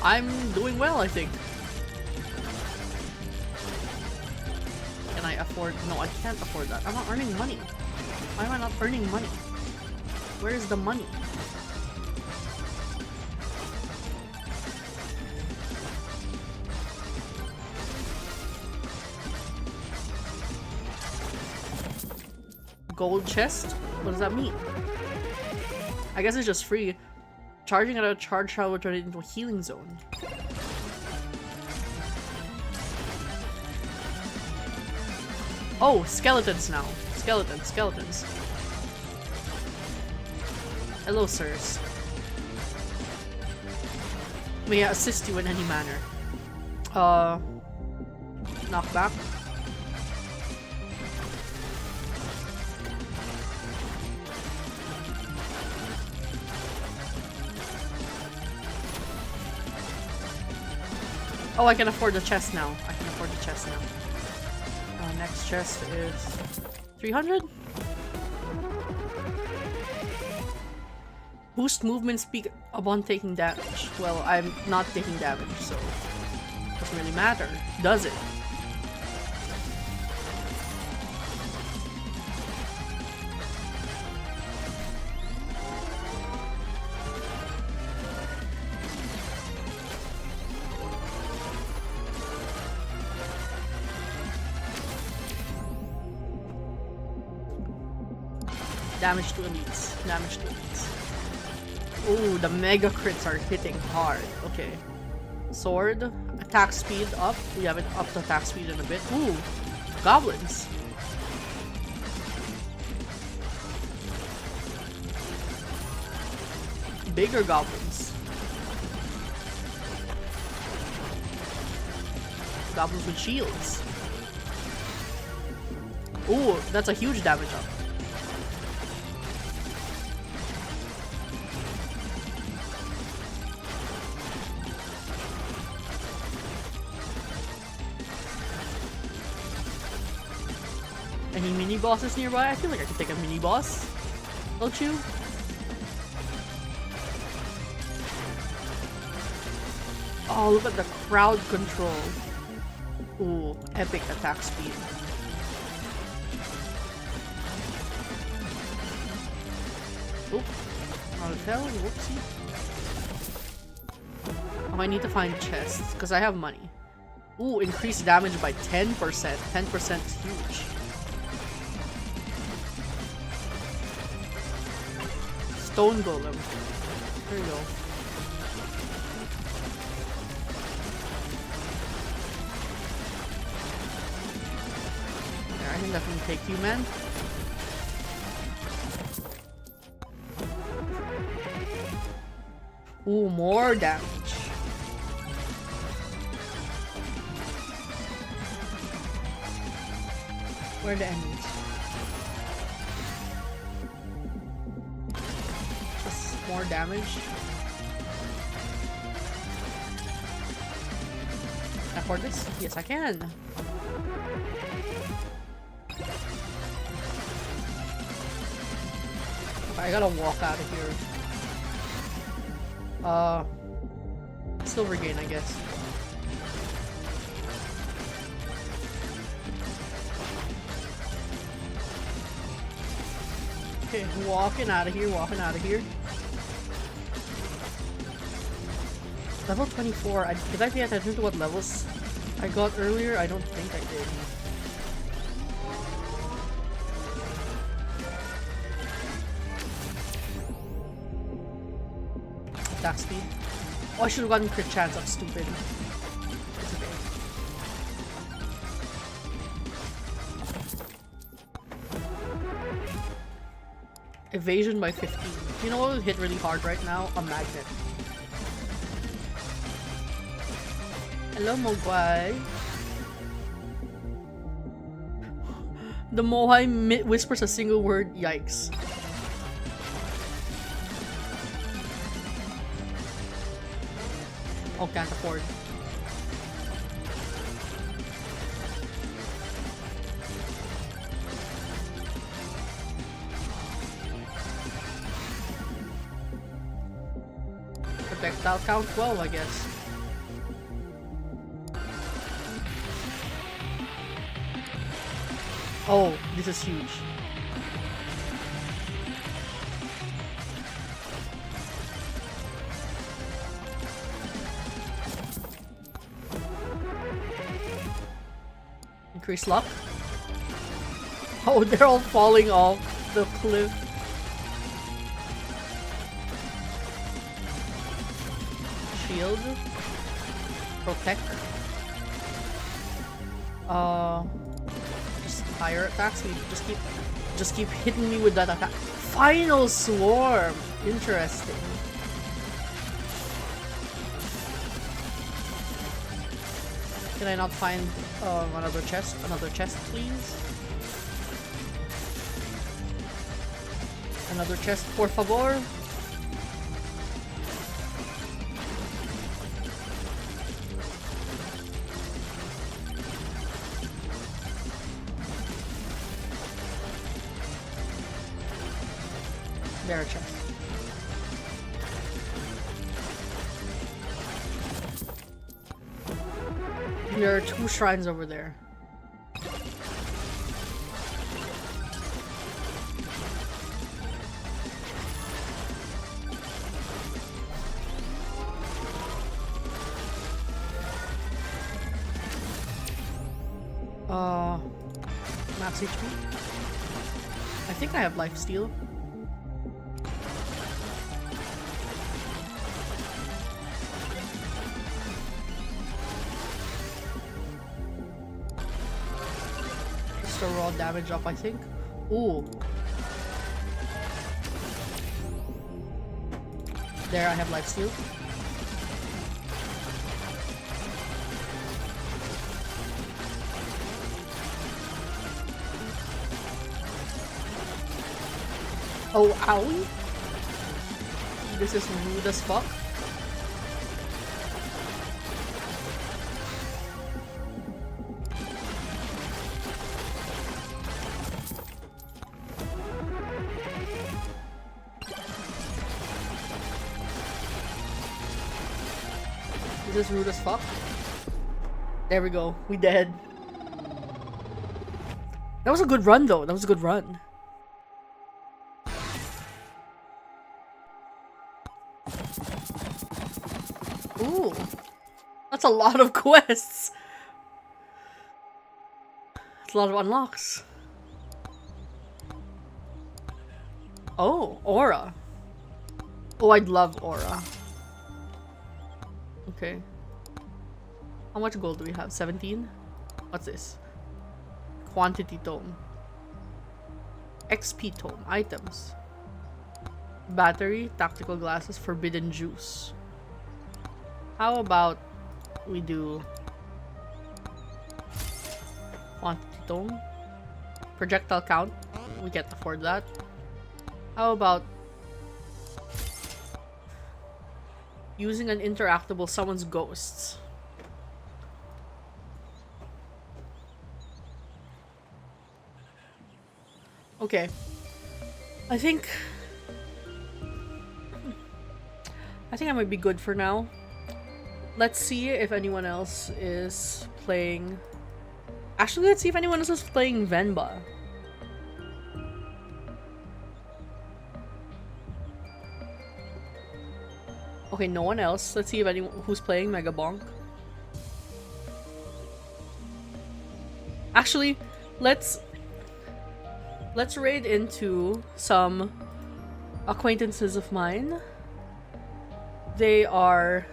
I'm doing well, I think. Can I afford? No, I can't afford that. I'm not earning money. Why am I not earning money? Where is the money? Gold chest? What does that mean? I guess it's just free. Charging at a charge shot will turn it into a healing zone. Oh, skeletons now. Skeletons. Hello, sirs. May I assist you in any manner? Knockback. Oh, I can afford the chest now. Next chest is 300? Boost movement speed upon taking damage. Well, I'm not taking damage, so it doesn't really matter, does it? Damage to elites. Ooh, the mega crits are hitting hard. Okay. Sword. Attack speed up. We haven't upped attack speed in a bit. Ooh. Goblins. Bigger goblins. Goblins with shields. Ooh, that's a huge damage up. Any mini bosses nearby? I feel like I could take a mini boss. Don't you? Oh, look at the crowd control. Ooh, epic attack speed. Oop. Not a fell, whoopsie. Oh, I need to find chests, because I have money. Ooh, increased damage by 10%. 10% is huge. Stone golem. There you go. Yeah, I can definitely take you, man. Ooh, more damage. Where are the enemies? More damage. Can I afford this? Yes, I can. I gotta walk out of here. Silver gain, I guess. Okay, walking out of here. Level 24. Did I pay attention to what levels I got earlier? I don't think I did. Attack speed. Oh, I should have gotten crit chance. I'm stupid. It's okay. Evasion by 15. You know what would hit really hard right now? A magnet. Hello, Mogwai. The Mohai whispers a single word, yikes. Oh, can't afford. Projectile count 12, I guess. Oh, this is huge. Increase luck. Oh, they're all falling off the cliff. Shield. Protect. Just higher attacks. We just keep hitting me with that attack. Final Swarm. Interesting. Can I not find another chest? Another chest, please. Another chest, por favor. There, a chest. There are 2 shrines over there. Max HP. I think I have lifesteal. Just a raw damage up, I think. Ooh. There, I have lifesteal. Oh, owie? This is rude as fuck. This is rude as fuck. There we go. We dead. That was a good run though. That was a good run. Ooh, that's a lot of quests. That's a lot of unlocks. Oh, aura. Oh, I'd love aura. Okay. How much gold do we have? 17? What's this? Quantity tome. XP tome. Items. Battery, tactical glasses, forbidden juice. How about we do quantity tome, projectile count, we can't afford that. How about using an interactable summons ghosts? Okay, I think I might be good for now. Let's see if anyone else is playing. Actually, let's see if anyone else is playing Venba. Okay, no one else. Let's see if anyone who's playing Mega Bonk. Actually, let's raid into some acquaintances of mine. They are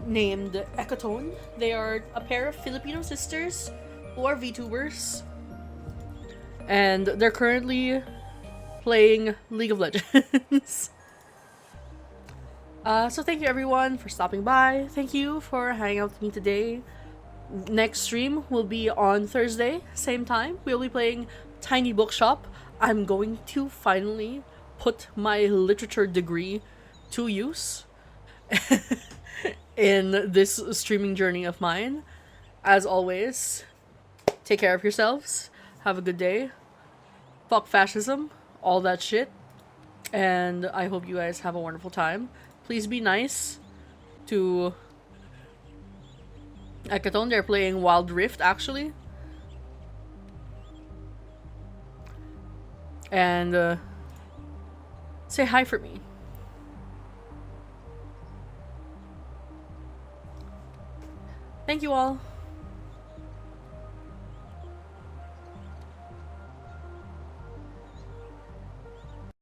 named Ecotone. They are a pair of Filipino sisters who are VTubers. And they're currently playing League of Legends. So thank you everyone for stopping by. Thank you for hanging out with me today. Next stream will be on Thursday, same time. We'll be playing Tiny Bookshop. I'm going to finally put my literature degree to use in this streaming journey of mine. As always, take care of yourselves. Have a good day. Fuck fascism. All that shit. And I hope you guys have a wonderful time. Please be nice to Ecotone. They're playing Wild Rift, actually. And say hi for me. Thank you all.